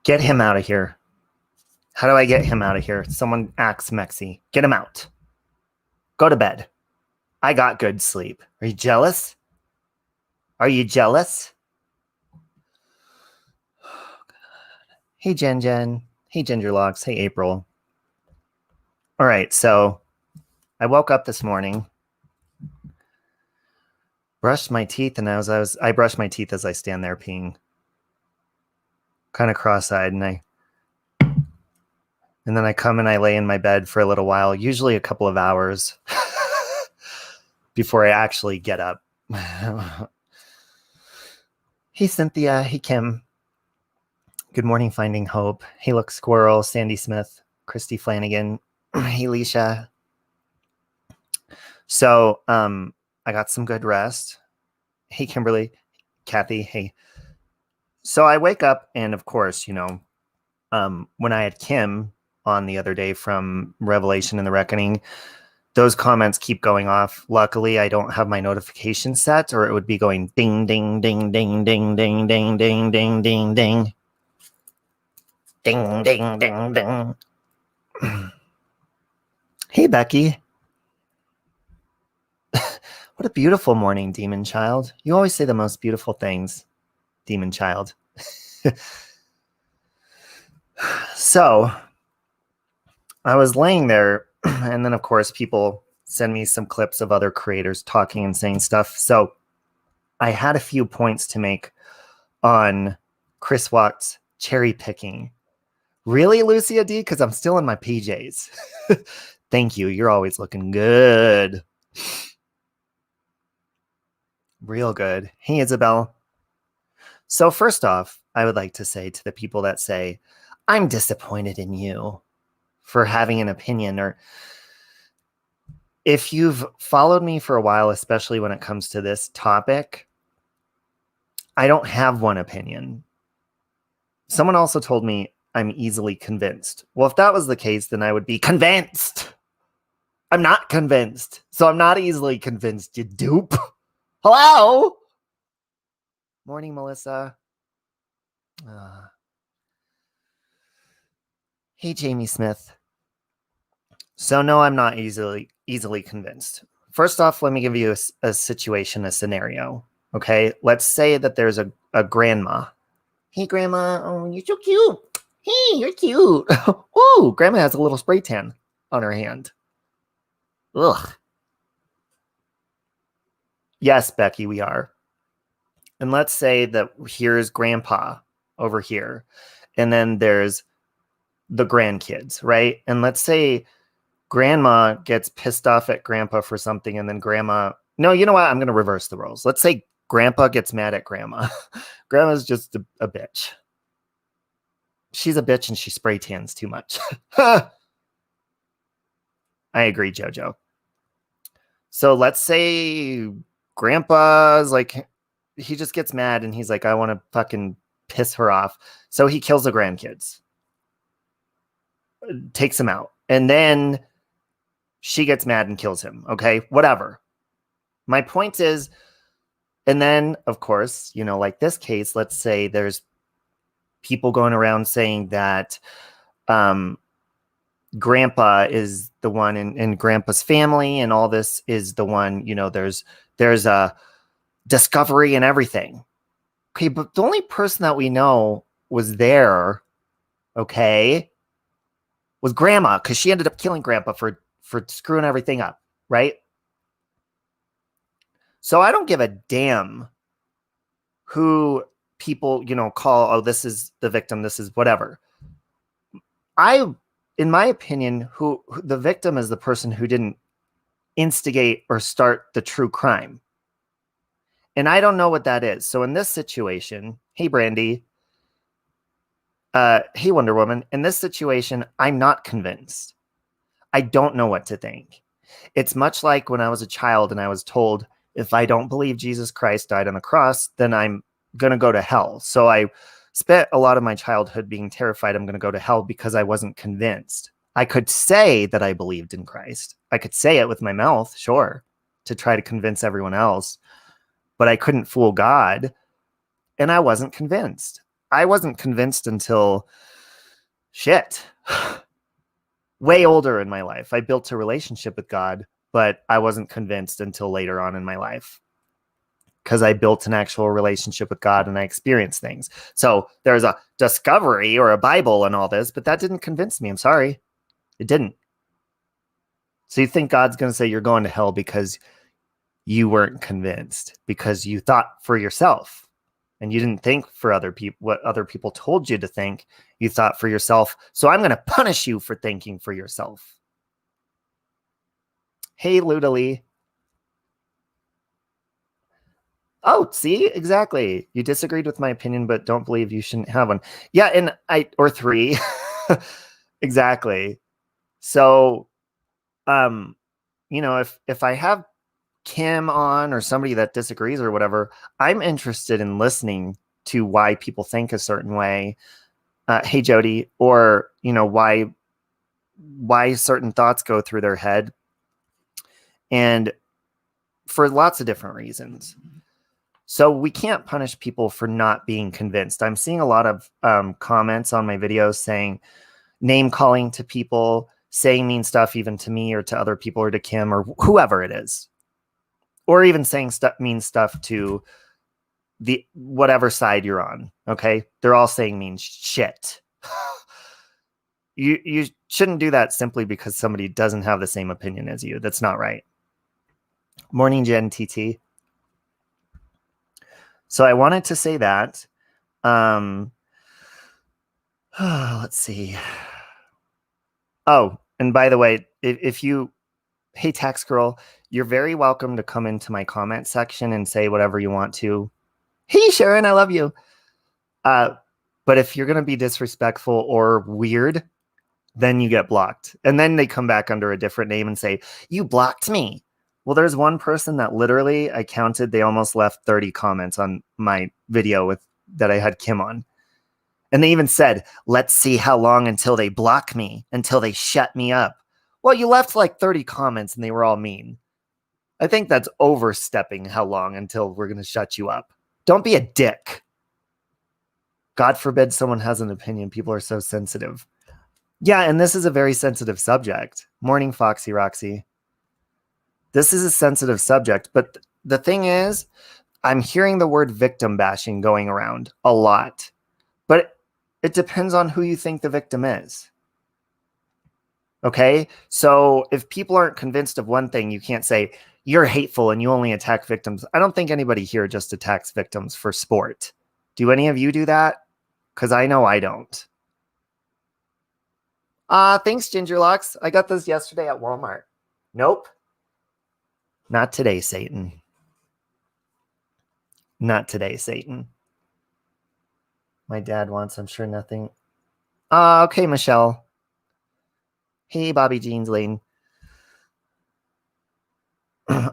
Get him out of here. How do I get him out of here? Someone acts Mexi. Get him out. Go to bed. I got good sleep. Are you jealous? Are you jealous? Hey, Jen Jen. Hey, Gingerlocks. Hey, April. All right, so I woke up this morning, brushed my teeth, and I brushed my teeth as I stand there peeing, kind of cross-eyed, and then I come and I lay in my bed for a little while, usually a couple of hours before I actually get up. Hey, Cynthia. Hey, Kim. Good morning, Finding Hope. Hey, look, Squirrel, Sandy Smith, Christy Flanagan. Hey, Leisha. So I got some good rest. Hey, Kimberly, Kathy. Hey. So I wake up, and of course, when I had Kim on the other day from Revelation and the Reckoning, those comments keep going off. Luckily, I don't have my notification set, or it would be going ding, ding, ding, ding, ding, ding, ding, ding, ding, ding, ding. Ding, ding, ding, ding. Hey, Becky. What a beautiful morning, Demon Child. You always say the most beautiful things, Demon Child. So I was laying there, and then, of course, people send me some clips of other creators talking and saying stuff. So I had a few points to make on Chris Watt's cherry picking. Really, Lucia D? Because I'm still in my PJs. Thank you. You're always looking good. Real good. Hey, Isabel. So first off, I would like to say to the people that say, I'm disappointed in you for having an opinion, or if you've followed me for a while, especially when it comes to this topic, I don't have one opinion. Someone also told me I'm easily convinced. Well, if that was the case, then I would be convinced. I'm not convinced. So I'm not easily convinced, you dupe. Hello? Morning, Melissa. Hey, Jamie Smith. So no, I'm not easily convinced. First off, let me give you a situation, a scenario. Okay, let's say that there's a grandma. Hey, Grandma. Oh, you're so cute. Hey, you're cute. Ooh, Grandma has a little spray tan on her hand. Ugh. Yes, Becky, we are. And let's say that here's Grandpa over here, and then there's the grandkids, right? And let's say Grandma gets pissed off at Grandpa for something, and then Grandma... No, you know what? I'm going to reverse the roles. Let's say Grandpa gets mad at Grandma. Grandma's just a bitch. She's a bitch, and she spray tans too much. I agree, Jojo. So let's say Grandpa's like... He just gets mad, and he's like, I want to fucking piss her off. So he kills the grandkids. Takes them out. And then she gets mad and kills him. Okay, whatever. My point is, and then, of course, like this case, let's say there's people going around saying that Grandpa is the one in Grandpa's family, and all this is the one, there's a discovery and everything. Okay, but the only person that we know was there, okay, was Grandma, because she ended up killing Grandpa for screwing everything up, right? So I don't give a damn who people, call, oh, this is the victim, this is whatever. In my opinion, who the victim is the person who didn't instigate or start the true crime. And I don't know what that is. So in this situation, hey, Brandy, hey, Wonder Woman, in this situation, I'm not convinced. I don't know what to think. It's much like when I was a child and I was told, if I don't believe Jesus Christ died on the cross, then I'm going to go to hell. So I spent a lot of my childhood being terrified I'm going to go to hell because I wasn't convinced. I could say that I believed in Christ. I could say it with my mouth, sure, to try to convince everyone else. But I couldn't fool God, and I wasn't convinced. I wasn't convinced until shit. Way older in my life. I built a relationship with God, but I wasn't convinced until later on in my life because I built an actual relationship with God and I experienced things. So there's a discovery or a Bible and all this, but that didn't convince me. I'm sorry. It didn't. So you think God's going to say you're going to hell because you weren't convinced, because you thought for yourself and you didn't think for other people, what other people told you to think. You thought for yourself. So I'm going to punish you for thinking for yourself. Hey, Ludalee. Oh, see, exactly. You disagreed with my opinion, but don't believe you shouldn't have one. Yeah, and or 3. Exactly. So, you know, if I have Kim on or somebody that disagrees or whatever, I'm interested in listening to why people think a certain way. Hey, Jody, or, you know, why certain thoughts go through their head, and for lots of different reasons. So we can't punish people for not being convinced. I'm seeing a lot of comments on my videos saying, name calling to people, saying mean stuff even to me or to other people or to Kim or whoever it is, or even saying mean stuff to the whatever side you're on. Okay, they're all saying mean shit. You shouldn't do that simply because somebody doesn't have the same opinion as you. That's not right. Morning, Jen TT. So I wanted to say that. Let's see. Oh, and by the way, if you, hey, Tax Girl, you're very welcome to come into my comment section and say whatever you want to. Hey, Sharon, I love you. But if you're going to be disrespectful or weird, then you get blocked. And then they come back under a different name and say, you blocked me. Well, there's one person that literally, I counted, they almost left 30 comments on my video that I had Kim on. And they even said, let's see how long until they block me, until they shut me up. Well, you left like 30 comments and they were all mean. I think that's overstepping how long until we're going to shut you up. Don't be a dick. God forbid someone has an opinion. People are so sensitive. Yeah, and this is a very sensitive subject. Morning, Foxy Roxy. This is a sensitive subject, but the thing is, I'm hearing the word victim bashing going around a lot, but it depends on who you think the victim is. Okay, so if people aren't convinced of one thing, you can't say you're hateful and you only attack victims. I don't think anybody here just attacks victims for sport. Do any of you do that? Because I know I don't. Thanks, Gingerlocks. I got this yesterday at Walmart. Nope. Not today, Satan. Not today, Satan. My dad wants, I'm sure, nothing. Okay, Michelle. Hey, Bobby Jeans Lane.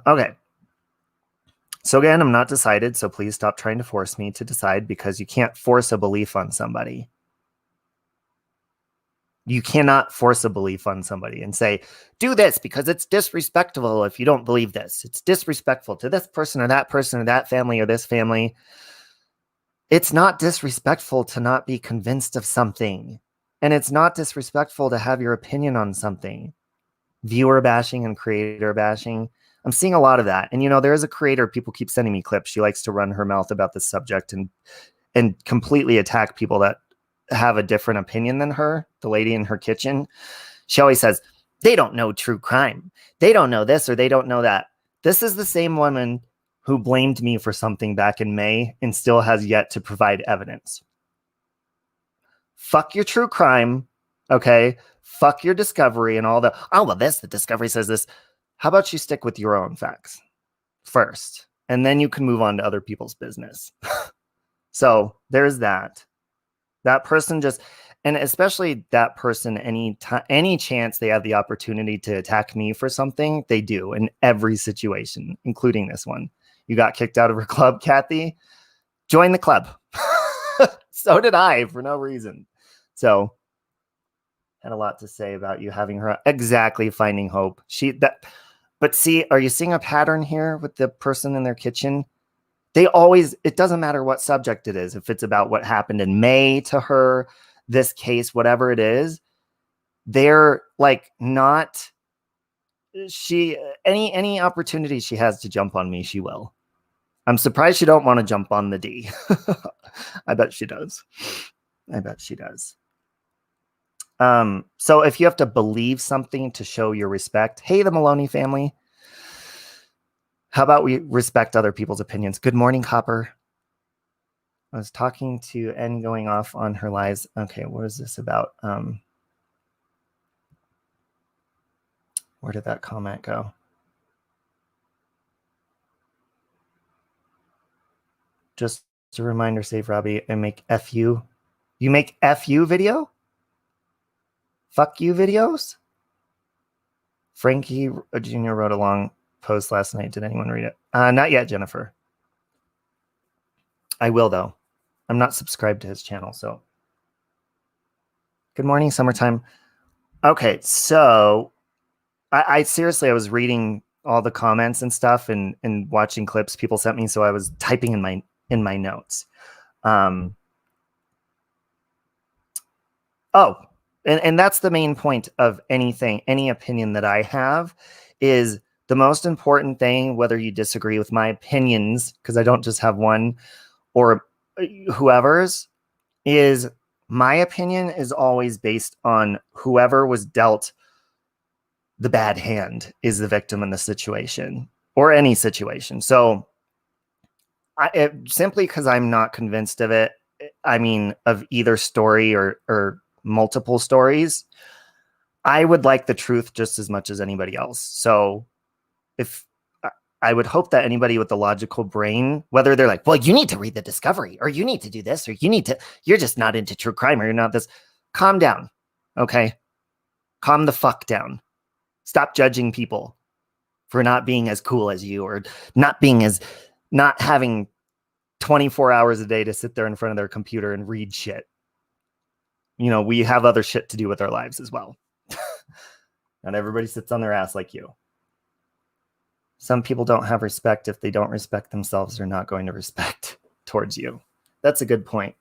Okay. So again, I'm not decided, so please stop trying to force me to decide, because you can't force a belief on somebody. You cannot force a belief on somebody and say, do this because it's disrespectful if you don't believe this. It's disrespectful to this person or that family or this family. It's not disrespectful to not be convinced of something. And it's not disrespectful to have your opinion on something. Viewer bashing and creator bashing. I'm seeing a lot of that. And, you know, there is a creator, people keep sending me clips. She likes to run her mouth about this subject and completely attack people that have a different opinion than her, the lady in her kitchen. She always says, they don't know true crime. They don't know this or they don't know that. This is the same woman who blamed me for something back in May and still has yet to provide evidence. Fuck your true crime, okay? Fuck your discovery and all the, oh, well, the discovery says this. How about you stick with your own facts first, and then you can move on to other people's business. So there's that. That person just, and especially that person, any chance they have the opportunity to attack me for something, they do in every situation, including this one. You got kicked out of her club, Kathy? Join the club. So did I, for no reason. So had a lot to say about you having her. Exactly, finding hope. But see, are you seeing a pattern here with the person in their kitchen? They always, it doesn't matter what subject it is. If it's about what happened in May to her, this case, whatever it is, they're like not, any opportunity she has to jump on me, she will. I'm surprised she don't want to jump on the D. I bet she does. I bet she does. So if you have to believe something to show your respect, hey, the Maloney family, how about we respect other people's opinions? Good morning, Copper. I was talking to N going off on her lives. Okay, what is this about? Where did that comment go? Just a reminder, save Robbie and make FU. You make FU video? Fuck you videos? Frankie Jr. wrote a long post last night. Did anyone read it? Not yet, Jennifer. I will, though. I'm not subscribed to his channel, so. Good morning, summertime. Okay, so I seriously, I was reading all the comments and stuff and watching clips people sent me, so I was typing in my notes. And that's the main point of anything, any opinion that I have, is the most important thing, whether you disagree with my opinions, because I don't just have one, or whoever's, is my opinion is always based on whoever was dealt the bad hand is the victim in the situation, or any situation. So simply because I'm not convinced of it, I mean, of either story or multiple stories, I would like the truth just as much as anybody else. So if I would hope that anybody with the logical brain, whether they're like, well, you need to read the discovery, or you need to do this, or you're just not into true crime, or you're not this, calm down. Okay. Calm the fuck down. Stop judging people for not being as cool as you, or not having 24 hours a day to sit there in front of their computer and read shit. You know, we have other shit to do with our lives as well. Not everybody sits on their ass like you. Some people don't have respect. If they don't respect themselves, they're not going to respect towards you. That's a good point.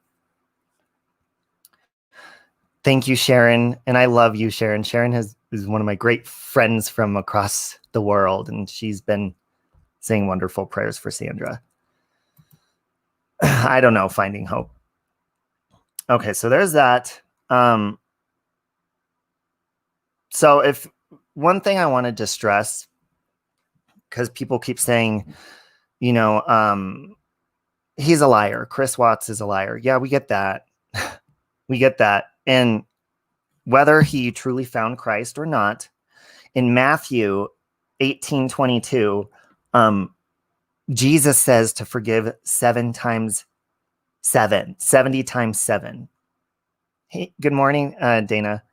Thank you, Sharon. And I love you, Sharon. Sharon is one of my great friends from across the world, and she's been saying wonderful prayers for Sandra. I don't know, finding hope. Okay, so there's that. So if one thing I wanted to stress, because people keep saying, you know, he's a liar. Chris Watts is a liar. Yeah, we get that. We get that. And whether he truly found Christ or not, in Matthew 18:22, Jesus says to forgive 7 times 7, 70 times 7. Hey, good morning, Dana.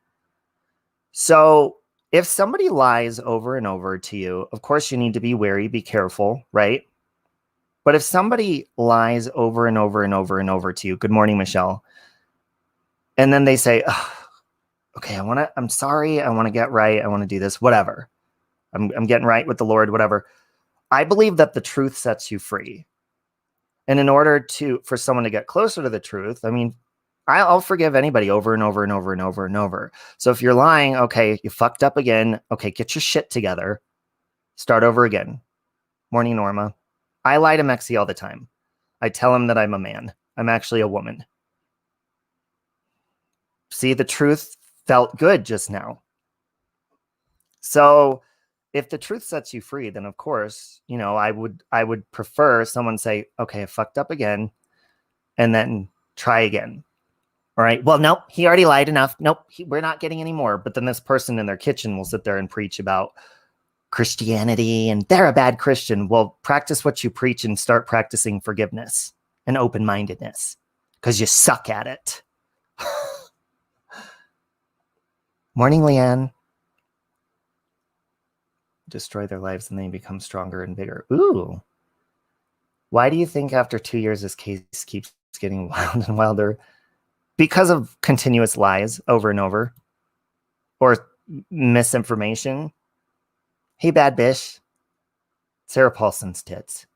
So if somebody lies over and over to you, of course you need to be wary, be careful, right? But if somebody lies over and over and over and over to you, good morning, Michelle, and then they say, oh, okay, I'm sorry, I want to get right, I want to do this, whatever. I'm getting right with the Lord, whatever. I believe that the truth sets you free. And in order for someone to get closer to the truth, I mean, I'll forgive anybody over and over and over and over and over. So if you're lying, okay, you fucked up again. Okay, get your shit together. Start over again. Morning, Norma. I lie to Mexi all the time. I tell him that I'm a man. I'm actually a woman. See, the truth felt good just now. So if the truth sets you free, then of course, you know, I would prefer someone say, okay, I fucked up again, and then try again. All right. Well, nope, he already lied enough. Nope, we're not getting any more. But then this person in their kitchen will sit there and preach about Christianity and they're a bad Christian. Well, practice what you preach and start practicing forgiveness and open-mindedness, because you suck at it. Morning, Leanne. Destroy their lives and they become stronger and bigger. Ooh. Why do you think after 2 years this case keeps getting wild and wilder? Because of continuous lies over and over, or misinformation. Hey, bad bish. Sarah Paulson's tits.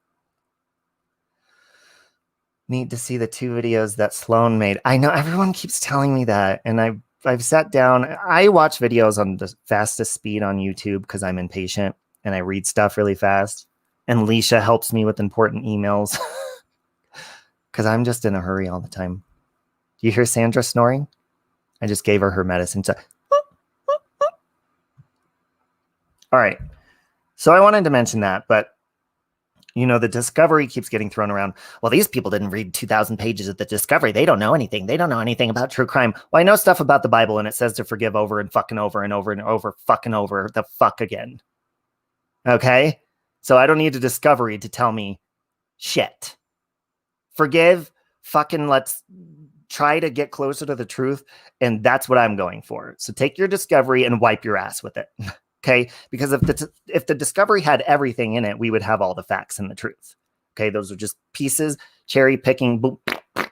Need to see the 2 videos that Sloan made. I know everyone keeps telling me that, and I've sat down. I watch videos on the fastest speed on YouTube because I'm impatient and I read stuff really fast. And Leisha helps me with important emails because I'm just in a hurry all the time. Do you hear Sandra snoring? I just gave her medicine. All right. So I wanted to mention that, but you know, the Discovery keeps getting thrown around. Well, these people didn't read 2,000 pages of the Discovery. They don't know anything. They don't know anything about true crime. Well, I know stuff about the Bible, and it says to forgive over and fucking over and over and over, fucking over the fuck again. Okay? So I don't need a Discovery to tell me shit. Forgive, fucking let's try to get closer to the truth, and that's what I'm going for. So take your Discovery and wipe your ass with it. Okay, because if the Discovery had everything in it, we would have all the facts and the truth. Okay, those are just pieces, cherry picking. Boom.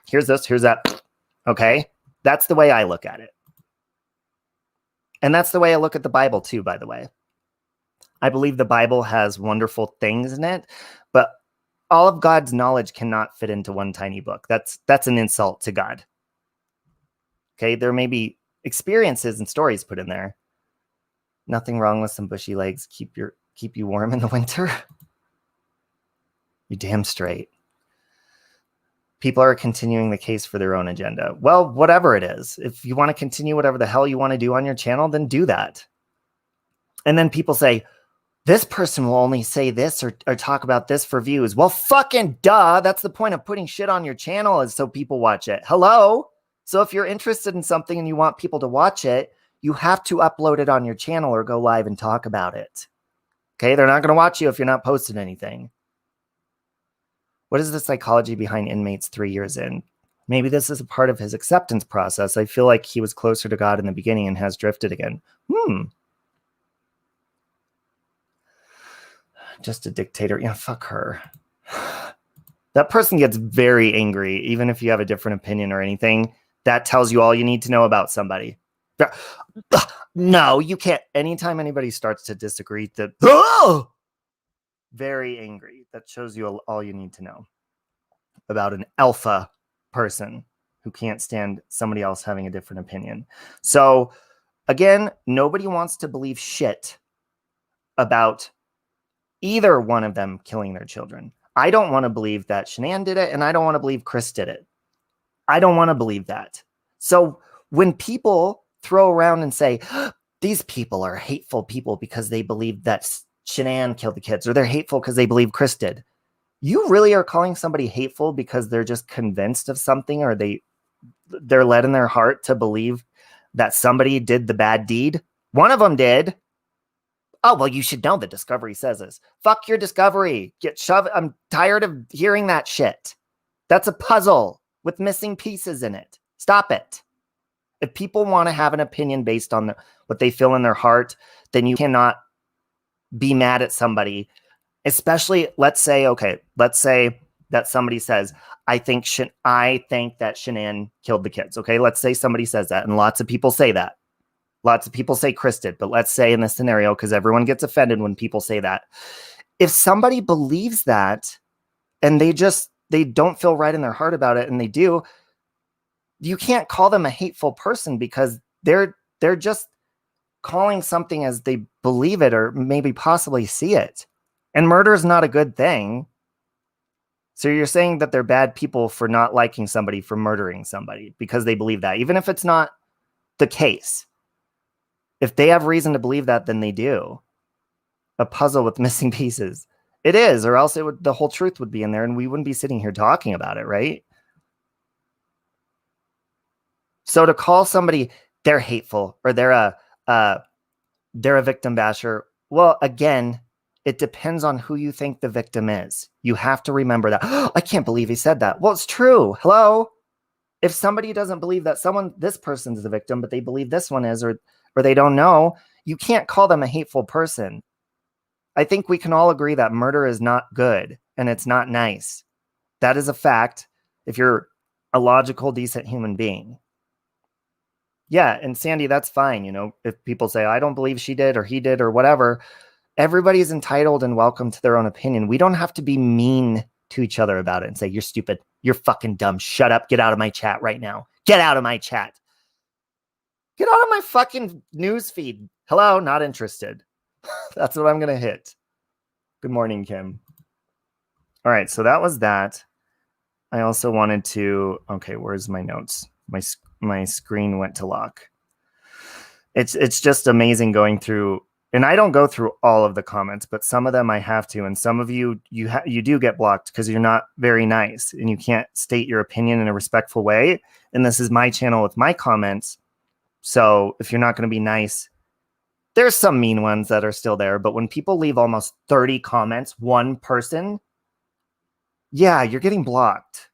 Here's this, here's that. Okay, that's the way I look at it. And that's the way I look at the Bible too, by the way. I believe the Bible has wonderful things in it, but all of God's knowledge cannot fit into one tiny book. That's an insult to God. Okay, there may be experiences and stories put in there. Nothing wrong with some bushy legs. Keep you warm in the winter. You're damn straight. People are continuing the case for their own agenda. Well, whatever it is. If you want to continue whatever the hell you want to do on your channel, then do that. And then people say, this person will only say this or talk about this for views. Well, fucking duh. That's the point of putting shit on your channel, is so people watch it. Hello? So if you're interested in something and you want people to watch it, you have to upload it on your channel or go live and talk about it. Okay? They're not going to watch you if you're not posting anything. What is the psychology behind inmates 3 years in? Maybe this is a part of his acceptance process. I feel like he was closer to God in the beginning and has drifted again. Just a dictator. Yeah, fuck her. That person gets very angry, even if you have a different opinion or anything. That tells you all you need to know about somebody. No, you can't. Anytime anybody starts to disagree, very angry. That shows you all you need to know about an alpha person who can't stand somebody else having a different opinion. So again, nobody wants to believe shit about either one of them killing their children. I don't want to believe that Shanann did it, and I don't want to believe Chris did it. I don't want to believe that. So when people throw around and say, these people are hateful people because they believe that Shanann killed the kids, or they're hateful because they believe Chris did. You really are calling somebody hateful because they're just convinced of something, or they're led in their heart to believe that somebody did the bad deed? One of them did. Oh, well, you should know the Discovery says this. Fuck your Discovery. Get shoved. I'm tired of hearing that shit. That's a puzzle with missing pieces in it. Stop it. If people want to have an opinion based on what they feel in their heart, then you cannot be mad at somebody. Especially, let's say that somebody says, I think that Shanann killed the kids. Okay, let's say somebody says that, and lots of people say that. Lots of people say Chris did, but let's say in this scenario, because everyone gets offended when people say that. If somebody believes that and they don't feel right in their heart about it, and they do, you can't call them a hateful person because they're just calling something as they believe it or maybe possibly see it. And murder is not a good thing. So you're saying that they're bad people for not liking somebody for murdering somebody because they believe that, even if it's not the case. If they have reason to believe that, then they do. A puzzle with missing pieces. It is, or else the whole truth would be in there and we wouldn't be sitting here talking about it, right? So to call somebody they're hateful or they're a victim basher, well, again, it depends on who you think the victim is. You have to remember that. Oh, I can't believe he said that. Well, it's true. Hello? If somebody doesn't believe that this person's the victim, but they believe this one is, or they don't know, you can't call them a hateful person. I think we can all agree that murder is not good and it's not nice. That is a fact if you're a logical, decent human being. Yeah, and Sandy, that's fine. You know, if people say, I don't believe she did or he did or whatever, everybody's entitled and welcome to their own opinion. We don't have to be mean to each other about it and say, you're stupid. You're fucking dumb. Shut up. Get out of my chat right now. Get out of my chat. Get out of my fucking news feed. Hello, not interested. That's what I'm going to hit. Good morning, Kim. All right, so that was that. I also wanted to, okay, where's my notes? My screen went to lock. It's just amazing going through, and I don't go through all of the comments, but some of them I have to, and some of you do get blocked because you're not very nice and you can't state your opinion in a respectful way. And this is my channel with my comments. So if you're not going to be nice, there's some mean ones that are still there, but when people leave almost 30 comments, one person, yeah, you're getting blocked.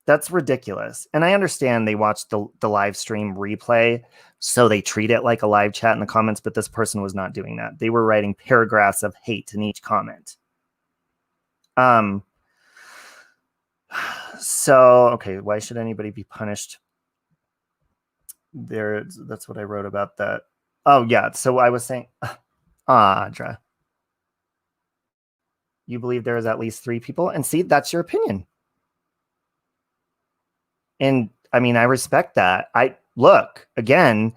That's ridiculous. And I understand they watched the live stream replay, so they treat it like a live chat in the comments, but this person was not doing that. They were writing paragraphs of hate in each comment. So, okay, why should anybody be punished? That's what I wrote about that. Oh, yeah, so I was saying, Audra, you believe there is at least 3 people? And see, that's your opinion. And I mean, I respect that. Look, again,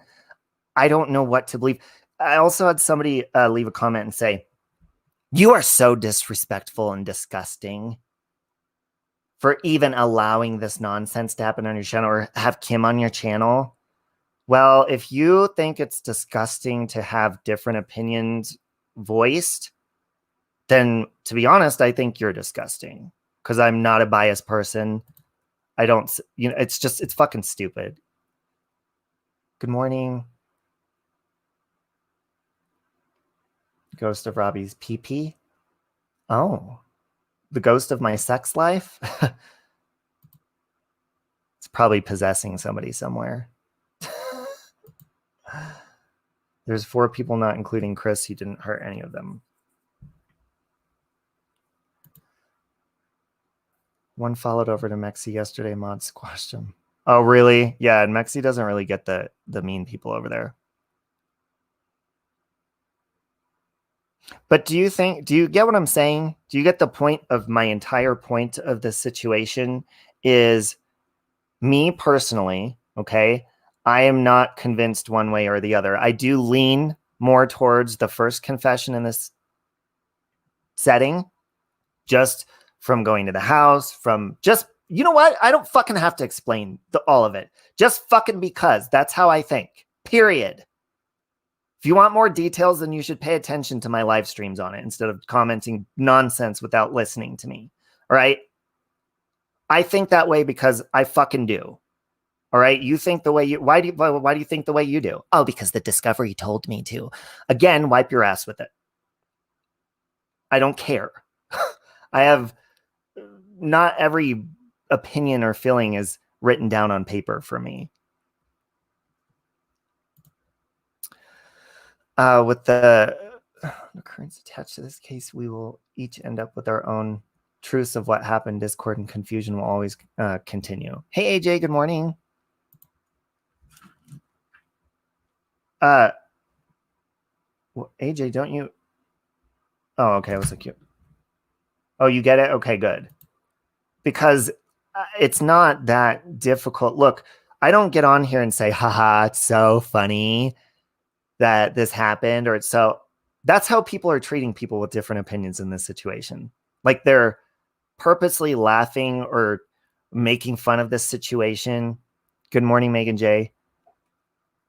I don't know what to believe. I also had somebody leave a comment and say, you are so disrespectful and disgusting for even allowing this nonsense to happen on your channel or have Kim on your channel. Well, if you think it's disgusting to have different opinions voiced, then to be honest, I think you're disgusting because I'm not a biased person. I don't, it's fucking stupid. Good morning. Ghost of Robbie's PP. Oh, the ghost of my sex life? It's probably possessing somebody somewhere. There's 4 people, not including Chris. He didn't hurt any of them. One followed over to Mexi yesterday. Mod squashed him. Oh, really? Yeah, and Mexi doesn't really get the mean people over there. But do you get what I'm saying? Do you get the point of my entire point of this situation is me personally, okay? I am not convinced one way or the other. I do lean more towards the first confession in this setting, just from going to the house, from just, you know what? I don't fucking have to explain all of it. Just fucking because that's how I think, period. If you want more details, then you should pay attention to my live streams on it instead of commenting nonsense without listening to me. All right. I think that way because I fucking do. All right. You think the way you, why do you think the way you do? Oh, because the Discovery told me to. Again, wipe your ass with it. I don't care. I have not every opinion or feeling is written down on paper for me. With the occurrence attached to this case, we will each end up with our own truths of what happened. Discord and confusion will always continue. Hey, AJ, good morning. Well, AJ, don't you? Oh, okay. I was so cute. Oh, you get it? Okay, good. Because it's not that difficult. Look, I don't get on here and say, haha, it's so funny that this happened, or it's so. That's how people are treating people with different opinions in this situation. Like they're purposely laughing or making fun of this situation. Good morning, Megan J.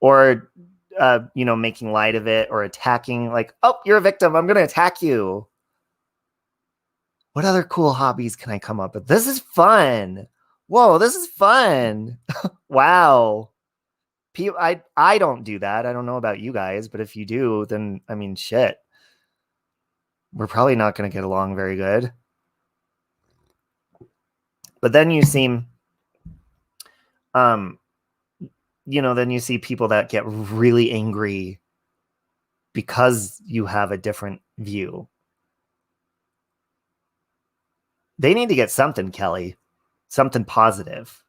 Or, making light of it or attacking, like, oh, you're a victim, I'm going to attack you. What other cool hobbies can I come up with? This is fun. Whoa, this is fun. Wow. I don't do that. I don't know about you guys, but if you do, then, I mean, shit. We're probably not going to get along very good. But then you seem, then you see people that get really angry because you have a different view. They need to get something, Kelly, something positive.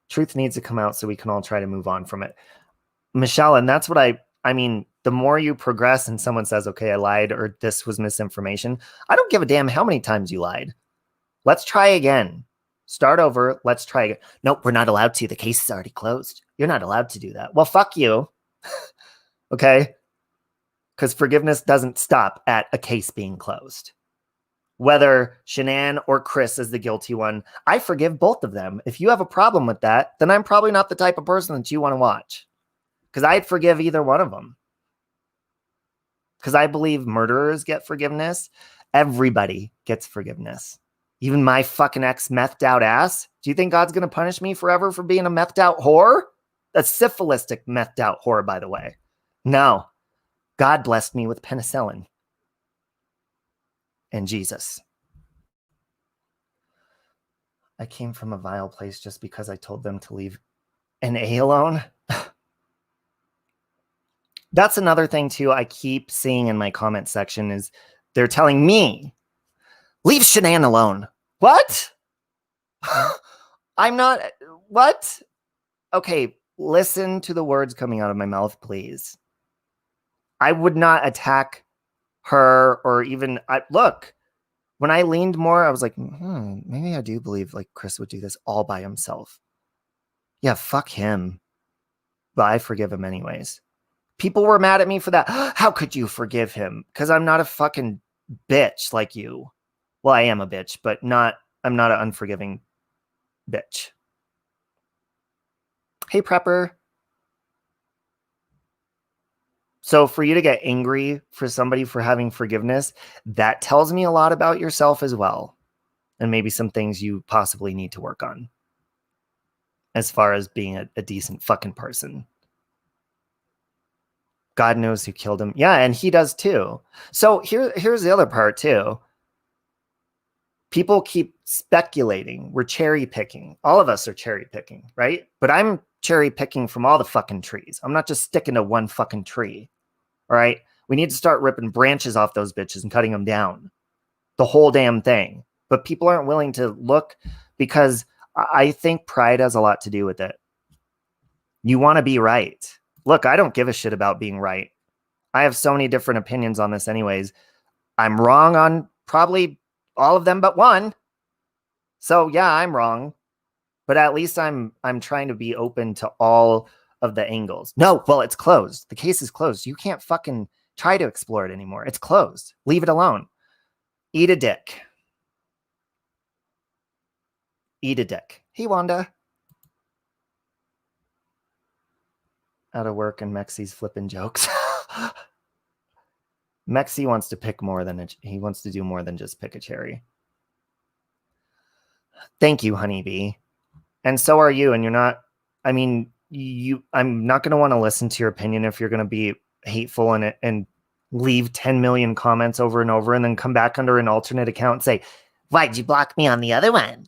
Truth needs to come out so we can all try to move on from it. Michelle, and that's what I mean, the more you progress and someone says, okay, I lied, or this was misinformation, I don't give a damn how many times you lied. Let's try again. Start over. Let's try again. Nope, we're not allowed to. The case is already closed. You're not allowed to do that. Well, fuck you. Okay? Because forgiveness doesn't stop at a case being closed. Whether Shanann or Chris is the guilty one, I forgive both of them. If you have a problem with that, then I'm probably not the type of person that you want to watch. Because I'd forgive either one of them. Because I believe murderers get forgiveness. Everybody gets forgiveness. Even my fucking ex-methed out ass. Do you think God's going to punish me forever for being a methed out whore? A syphilistic methed out whore, by the way. No. God blessed me with penicillin. And Jesus. I came from a vile place just because I told them to leave NA alone. That's another thing, too, I keep seeing in my comment section is they're telling me, leave Shanann alone. What? I'm not. What? Okay, listen to the words coming out of my mouth, please. I would not attack her or even. Look, when I leaned more, I was like, maybe I do believe like Chris would do this all by himself. Yeah, fuck him. But I forgive him anyways. People were mad at me for that. How could you forgive him? Because I'm not a fucking bitch like you. Well, I am a bitch, but I'm not an unforgiving bitch. Hey, Prepper. So for you to get angry for somebody for having forgiveness, that tells me a lot about yourself as well. And maybe some things you possibly need to work on. As far as being a decent fucking person. God knows who killed him. Yeah, and he does too. So here's the other part too. People keep speculating. We're cherry picking. All of us are cherry picking, right? But I'm cherry picking from all the fucking trees. I'm not just sticking to one fucking tree. All right? We need to start ripping branches off those bitches and cutting them down. The whole damn thing. But people aren't willing to look because I think pride has a lot to do with it. You want to be right. Look, I don't give a shit about being right. I have so many different opinions on this anyways. I'm wrong on probably all of them but one. So yeah, I'm wrong. But at least I'm trying to be open to all of the angles. No, well, it's closed. The case is closed. You can't fucking try to explore it anymore. It's closed. Leave it alone. Eat a dick. Eat a dick. Hey, Wanda. Out of work and Mexi's flipping jokes. Mexi wants to pick more than he wants to do more than just pick a cherry. Thank you, honeybee. And so are you. And you're not, I mean, I'm not going to want to listen to your opinion if you're going to be hateful and leave 10 million comments over and over and then come back under an alternate account and say, why'd you block me on the other one?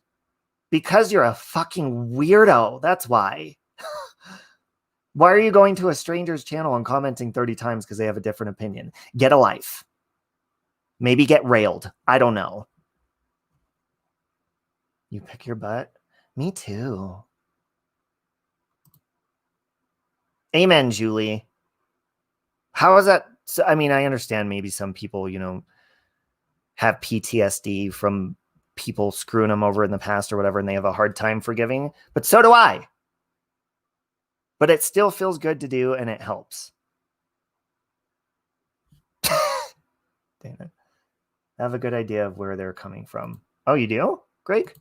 Because you're a fucking weirdo. That's why. Why are you going to a stranger's channel and commenting 30 times because they have a different opinion? Get a life. Maybe get railed. I don't know. You pick your butt? Me too. Amen, Julie. How is that? So, I mean, I understand maybe some people, have PTSD from people screwing them over in the past or whatever, and they have a hard time forgiving. But so do I. But it still feels good to do, and it helps. Dana, I have a good idea of where they're coming from. Oh, you do? Great.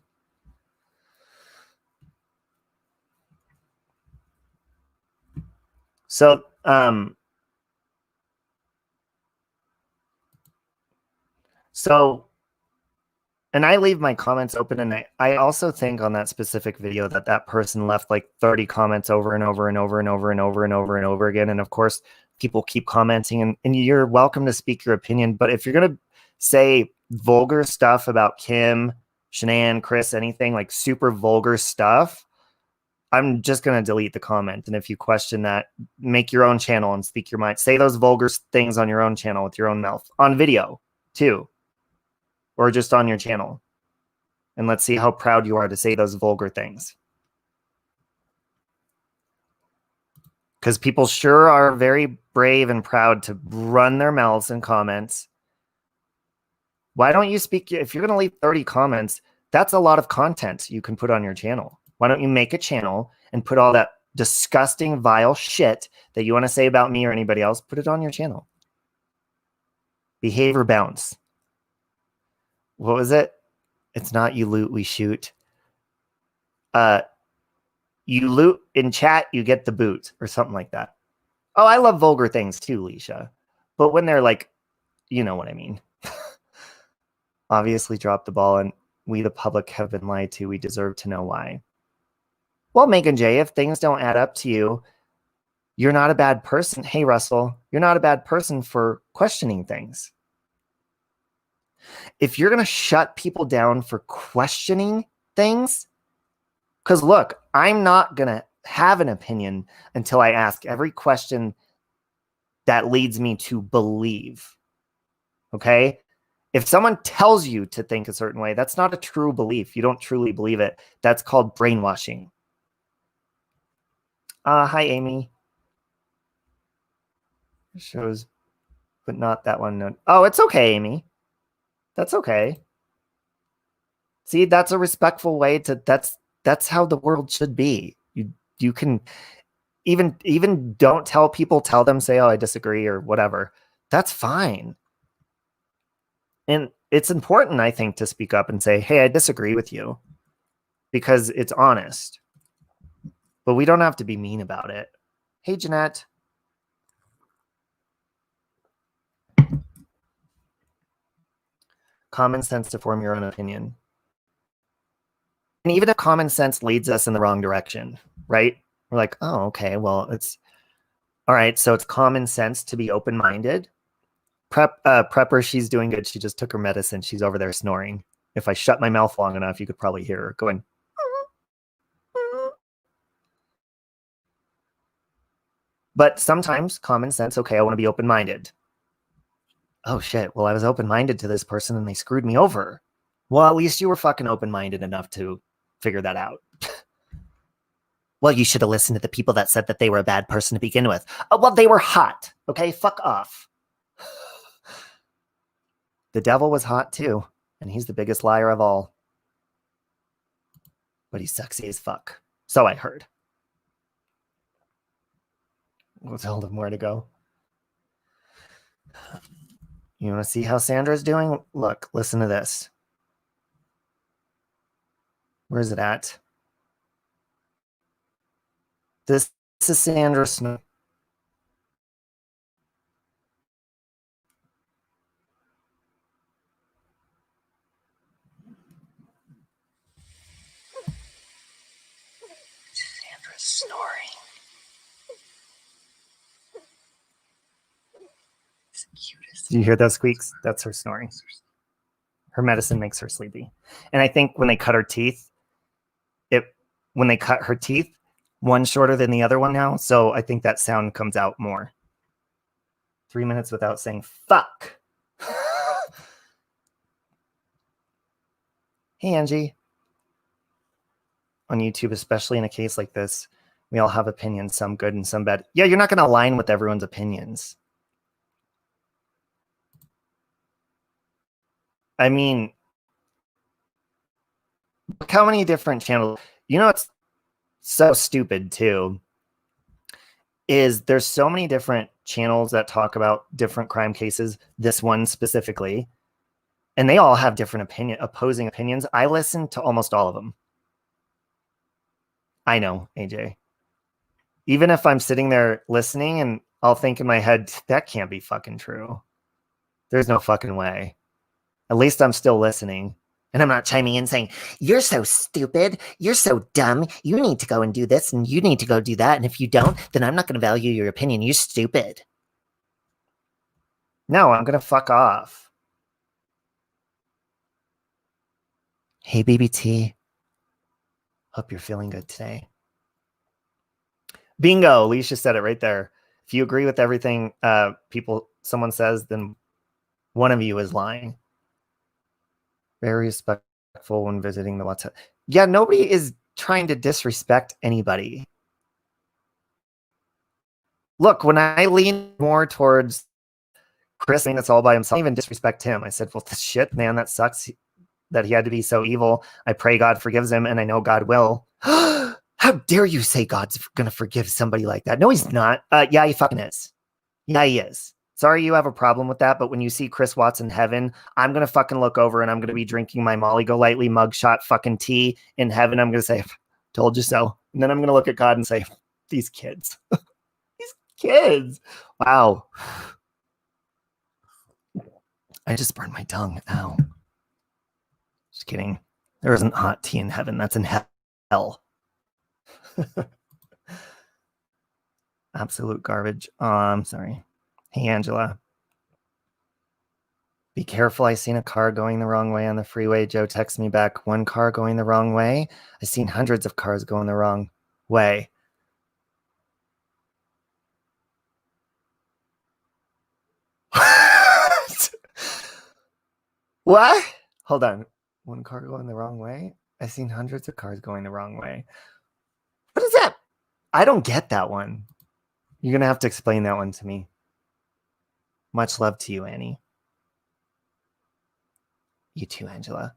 So, and I leave my comments open, and I also think on that specific video that person left like 30 comments over and over and over and over and over and over and over again. And of course, people keep commenting, and you're welcome to speak your opinion. But if you're going to say vulgar stuff about Kim, Shanann, Chris, anything like super vulgar stuff, I'm just going to delete the comment. And if you question that, make your own channel and speak your mind. Say those vulgar things on your own channel with your own mouth on video too. Or just on your channel. And let's see how proud you are to say those vulgar things. Because people sure are very brave and proud to run their mouths in comments. Why don't you speak? If you're going to leave 30 comments, That's a lot of content you can put on your channel. Why don't you make a channel and put all that disgusting, vile shit that you want to say about me or anybody else, put it on your channel. Behavior bounce. What was it? It's not you loot, we shoot. You loot in chat, you get the boot, or something like that. Oh, I love vulgar things too, Leisha. But when they're like, you know what I mean. Obviously dropped the ball, and we, the public, have been lied to. We deserve to know why. Well, Megan J, if things don't add up to you, you're not a bad person. Hey, Russell, you're not a bad person for questioning things. If you're going to shut people down for questioning things, because look, I'm not going to have an opinion until I ask every question that leads me to believe. Okay? If someone tells you to think a certain way, that's not a true belief. You don't truly believe it. That's called brainwashing. Hi, Amy. Shows, but not that one. Oh, it's okay, Amy. That's okay. See, that's a respectful way to, that's how the world should be. You can even don't tell people, tell them, say, oh, I disagree or whatever. That's fine. And it's important, I think, to speak up and say, hey, I disagree with you, because it's honest. But we don't have to be mean about it. Hey, Jeanette. Common sense to form your own opinion. And even if common sense leads us in the wrong direction, right? We're like, oh, okay, well, it's all right. So it's common sense to be open-minded. Prepper, she's doing good. She just took her medicine. She's over there snoring. If I shut my mouth long enough, you could probably hear her going. But sometimes common sense, okay, I want to be open-minded. Oh, shit. Well, I was open-minded to this person and they screwed me over. Well, at least you were fucking open-minded enough to figure that out. Well, you should have listened to the people that said that they were a bad person to begin with. Oh, well, they were hot. Okay, fuck off. The devil was hot too, and he's the biggest liar of all. But he's sexy as fuck. So I heard. We'll tell them where to go. You want to see how Sandra's doing? Look, listen to this. Where's it at? This is Sandra Snow. Sandra's snoring. It's the cutest. Do you hear those squeaks? That's her snoring. Her medicine makes her sleepy. And I think when they cut her teeth, when they cut her teeth, one's shorter than the other one now. So I think that sound comes out more. 3 minutes without saying fuck. Hey, Angie. On YouTube, especially in a case like this, we all have opinions, some good and some bad. Yeah, you're not going to align with everyone's opinions. I mean, look how many different channels. You know, it's so stupid too, is there's so many different channels that talk about different crime cases, this one specifically, and they all have different opposing opinions. I listen to almost all of them. I know, AJ. Even if I'm sitting there listening and I'll think in my head, that can't be fucking true. There's no fucking way. At least I'm still listening. And I'm not chiming in saying, you're so stupid. You're so dumb. You need to go and do this and you need to go do that. And if you don't, then I'm not going to value your opinion. You're stupid. No, I'm going to fuck off. Hey, BBT. Hope you're feeling good today. Bingo. Alicia said it right there. If you agree with everything someone says, then one of you is lying. Very respectful when visiting the WhatsApp. Yeah, nobody is trying to disrespect anybody. Look, when I lean more towards Chris saying that's all by himself, I even disrespect him. I said, well, shit, man, that sucks. that he had to be so evil. I pray God forgives him, and I know God will. How dare you say God's gonna forgive somebody like that? No, he's not. Yeah, he fucking is. Yeah, he is. Sorry you have a problem with that, but when you see Chris Watts in heaven, I'm going to fucking look over and I'm going to be drinking my Molly Golightly mugshot fucking tea in heaven. I'm going to say, told you so. And then I'm going to look at God and say, these kids. These kids. Wow. I just burned my tongue. Ow. Just kidding. There isn't hot tea in heaven. That's in hell. Absolute garbage. I'm sorry. Hey, Angela. Be careful. I seen a car going the wrong way on the freeway. Joe texts me back, one car going the wrong way. I seen hundreds of cars going the wrong way. What? Hold on. One car going the wrong way? I seen hundreds of cars going the wrong way. What is that? I don't get that one. You're going to have to explain that one to me. Much love to you, Annie. You too, Angela.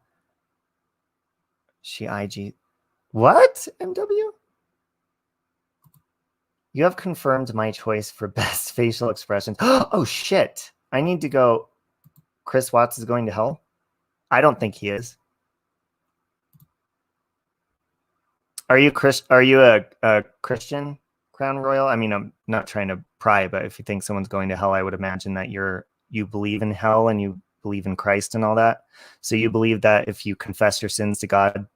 She IG. What? MW? You have confirmed my choice for best facial expressions. Oh, shit. I need to go. Chris Watts is going to hell? I don't think he is. Are you a Christian, Crown Royal? I mean, I'm not trying to pry, but if you think someone's going to hell, I would imagine that you believe in hell and you believe in Christ and all that. So you believe that if you confess your sins to God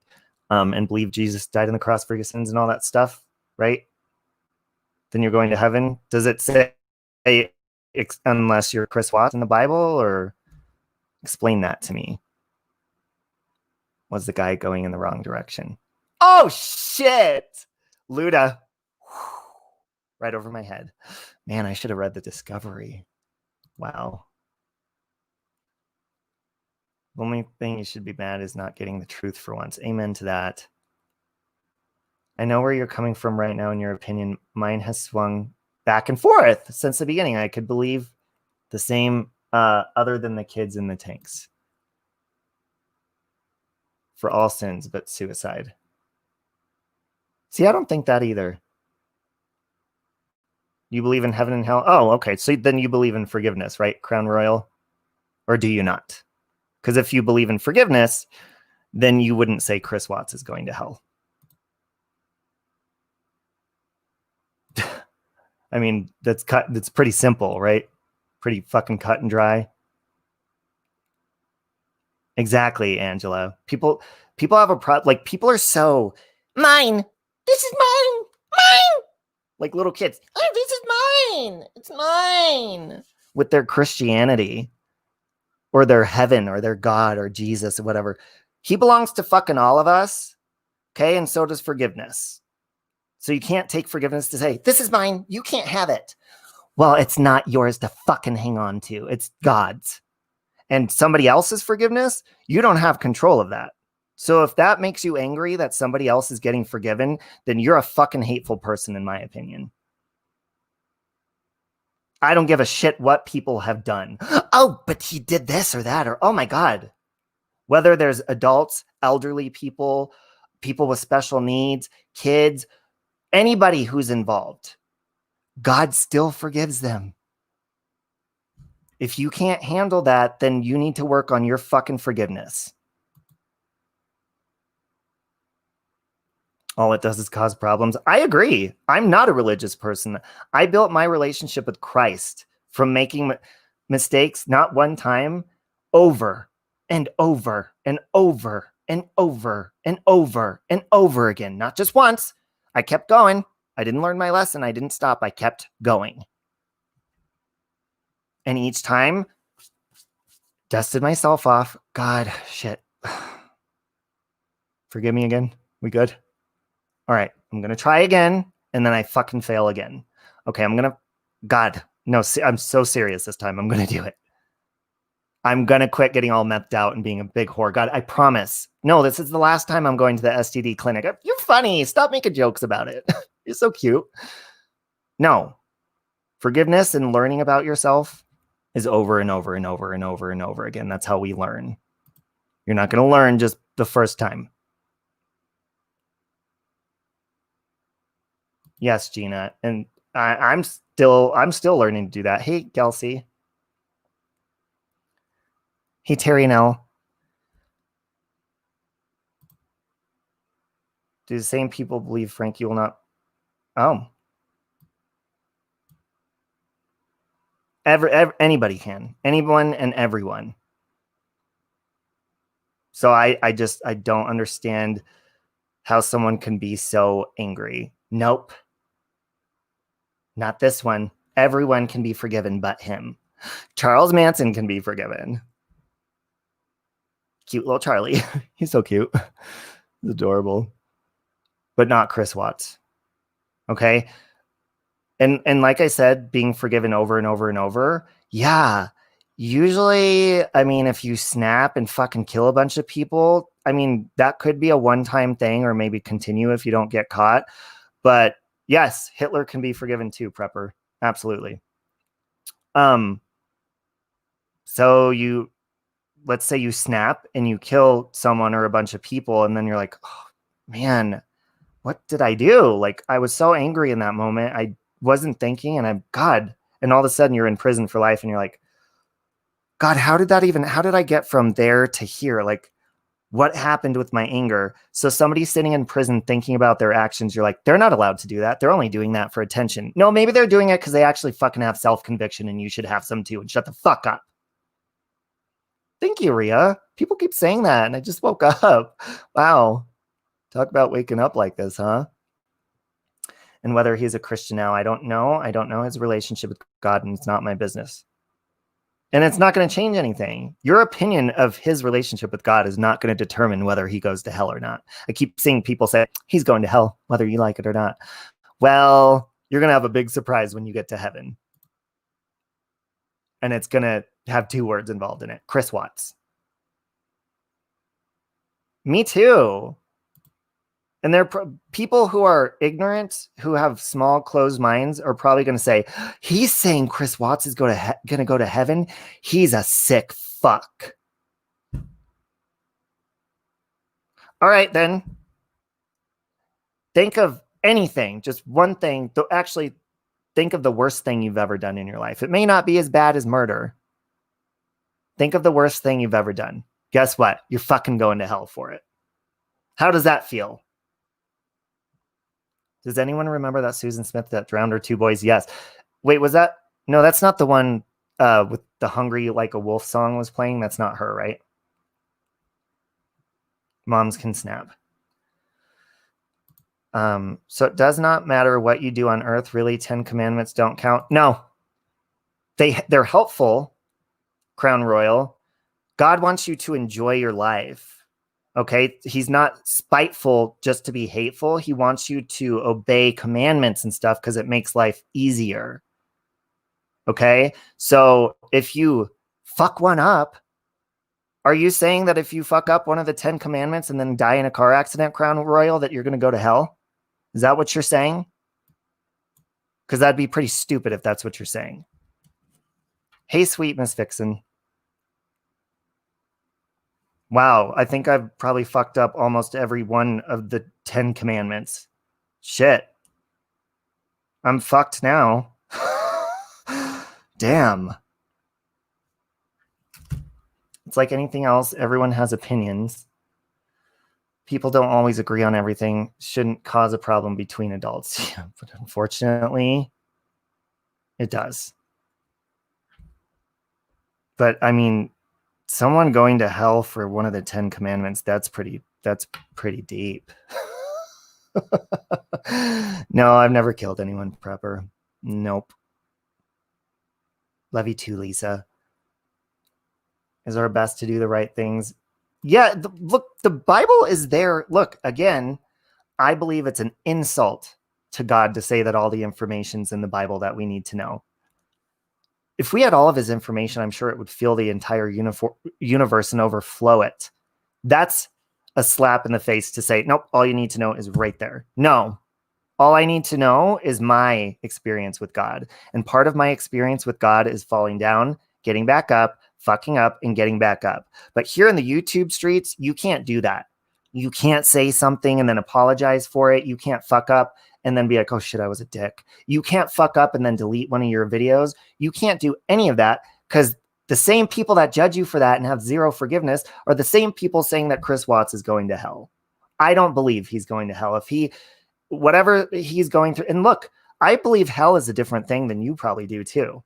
and believe Jesus died on the cross for your sins and all that stuff, right? Then you're going to heaven. Does it say unless you're Chris Watts in the Bible, or explain that to me? Was the guy going in the wrong direction? Oh, shit. Luda. Right over my head. Man, I should have read the Discovery. Wow. The only thing you should be mad is not getting the truth for once. Amen to that. I know where you're coming from right now in your opinion. Mine has swung back and forth since the beginning. I could believe the same other than the kids in the tanks. For all sins but suicide. See, I don't think that either. You believe in heaven and hell? Oh, okay. So then you believe in forgiveness, right, Crown Royal? Or do you not? Because if you believe in forgiveness, then you wouldn't say Chris Watts is going to hell. I mean, that's pretty simple, right? Pretty fucking cut and dry. Exactly, Angela. People have a problem. Like, people are so mine. This is mine. Mine. Like little kids. Oh, this is mine. It's mine. With their Christianity or their heaven or their God or Jesus or whatever. He belongs to fucking all of us. Okay. And so does forgiveness. So you can't take forgiveness to say, this is mine. You can't have it. Well, it's not yours to fucking hang on to. It's God's. And somebody else's forgiveness, you don't have control of that. So if that makes you angry that somebody else is getting forgiven, then you're a fucking hateful person, in my opinion. I don't give a shit what people have done. Oh, but he did this or that, or oh my God. Whether there's adults, elderly people, people with special needs, kids, anybody who's involved, God still forgives them. If you can't handle that, then you need to work on your fucking forgiveness. All it does is cause problems. I agree. I'm not a religious person. I built my relationship with Christ from making mistakes, not one time, over and over and over and over and over and over again. Not just once. I kept going. I didn't learn my lesson. I didn't stop. I kept going. And each time, dusted myself off. God, shit. Forgive me again. We good? All right, I'm going to try again, and then I fucking fail again. Okay, God, no, I'm so serious this time. I'm going to do it. I'm going to quit getting all methed out and being a big whore. God, I promise. No, this is the last time I'm going to the STD clinic. You're funny. Stop making jokes about it. You're so cute. No. Forgiveness and learning about yourself is over and over and over and over and over again. That's how we learn. You're not going to learn just the first time. Yes, Gina. And I'm still learning to do that. Hey, Kelsey. Hey, Terry and Elle. Do the same people believe Frankie will not? Oh. Anybody can. Anyone and everyone. So I don't understand how someone can be so angry. Nope. Not this one. Everyone can be forgiven but him. Charles Manson can be forgiven. Cute little Charlie. He's so cute. He's adorable. But not Chris Watts. Okay? And like I said, being forgiven over and over and over. Yeah. Usually, I mean, if you snap and fucking kill a bunch of people, I mean, that could be a one-time thing or maybe continue if you don't get caught. But yes, Hitler can be forgiven too, Prepper. Absolutely. So let's say you snap and you kill someone or a bunch of people, and then you're like, oh, man, what did I do? Like, I was so angry in that moment. I wasn't thinking, and and all of a sudden you're in prison for life, and you're like, God, how did I get from there to here? Like, what happened with my anger? So somebody sitting in prison thinking about their actions, you're like, they're not allowed to do that. They're only doing that for attention. No, maybe they're doing it because they actually fucking have self-conviction, and you should have some too, and shut the fuck up. Thank you, Rhea. People keep saying that, and I just woke up. Wow. Talk about waking up like this, huh? And whether he's a Christian now, I don't know. I don't know his relationship with God, and it's not my business. And it's not going to change anything. Your opinion of his relationship with God is not going to determine whether he goes to hell or not. I keep seeing people say, he's going to hell, whether you like it or not. Well, you're going to have a big surprise when you get to heaven. And it's going to have 2 words involved in it. Chris Watts. Me too. And there are people who are ignorant, who have small, closed minds, are probably going to say, he's saying Chris Watts is going to go to heaven. He's a sick fuck. All right, then. Think of anything, just one thing. Actually, think of the worst thing you've ever done in your life. It may not be as bad as murder. Think of the worst thing you've ever done. Guess what? You're fucking going to hell for it. How does that feel? Does anyone remember that Susan Smith that drowned her 2 boys? Yes. Wait, was that? No, that's not the one with the Hungry Like a Wolf song was playing. That's not her, right? Moms can snap. So it does not matter what you do on earth. Really, 10 commandments don't count. No. They're helpful, Crown Royal. God wants you to enjoy your life. Okay, he's not spiteful just to be hateful. He wants you to obey commandments and stuff because it makes life easier. Okay, so if you fuck one up, are you saying that if you fuck up one of the 10 commandments and then die in a car accident, Crown Royal, that you're going to go to hell? Is that what you're saying? Because that'd be pretty stupid if that's what you're saying. Hey, sweet Miss Vixen. Wow, I think I've probably fucked up almost every one of the 10 commandments. Shit. I'm fucked now. Damn. It's like anything else. Everyone has opinions. People don't always agree on everything. Shouldn't cause a problem between adults. Yeah, but unfortunately, it does. But I mean, someone going to hell for one of the 10 commandments, that's pretty deep. No, I've never killed anyone, Prepper. Nope. Love you too, Lisa. Is our best to do the right things. Yeah, look, the Bible is there. Look, again, I believe it's an insult to God to say that all the information's in the Bible that we need to know. If we had all of his information, I'm sure it would fill the entire universe and overflow it. That's a slap in the face to say, nope, all you need to know is right there. No, all I need to know is my experience with God. And part of my experience with God is falling down, getting back up, fucking up and getting back up. But here in the YouTube streets, you can't do that. You can't say something and then apologize for it. You can't fuck up and then be like, oh shit, I was a dick. You can't fuck up and then delete one of your videos. You can't do any of that, because the same people that judge you for that and have zero forgiveness are the same people saying that Chris Watts is going to hell. I don't believe he's going to hell. If whatever he's going through, and look, I believe hell is a different thing than you probably do too.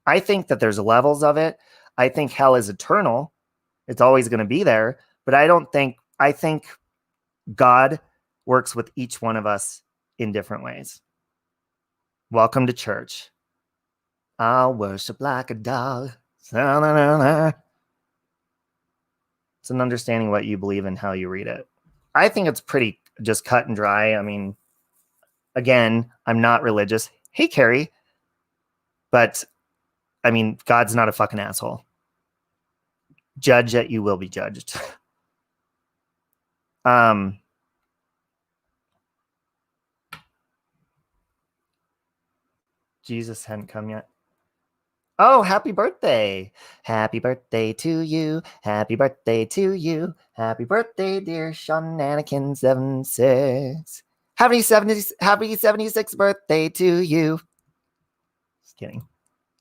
I think that there's levels of it. I think hell is eternal. It's always going to be there, but I think God works with each one of us in different ways. Welcome to church. I'll worship like a dog. It's an understanding what you believe and how you read it. I think it's pretty just cut and dry. I mean, again, I'm not religious. Hey, Carrie. But, I mean, God's not a fucking asshole. Judge that you will be judged. Jesus hadn't come yet. Oh, happy birthday. Happy birthday to you. Happy birthday to you. Happy birthday, dear Anakin 76. Happy 76th birthday to you. Just kidding.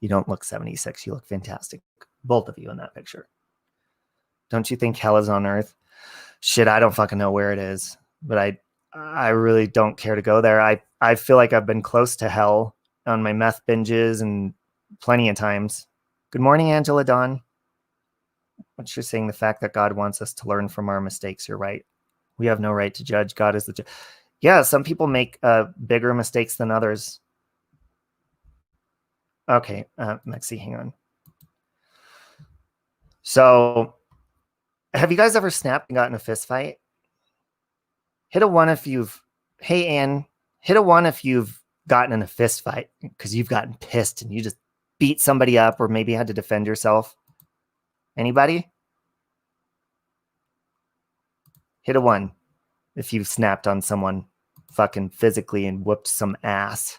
You don't look 76. You look fantastic. Both of you in that picture. Don't you think hell is on earth? Shit, I don't fucking know where it is. But I really don't care to go there. I feel like I've been close to hell on my meth binges and plenty of times. Good morning, Angela Dawn. What you're saying, the fact that God wants us to learn from our mistakes, you're right. We have no right to judge. God is the judge. Yeah, some people make bigger mistakes than others. Okay, Mexi, hang on. So, have you guys ever snapped and gotten a fist fight? Hit a 1 if you've... Hey, Ann, hit a 1 if you've gotten in a fist fight because you've gotten pissed and you just beat somebody up or maybe had to defend yourself. Anybody? Hit a 1 if you've snapped on someone fucking physically and whooped some ass.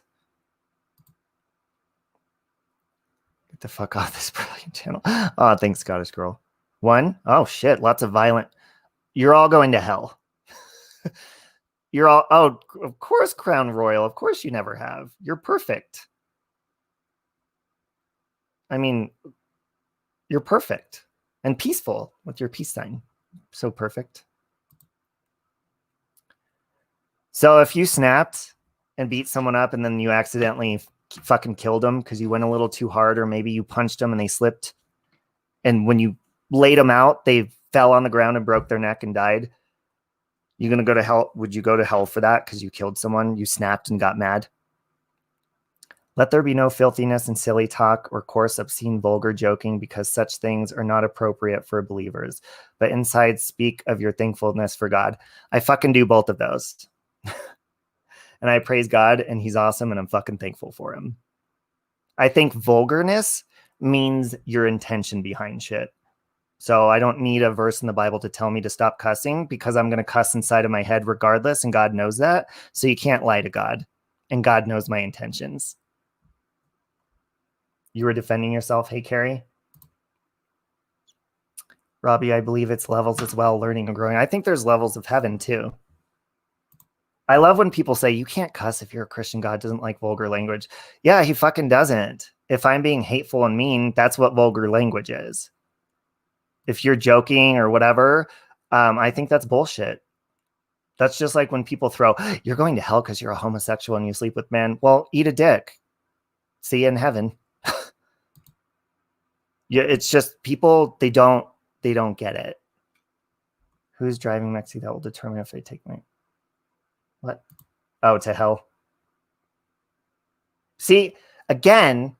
Get the fuck off this brilliant channel. Oh, thanks, Scottish Girl. 1? Oh, shit. Lots of violent. You're all going to hell. You're all... Oh, of course, Crown Royal. Of course you never have. You're perfect. I mean, you're perfect and peaceful with your peace sign. So perfect. So if you snapped and beat someone up and then you accidentally fucking killed them because you went a little too hard, or maybe you punched them and they slipped, and when you laid them out, they fell on the ground and broke their neck and died. You gonna go to hell? Would you go to hell for that because you killed someone? You snapped and got mad? Let there be no filthiness and silly talk or coarse, obscene, vulgar joking, because such things are not appropriate for believers. But inside, speak of your thankfulness for God. I fucking do both of those. And I praise God, and he's awesome, and I'm fucking thankful for him. I think vulgarness means your intention behind shit. So I don't need a verse in the Bible to tell me to stop cussing, because I'm going to cuss inside of my head regardless, and God knows that. So you can't lie to God, and God knows my intentions. You were defending yourself. Hey, Carrie. Robbie, I believe it's levels as well, learning and growing. I think there's levels of heaven too. I love when people say, you can't cuss if you're a Christian. God doesn't like vulgar language. Yeah, he fucking doesn't. If I'm being hateful and mean, that's what vulgar language is. If you're joking or whatever, I think that's bullshit. That's just like when people throw, you're going to hell because you're a homosexual and you sleep with men. Well, eat a dick. See you in heaven. Yeah, it's just people, they don't get it. Who's driving Mexi? That will determine if they take me. What? Oh, to hell. See, again,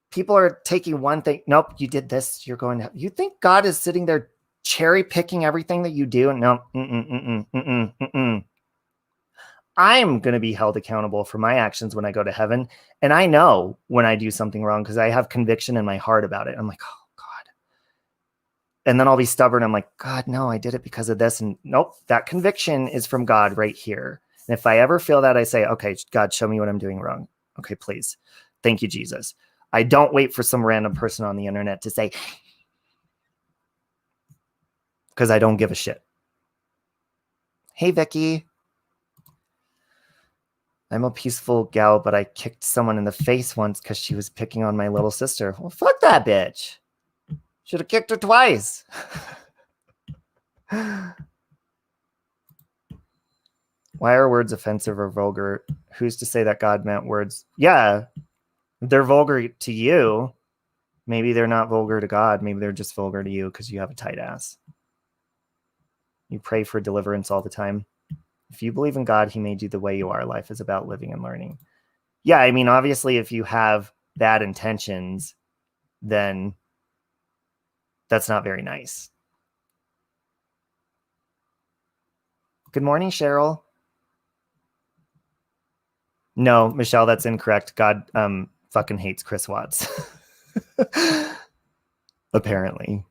people are taking one thing. Nope, you did this. You're going to. You think God is sitting there cherry picking everything that you do? No. I'm going to be held accountable for my actions when I go to heaven. And I know when I do something wrong because I have conviction in my heart about it. I'm like, oh, God. And then I'll be stubborn. I'm like, God, no, I did it because of this. And nope, that conviction is from God right here. And if I ever feel that, I say, okay, God, show me what I'm doing wrong. Okay, please. Thank you, Jesus. I don't wait for some random person on the internet to say, because I don't give a shit. Hey, Vicky. I'm a peaceful gal, but I kicked someone in the face once because she was picking on my little sister. Well, fuck that bitch. Should have kicked her twice. Why are words offensive or vulgar? Who's to say that God meant words? Yeah, they're vulgar to you. Maybe they're not vulgar to God. Maybe they're just vulgar to you because you have a tight ass. You pray for deliverance all the time. If you believe in God, he made you the way you are. Life is about living and learning. Yeah, I mean, obviously, if you have bad intentions, then that's not very nice. Good morning, Cheryl. No, Michelle, that's incorrect. God fucking hates Chris Watts. Apparently.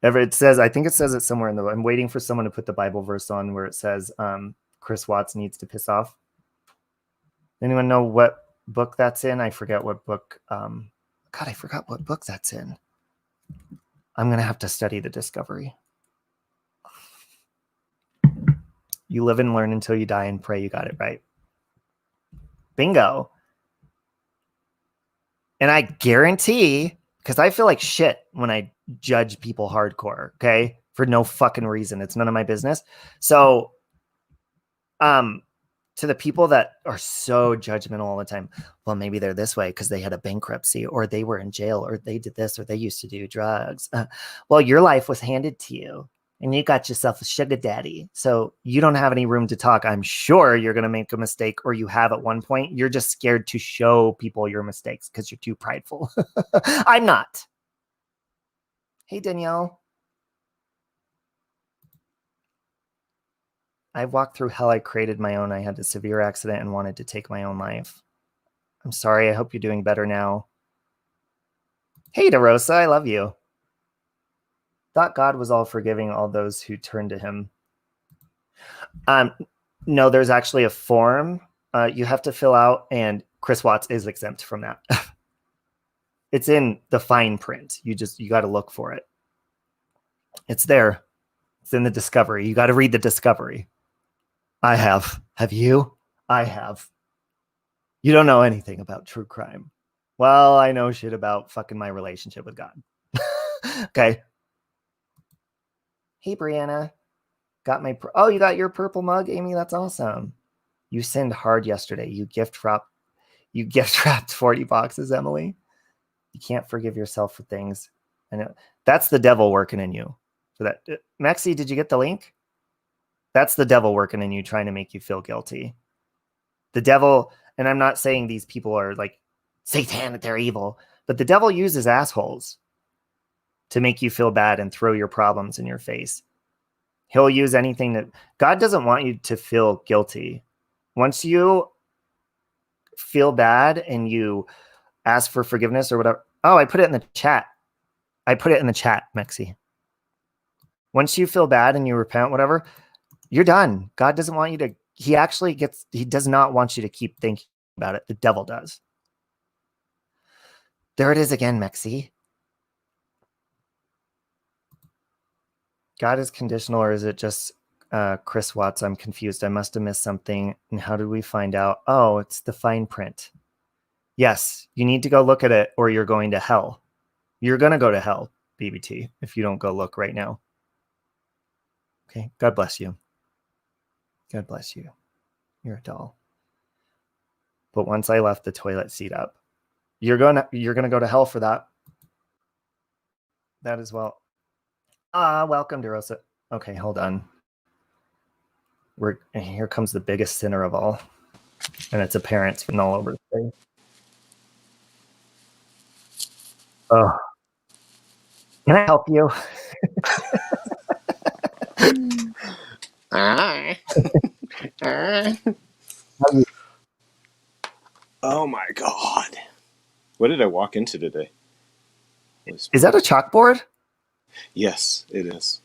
It says, I think it says it somewhere in the, I'm waiting for someone to put the Bible verse on where it says Chris Watts needs to piss off. Anyone know what book that's in? I forget what book. God, I forgot what book that's in. I'm going to have to study the discovery. You live and learn until you die and pray you got it right. Bingo. And I guarantee, because I feel like shit when I judge people hardcore, okay? For no fucking reason. It's none of my business. So, to the people that are so judgmental all the time, well, maybe they're this way because they had a bankruptcy or they were in jail or they did this or they used to do drugs. Well, your life was handed to you and you got yourself a sugar daddy. So you don't have any room to talk. I'm sure you're going to make a mistake or you have at one point. You're just scared to show people your mistakes because you're too prideful. I'm not. Hey, Danielle. I've walked through hell. I created my own. I had a severe accident and wanted to take my own life. I'm sorry. I hope you're doing better now. Hey, DeRosa, I love you. Thought God was all forgiving all those who turn to him. No, there's actually a form you have to fill out, and Chris Watts is exempt from that. It's in the fine print. You got to look for it. It's there. It's in the discovery. You got to read the discovery. I have. Have you? I have. You don't know anything about true crime. Well, I know shit about fucking my relationship with God. Okay. Hey, Brianna. Got my... Oh, you got your purple mug, Amy? That's awesome. You sinned hard yesterday. You gift wrapped 40 boxes, Emily. You can't forgive yourself for things. I know. That's the devil working in you. For that. Maxie, did you get the link? That's the devil working in you, trying to make you feel guilty. The devil, and I'm not saying these people are like satanic, they're evil, but the devil uses assholes to make you feel bad and throw your problems in your face. He'll use anything that... God doesn't want you to feel guilty. Once you feel bad and you ask for forgiveness or whatever. Oh, I put it in the chat. Mexi. Once you feel bad and you repent, whatever, you're done. God doesn't want you to... He does not want you to keep thinking about it. The devil does. There it is again, Mexi. God is conditional, or is it just Chris Watts? I'm confused. I must have missed something. And how did we find out? Oh, it's the fine print. Yes, you need to go look at it or you're going to hell. You're going to go to hell, BBT, if you don't go look right now. Okay, God bless you. God bless you. You're a doll. But once I left the toilet seat up, you're gonna go to hell for that. That as well. Welcome, DeRosa. Okay, hold on. Here comes the biggest sinner of all. And it's apparent. It's written all over the place. Oh. Can I help you? Oh my God. What did I walk into today? Is that a chalkboard? Yes, it is.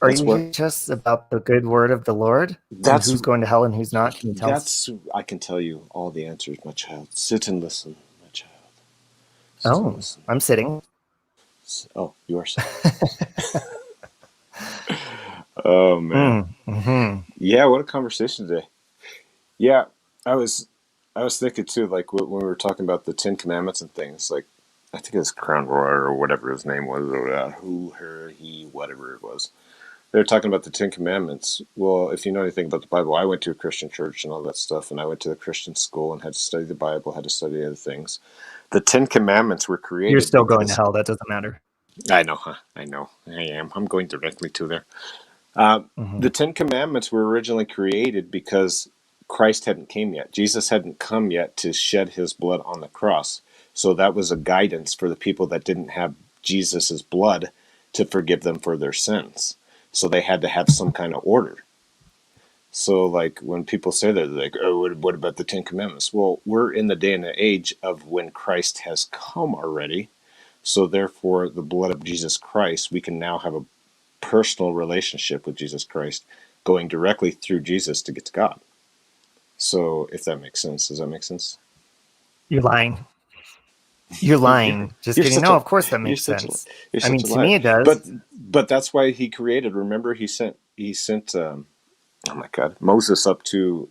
Are you just about the good word of the Lord? That's who's going to hell and who's not? Can you tell us? I can tell you all the answers, my child. Sit and listen, my child. I'm sitting. Oh, you are sitting. Oh man. Mm-hmm. Yeah, what a conversation today. Yeah, I was I was thinking too, like when we were talking about the Ten Commandments and things, like I think it was Crown Royal or whatever his name was, or who, her, he, whatever it was. They were talking about the Ten Commandments. Well, if you know anything about the Bible, I went to a Christian church and all that stuff, and I went to a Christian school and had to study the Bible, had to study other things. The Ten Commandments were You're created still going to because hell. That doesn't matter. I know, huh? I know, I am. I'm going directly to there. Uh, Mm-hmm. the Ten Commandments were originally created because Christ hadn't came yet. Jesus hadn't come yet to shed his blood on the cross. So that was a guidance for the people that didn't have Jesus's blood to forgive them for their sins. So they had to have some kind of order. So, like when people say that, they're like, "Oh, what about the Ten Commandments?" Well, we're in the day and the age of when Christ has come already. So, therefore, the blood of Jesus Christ, we can now have a personal relationship with Jesus Christ, going directly through Jesus to get to God. So, if that makes sense, does that make sense? You're lying. You're lying. Just you're kidding. such No, a of course that you're makes such a sense. you're I mean, such a to liar. me, it does. But that's why he created. Remember, he sent oh my God, Moses up to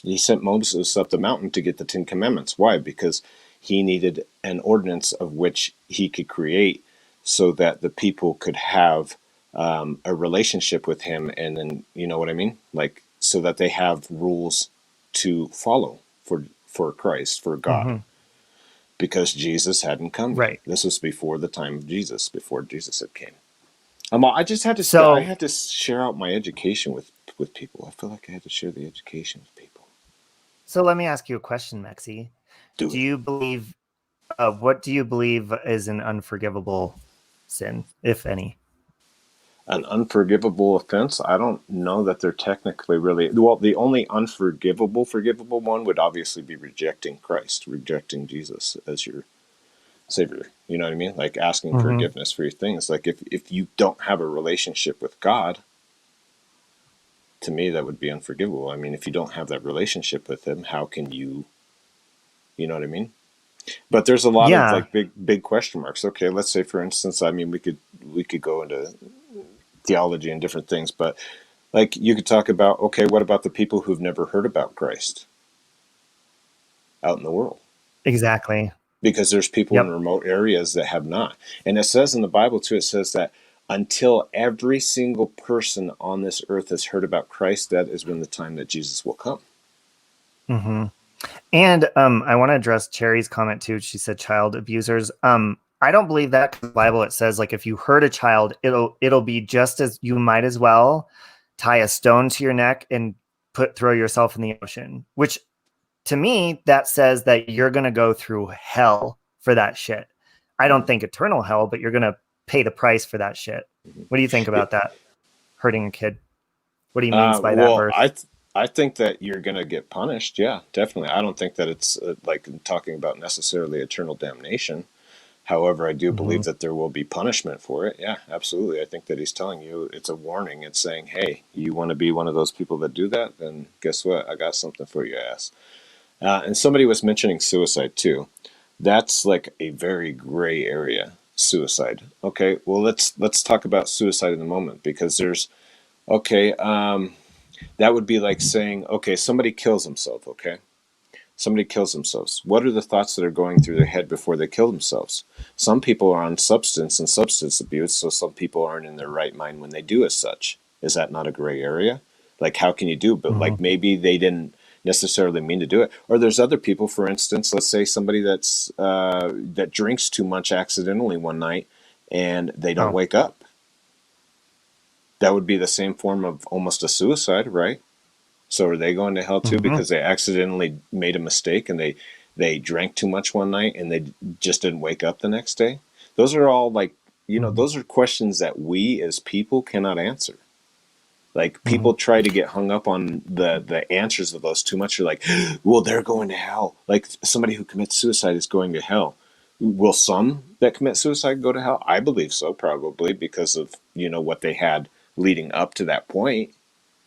he sent Moses up the mountain to get the Ten Commandments. Why? Because he needed an ordinance of which he could create so that the people could have a relationship with him. And then, you know what I mean? Like, so that they have rules to follow for Christ, for God, Mm-hmm. because Jesus hadn't come yet. Right. This was before the time of Jesus, before Jesus had came. I just had to, I So, had to share out my education with people. I feel like I had to share the education with people. so let me ask you a question, Mexi. Do Do it. you believe? What do you believe is an unforgivable sin, if any? An unforgivable offense, I don't know that they're technically really well. The only forgivable one would obviously be rejecting Christ, rejecting Jesus as your savior. You know what I mean? Like asking Mm-hmm. forgiveness for your things. Like if you don't have a relationship with God, to me that would be unforgivable. I mean, if you don't have that relationship with him, how can you know what I mean? But there's a lot of Yeah, like big question marks. Okay, let's say for instance, I mean we could go into theology and different things, but like you could talk about, okay, what about the people who've never heard about Christ out in the world? exactly. Because there's people in Yep. remote areas that have not. And it says in the Bible too, it says that until every single person on this earth has heard about Christ, that is when the time that Jesus will come. Mm-hmm. And I want to address Cherry's comment too. She said child abusers. I don't believe that 'cause the Bible it says like if you hurt a child, it'll be just as you might as well tie a stone to your neck and throw yourself in the ocean. Which to me that says that you're gonna go through hell for that shit. I don't Mhm. think eternal hell, but you're gonna pay the price for that shit. Mhm. What do you think Yeah. about that? Hurting a kid. What he means by that Well, verse? I think that you're going to get punished. Yeah, definitely. I don't think that it's like talking about necessarily eternal damnation. However, I do Mm-hmm. believe that there will be punishment for it. Yeah, absolutely. I think that he's telling you it's a warning. It's saying, hey, you want to be one of those people that do that? Then guess what? I got something for your ass. And somebody was mentioning suicide too. That's like a very gray area. Suicide. Okay, well let's talk about suicide in a moment because there's okay. That would be like saying, okay, somebody kills himself. Okay, somebody kills themselves. What are the thoughts that are going through their head before they kill themselves? Some people are on substance and substance abuse, so some people aren't in their right mind when they do as such. Is that not a gray area? Like, how can you do? But Mm-hmm. like, maybe they didn't necessarily mean to do it. Or there's other people, for instance, let's say somebody that drinks too much accidentally one night and they don't Oh. wake up. That would be the same form of almost a suicide, right? So are they going to hell too Mm-hmm. because they accidentally made a mistake and they drank too much one night and they just didn't wake up the next day? Those are all like, Mm-hmm. those are questions that we as people cannot answer. Like Mm-hmm. people try to get hung up on the answers of those too much. You're like, well, they're going to hell. Like somebody who commits suicide is going to hell. Will some that commit suicide go to hell? I believe so, probably because of what they had leading up to that point.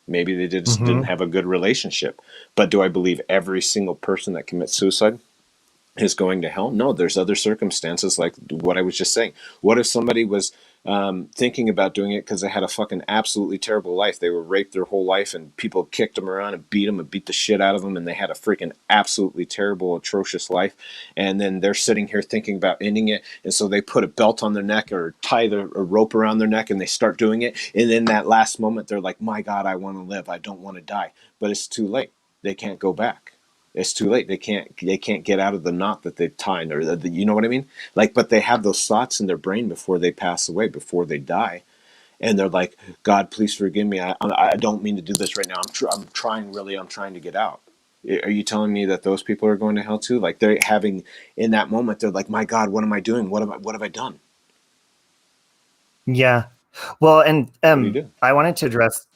Maybe they just didn't Mm-hmm. have a good relationship. But do I believe every single person that commits suicide is going to hell? No, there's other circumstances like what I was just saying. What if somebody was thinking about doing it because they had a fucking absolutely terrible life. They were raped their whole life, and people kicked them around and beat the shit out of them, and they had a freaking absolutely terrible, atrocious life. And then they're sitting here thinking about ending it, and so they put a belt on their neck or tie a rope around their neck, and they start doing it. And in that last moment, they're like, "My God, I want to live. I don't want to die." But it's too late. They can't go back. It's too late. They can't get out of the knot that they've tied, or you know what I mean? Like, but they have those thoughts in their brain before they pass away, before they die, and they're like, "God, please forgive me. I don't mean to do this right now. I'm trying really. I'm trying to get out." Are you telling me that those people are going to hell too? Like, they're having, in that moment, they're like, "My God, what am I doing? What have I done?" Yeah. Well, and What do you do? I wanted to address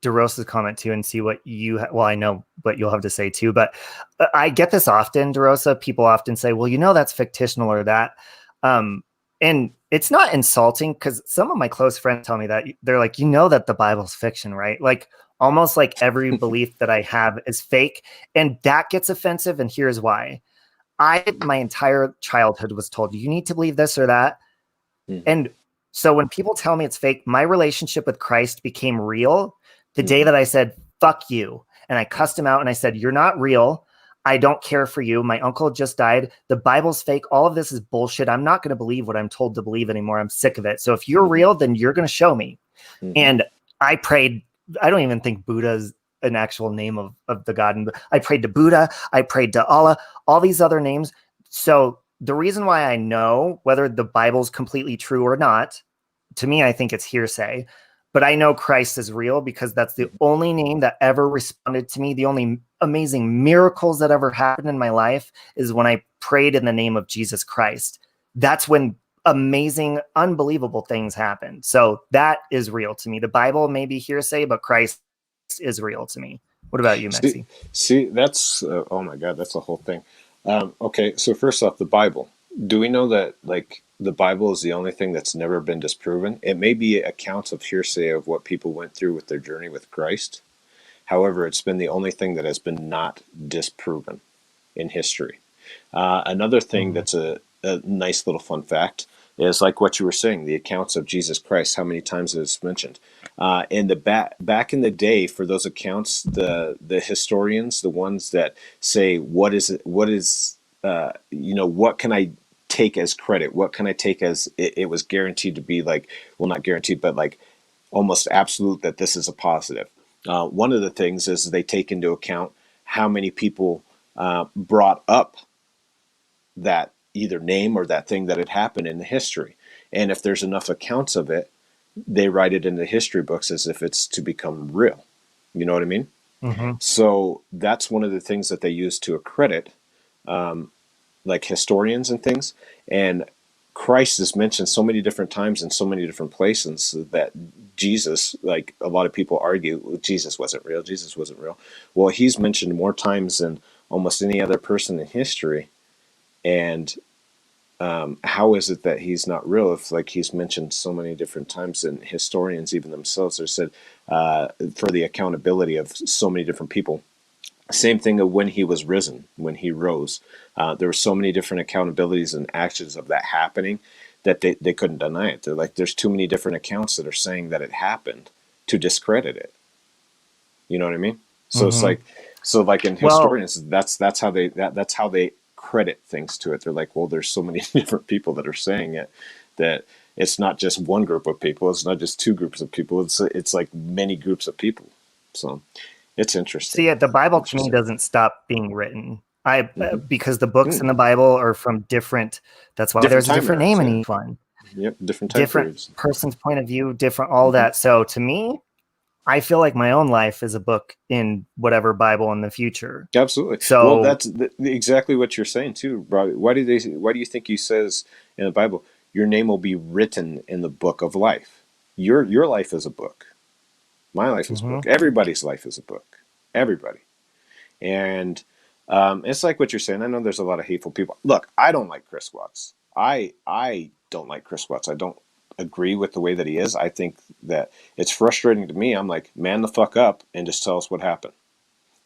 DeRosa's comment too and see what well, I know what you'll have to say too, but I get this often, DeRosa. People often say, well, that's fictional or that. And it's not insulting, because some of my close friends tell me that. They're like, that the Bible's fiction, right? Like, almost like every belief that I have is fake. And that gets offensive. And here's why. My entire childhood was told, you need to believe this or that. Mm-hmm. And so when people tell me it's fake, my relationship with Christ became real the day that I said, fuck you. And I cussed him out and I said, you're not real. I don't care for you. My uncle just died. The Bible's fake. All of this is bullshit. I'm not going to believe what I'm told to believe anymore. I'm sick of it. So if you're real, then you're going to show me. Mm-hmm. And I prayed. I don't even think Buddha is an actual name of the God. And I prayed to Buddha. I prayed to Allah, all these other names. So the reason why I know whether the Bible's completely true or not, to me, I think it's hearsay, but I know Christ is real because that's the only name that ever responded to me. The only amazing miracles that ever happened in my life is when I prayed in the name of Jesus Christ. That's when amazing, unbelievable things happen. So that is real to me. The Bible may be hearsay, but Christ is real to me. What about you, Mexi? See, that's oh my God, that's the whole thing. Okay, so first off, the Bible. Do we know that, like, the Bible is the only thing that's never been disproven? It may be accounts of hearsay of what people went through with their journey with Christ. However, it's been the only thing that has been not disproven in history. Another thing that's a nice little fun fact is, like what you were saying, the accounts of Jesus Christ, how many times it's mentioned. In the back in the day, for those accounts, the historians, the ones that say, what is it, what is what can I take as credit? What can I take as it was guaranteed to be, like, well, not guaranteed, but like almost absolute that this is a positive. One of the things is they take into account how many people brought up that either name or that thing that had happened in the history. And if there's enough accounts of it, they write it in the history books as if it's to become real. You know what I mean? Mm-hmm. So that's one of the things that they use to accredit, like, historians and things. And Christ is mentioned so many different times in so many different places that Jesus, like, a lot of people argue, well, Jesus wasn't real. Jesus wasn't real. Well, he's mentioned more times than almost any other person in history. And how is it that he's not real if, like, he's mentioned so many different times, and historians even themselves have said, for the accountability of so many different people. Same thing of when he was risen, when he rose. There were so many different accountabilities and actions of that happening that they couldn't deny it. They're like, there's too many different accounts that are saying that it happened to discredit it. You know what I mean? So it's like, so like in historians, that's how they credit things to it. They're like, well, there's so many different people that are saying it, that it's not just one group of people. It's not just two groups of people. It's like many groups of people. So it's interesting. See, the Bible to me doesn't stop being written. Because the books in the Bible are from different. That's why there's a different name in each one. Yep, different time periods. Person's point of view, different, all that. So to me, I feel like my own life is a book in whatever Bible in the future. Absolutely. So, well, that's exactly what you're saying too, Robbie. Why do you think he says in the Bible, your name will be written in the book of life? Your life is a book. My life is a book. Everybody's life is a book. Everybody. And it's like what you're saying. I know there's a lot of hateful people. Look, I don't like Chris Watts. I don't like Chris Watts. I don't agree with the way that he is. I think that it's frustrating to me. I'm like, man the fuck up and just tell us what happened.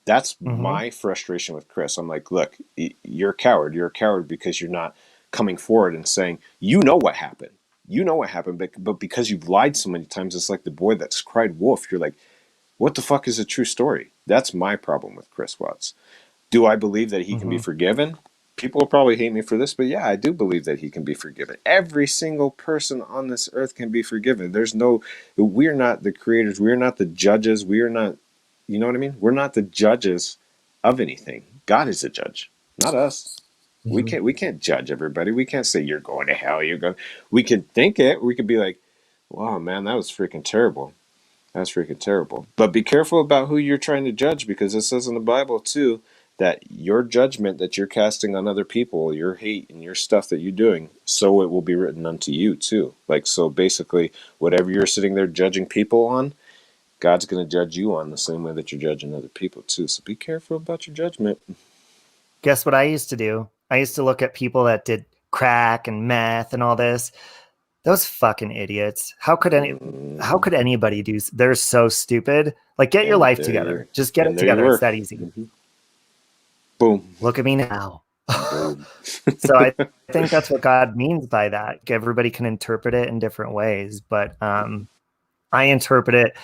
That's my frustration with Chris. I'm like, look, you're a coward. You're a coward because you're not coming forward and saying, you know what happened. You know what happened, but because you've lied so many times, it's like the boy that's cried wolf. You're like, what the fuck is a true story? That's my problem with Chris Watts. Do I believe that he can be Hmm. forgiven? People will probably hate me for this, but yeah, I do believe that he can be forgiven. Every single person on this earth can be forgiven. We're not the creators. We're not the judges. We are not, you know what I mean? We're not the judges of anything. God is the judge, not us. Hmm. We can't judge everybody. We can't say you're going to hell. We can think it. We could be like, wow, man, that was freaking terrible. That's freaking terrible. But be careful about who you're trying to judge, because it says in the Bible too that your judgment that you're casting on other people, your hate and your stuff that you're doing, so it will be written unto you too. Like, so basically, whatever you're sitting there judging people on, God's going to judge you on the same way that you're judging other people too. So be careful about your judgment. Guess what I used to do? I used to look at people that did crack and meth and all this. Those fucking idiots. How could anybody do? They're so stupid. Like, get your And life there you together. Just get it there you together. It's were. that easy. Mm-hmm. Boom. Look at me now. Boom. So I think that's what God means by that. Everybody can interpret it in different ways, but I interpret it.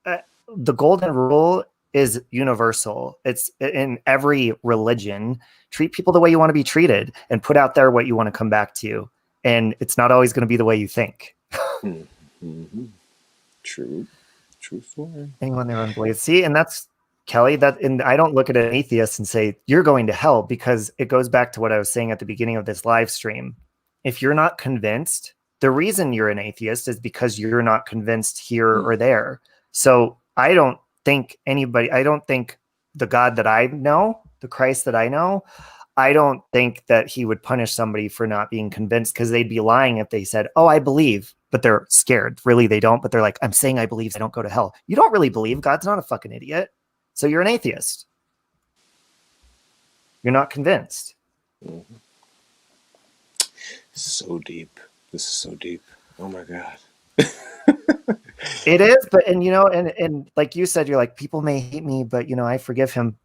Uh, the golden rule is universal. It's in every religion. Treat people the way you want to be treated, and put out there what you want to come back to. And it's not always going to be the way you think. Mm-hmm. True. True story. Anyone there on Blaze. See, and that's Kelly. And I don't look at an atheist and say you're going to hell, because it goes back to what I was saying at the beginning of this live stream. If you're not convinced, the reason you're an atheist is because you're not convinced here or there. So I don't think the God that I know, the Christ that I know, I don't think that he would punish somebody for not being convinced, because they'd be lying if they said, oh, I believe, but they're scared. Really, they don't, but they're like, I'm saying I believe, so I don't go to hell. You don't really believe. God's not a fucking idiot. So you're an atheist. You're not convinced. Mm-hmm. So deep. This is so deep. Oh my God. It is, but and like you said, you're like, people may hate me, but I forgive him.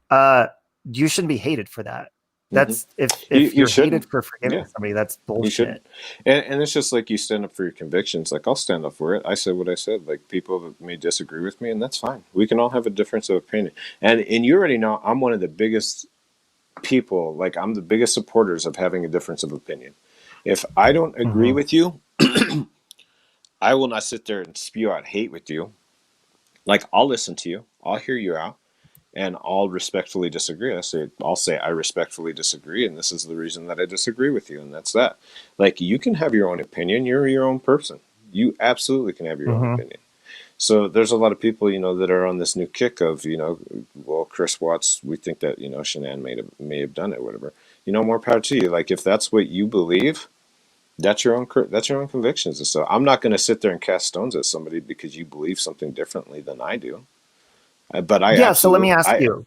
You shouldn't be hated for that. Mm-hmm. That's if You you're hated shouldn't. for forgiving Yeah, somebody, that's you shouldn't. bullshit. And it's just like you stand up for your convictions. Like, I'll stand up for it. I said what I said. Like, people may disagree with me, and that's fine. We can all have a difference of opinion. And you already know I'm one of the biggest people. Like, I'm the biggest supporters of having a difference of opinion. If I don't agree Mm-hmm. with you, I will not sit there and spew out hate with you. Like, I'll listen to you. I'll hear you out. And I'll respectfully disagree. I'll say I respectfully disagree, and this is the reason that I disagree with you, and that's that. Like, you can have your own opinion. You're your own person. You absolutely can have your own Mm-hmm. opinion. So there's a lot of people, that are on this new kick of, well, Chris Watts, we think that, Shanann may have done it, whatever. More power to you. Like, if that's what you believe, that's your own convictions. And so I'm not going to sit there and cast stones at somebody because you believe something differently than I do. But I Yeah. So let me absolutely, ask I, you,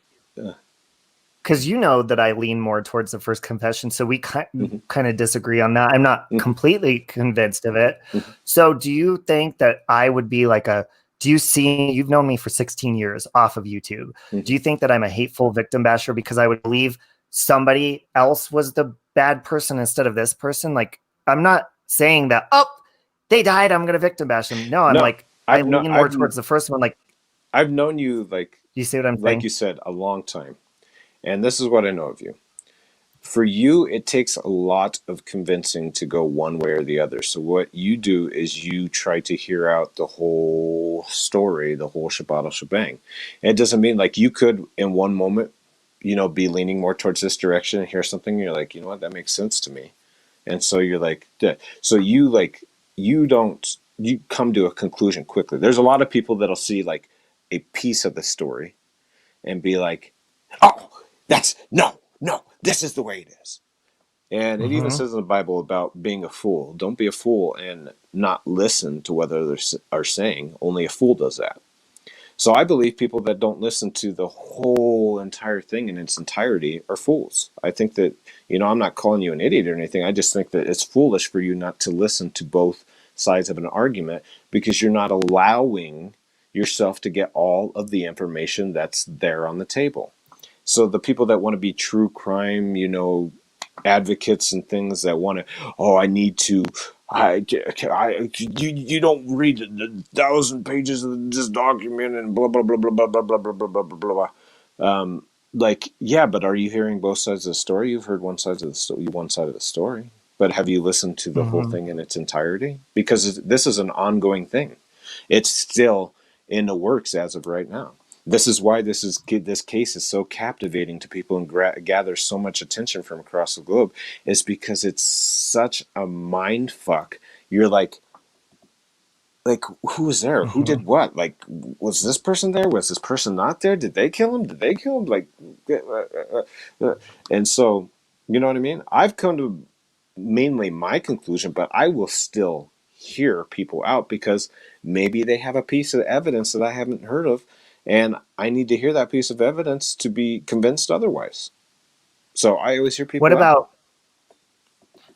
because you know that I lean more towards the first confession, so we mhm, kind of disagree on that. I'm not mhm, completely convinced of it. mhm, So do you think that I would be like do you see, you've known me for 16 years off of YouTube. Do mhm. you think that I'm a hateful victim basher because I would believe somebody else was the bad person instead of this person? Like, I'm not saying that, oh, they died, I'm going to victim bash them. No, I'm No, like, I lean more towards the first one. Like, I've known you, do you see what I'm like saying? you said, a long time, and this is what I know of you. For you, it takes a lot of convincing to go one way or the other. So what you do is you try to hear out the whole story, the whole shebang. And it doesn't mean, like, you could in one moment, be leaning more towards this direction and hear something, and you're like, you know what, that makes sense to me. And so you're like, yeah. So you come to a conclusion quickly. There's a lot of people that'll see like a piece of the story and be like, oh, that's no, this is the way it is. And it even Mm-hmm. says in the Bible about being a fool. Don't be a fool and not listen to what others are saying. Only a fool does that. So I believe people that don't listen to the whole entire thing in its entirety are fools. I think that, I'm not calling you an idiot or anything. I just think that it's foolish for you not to listen to both sides of an argument, because you're not allowing yourself to get all of the information that's there on the table. So the people that want to be true crime, advocates and things that want to, oh, you don't read the 1,000 pages of this document and blah blah blah blah blah blah blah blah blah blah blah blah. Like, yeah, but are you hearing both sides of the story? You've heard one side of the story, but have you listened to the whole Hmm. thing in its entirety? Because this is an ongoing thing. It's still in the works as of right now. This is why this case is so captivating to people and gathers so much attention from across the globe, is because it's such a mind fuck. You're like, who was there? Who Hmm. did what? Like, was this person there? Was this person not there? Did they kill him? Did they kill him? Like, and so, you know what I mean? I've come to mainly my conclusion, but I will still hear people out because maybe they have a piece of evidence that I haven't heard of, and I need to hear that piece of evidence to be convinced otherwise. So I always hear What people out. about,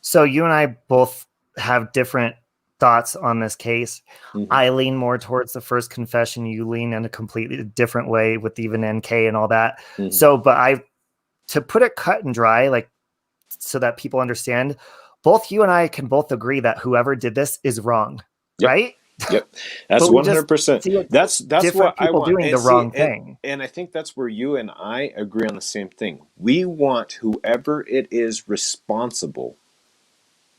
so you and I both have different thoughts on this case. Mm-hmm. I lean more towards the first confession. You lean in a completely different way with even NK and all that. Mm-hmm. So, but to put it cut and dry, like, so that people understand, both you and I can both agree that whoever did this is wrong, Yep. right? Yep, that's But we just 100%. see it That's what different I people want. doing And the see, wrong thing. and I think that's where you and I agree on the same thing. We want whoever it is responsible,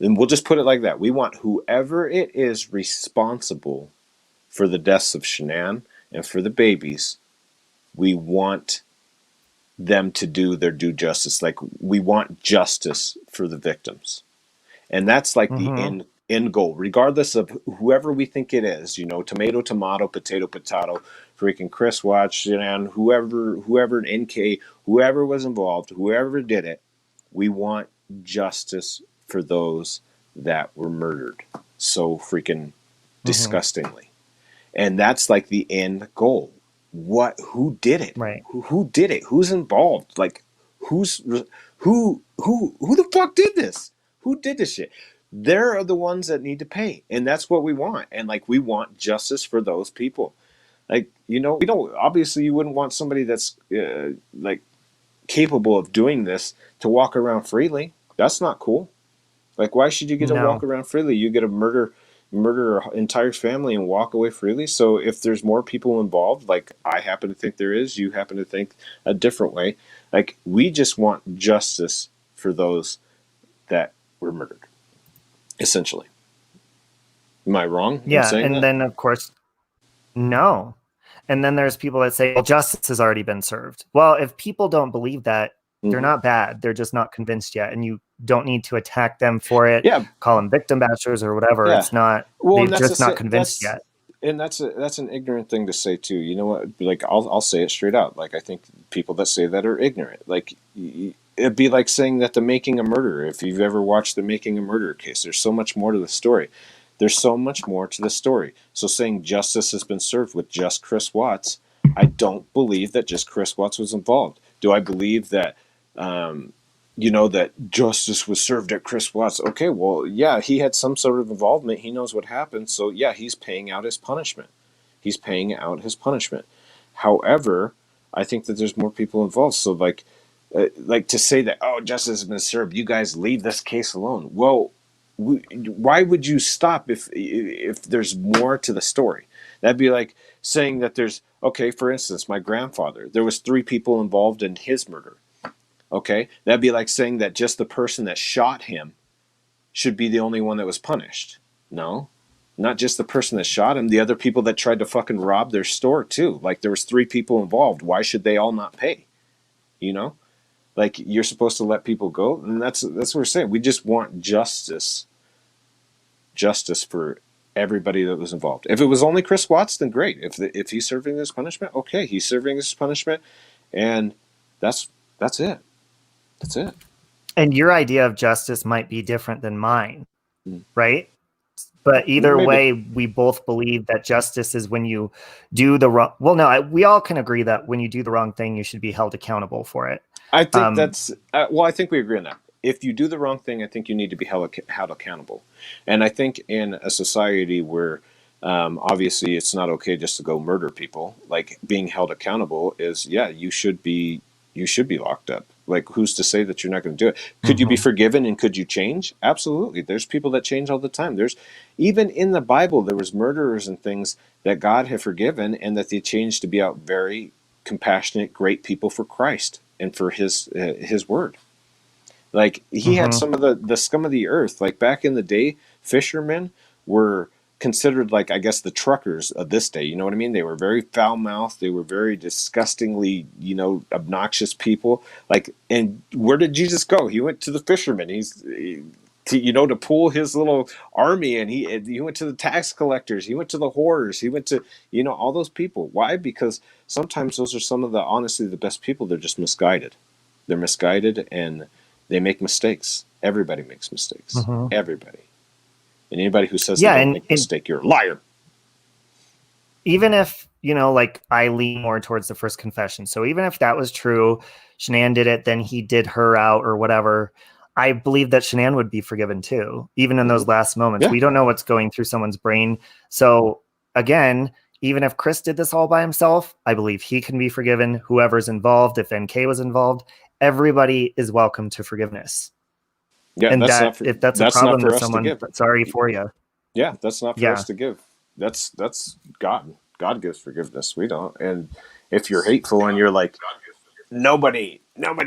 and we'll just put it like that. We want whoever it is responsible for the deaths of Shanann and for the babies. We want them to do their due justice. Like, we want justice for the victims. And that's like the Hmm. end goal, regardless of whoever we think it is. You know, tomato, tomato, potato, potato. Freaking Chris Watch, and whoever NK, whoever was involved, whoever did it. We want justice for those that were murdered so freaking Hmm. disgustingly, and that's like the end goal. Who did it? Right. Who did it? Who's involved? Like, who's who the fuck did this? Who did this shit? They're the ones that need to pay, and that's what we want. And like, we want justice for those people. Like, you know, we don't, obviously you wouldn't want somebody that's like capable of doing this to walk around freely. That's not cool. Like, why should you get to walk No. around freely? You get to murder an entire family and walk away freely. So if there's more people involved, like I happen to think there is, you happen to think a different way. Like, we just want justice for those that were murdered, essentially. Am I wrong in Yeah. saying And that? then, of course, no. And then there's people that say, well, justice has already been served. Well, if people don't believe that, they're Mm-hmm. not bad. They're just not convinced yet. And you don't need to attack them for it, Yeah, call them victim bashers or whatever. yeah. It's not, Well, they've and just not convinced that's yet. and that's an ignorant thing to say too. You know what? Like, I'll say it straight out. Like, I think people that say that are ignorant. Like, it'd be like saying that The Making a Murderer. If you've ever watched The Making a Murderer case, there's so much more to the story. There's so much more to the story. So saying justice has been served with just Chris Watts, I don't believe that just Chris Watts was involved. Do I believe that? You know, that justice was served at Chris Watts. Okay, well, yeah, he had some sort of involvement. He knows what happened. So, yeah, he's paying out his punishment. He's paying out his punishment. However, I think that there's more people involved. So, like to say that, oh, justice has been served, you guys leave this case alone. Well, why would you stop if there's more to the story? That'd be like saying that there's, okay, for instance, my grandfather, there was 3 people involved in his murder. Okay, that'd be like saying that just the person that shot him should be the only one that was punished. No, not just the person that shot him. The other people that tried to fucking rob their store too. Like, there was 3 people involved. Why should they all not pay? You know, like, you're supposed to let people go, and that's what we're saying. We just want justice for everybody that was involved. If it was only Chris Watts, then great. If he's serving this punishment, okay, he's serving this punishment, and that's it. That's it. And your idea of justice might be different than mine, Mm. right? But either Maybe. way, we both believe that justice is when you do the wrong. Well, no, we all can agree that when you do the wrong thing, you should be held accountable for it. I think Um, that's well. I think we agree on that. If you do the wrong thing, I think you need to be held accountable. And I think in a society where obviously it's not okay just to go murder people, like, being held accountable is, yeah, you should be locked up. Like, who's to say that you're not going to do it? Could you be forgiven and could you change? Absolutely. There's people that change all the time. There's even in the Bible, there was murderers and things that God had forgiven and that they changed to be out very compassionate, great people for Christ and for his word. Like he had some of the scum of the earth. Like back in the day, fishermen were considered like, I guess, the truckers of this day. You know what I mean? They were very foul mouthed. They were very disgustingly, obnoxious people. Like, and where did Jesus go? He went to the fishermen. To pull his little army, and he went to the tax collectors. He went to the whores. He went to all those people. Why? Because sometimes those are some of the honestly the best people. They're just misguided. They're misguided and they make mistakes. Everybody makes mistakes. Everybody. And anybody who says they don't make a mistake, you're a liar. Even if, like I lean more towards the first confession. So even if that was true, Shanann did it, then he did her out or whatever. I believe that Shanann would be forgiven too, even in those last moments. Yeah. We don't know what's going through someone's brain. So again, even if Chris did this all by himself, I believe he can be forgiven. Whoever's involved, if NK was involved, everybody is welcome to forgiveness. Yeah, and if that's a problem to someone, sorry for you. Yeah, that's not for us to give. That's God. God gives forgiveness. We don't. And if you're hateful and you're like, nobody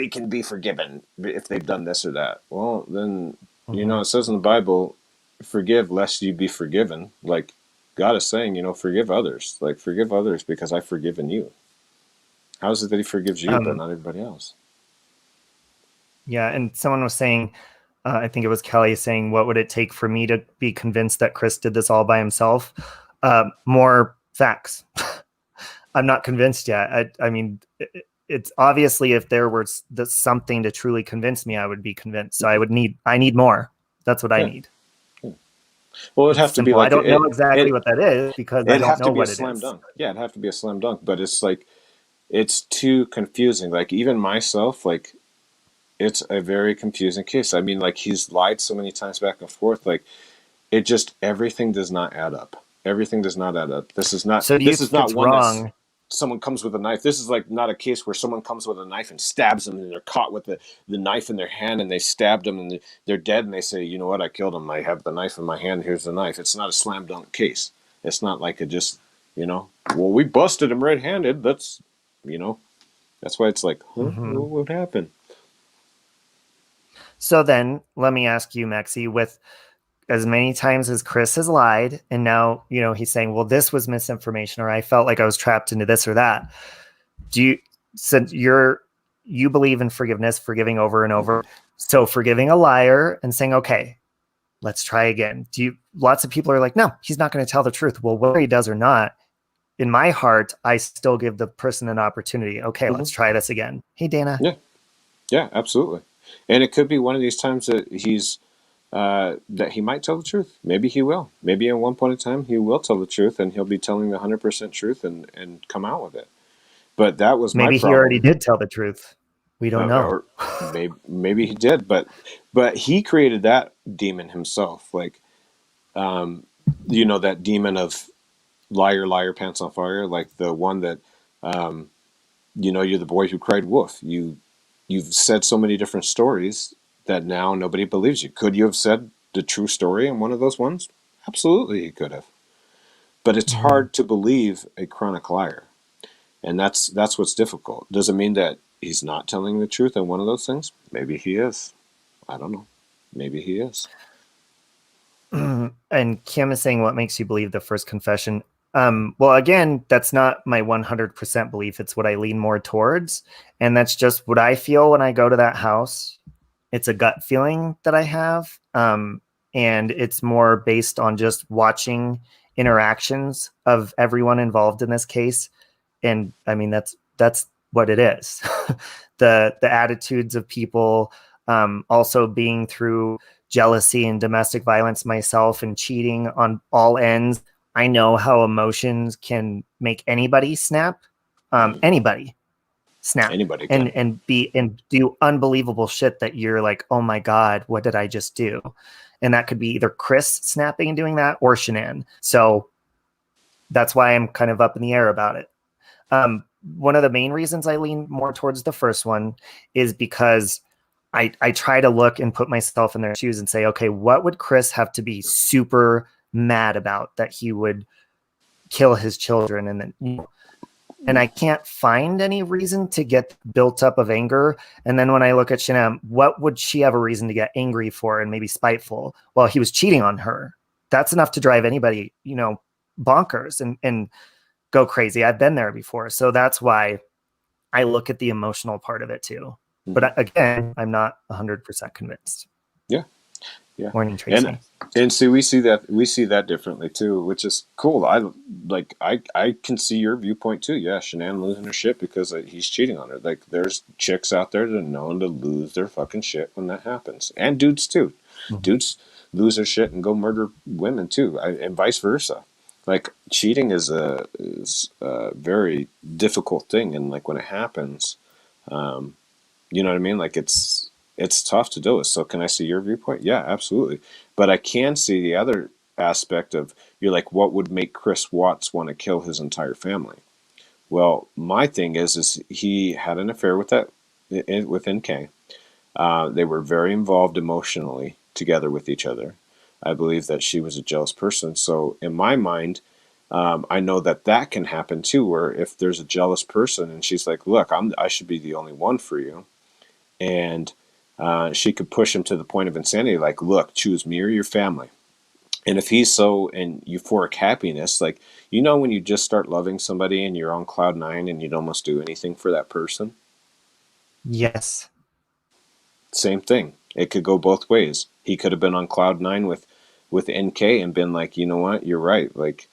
can be forgiven if they've done this or that. Well, then, it says in the Bible, forgive lest you be forgiven. Like God is saying, forgive others. Like forgive others because I've forgiven you. How is it that he forgives you, but not everybody else? Yeah. And someone was saying, I think it was Kelly saying, what would it take for me to be convinced that Chris did this all by himself? More facts. I'm not convinced yet. I mean, it's obviously if there were something to truly convince me, I would be convinced. So I need more. That's what I need. Well, it'd have to be like, I don't know exactly what that is because I don't know what it is. It'd have to be a slam dunk. Yeah, it'd have to be a slam dunk, but it's like, it's too confusing. Like even myself, like it's a very confusing case. I mean, like he's lied so many times back and forth. Like it just, everything does not add up. Everything does not add up. This is not, this is not one wrong. Someone comes with a knife. This is like not a case where someone comes with a knife and stabs them and they're caught with the knife in their hand and they stabbed them and they're dead and they say, you know what, I killed him. I have the knife in my hand. Here's the knife. It's not a slam dunk case. It's not like well, we busted him red-handed. That's why it's like, what happened? So then let me ask you, Maxie, with as many times as Chris has lied, and now, he's saying, well, this was misinformation, or I felt like I was trapped into this or that. You believe in forgiveness, forgiving over and over. So forgiving a liar and saying, okay, let's try again. Lots of people are like, no, he's not going to tell the truth. Well, whether he does or not, in my heart, I still give the person an opportunity. Okay, let's try this again. Hey, Dana. Yeah, absolutely. And it could be one of these times that that he might tell the truth. Maybe he will. Maybe at one point in time he will tell the truth and he'll be telling the 100% truth and come out with it. But that was my problem. Maybe he already did tell the truth. We don't know. Or maybe he did, but he created that demon himself. Like, that demon of liar, liar, pants on fire. Like the one that, you're the boy who cried wolf. You've said so many different stories that now nobody believes you. Could you have said the true story in one of those ones? Absolutely, you could have. But it's hard to believe a chronic liar. And that's what's difficult. Does it mean that he's not telling the truth in one of those things? Maybe he is. I don't know. Maybe he is. And Kim is saying, what makes you believe the first confession? Well, again, that's not my 100% belief. It's what I lean more towards. And that's just what I feel when I go to that house. It's a gut feeling that I have. And it's more based on just watching interactions of everyone involved in this case. And I mean, that's what it is. the attitudes of people, also being through jealousy and domestic violence myself and cheating on all ends. I know how emotions can make anybody snap. Anybody snap. Anybody can. And do unbelievable shit that you're like, oh my God, what did I just do? And that could be either Chris snapping and doing that or Shanann. So that's why I'm kind of up in the air about it. One of the main reasons I lean more towards the first one is because I try to look and put myself in their shoes and say, okay, what would Chris have to be super mad about that he would kill his children? And then, and I can't find any reason to get built up of anger. And then when I look at Shanam, what would she have a reason to get angry for and maybe spiteful? Well, he was cheating on her. That's enough to drive anybody, bonkers and go crazy. I've been there before. So that's why I look at the emotional part of it too. But again, I'm not 100% convinced. Yeah. Yeah. Morning, Tracy. And see, we see that differently too, which is cool. I can see your viewpoint too. Yeah, Shanann losing her shit because he's cheating on her. Like, there's chicks out there that are known to lose their fucking shit when that happens, and dudes too. Mm-hmm. Dudes lose their shit and go murder women too, and vice versa. Like, cheating is a very difficult thing, and like when it happens, you know what I mean? Like, it's tough to do it. So can I see your viewpoint? Yeah, absolutely. But I can see the other aspect of, you're like, what would make Chris Watts want to kill his entire family? Well, my thing is he had an affair with NK. They were very involved emotionally together with each other. I believe that she was a jealous person. So in my mind, I know that can happen too, where if there's a jealous person and she's like, look, I should be the only one for you. And she could push him to the point of insanity, like, look, choose me or your family. And if he's so in euphoric happiness, like, when you just start loving somebody and you're on cloud nine and you'd almost do anything for that person? Yes. Same thing. It could go both ways. He could have been on cloud nine with NK and been like, you know what, you're right. Like,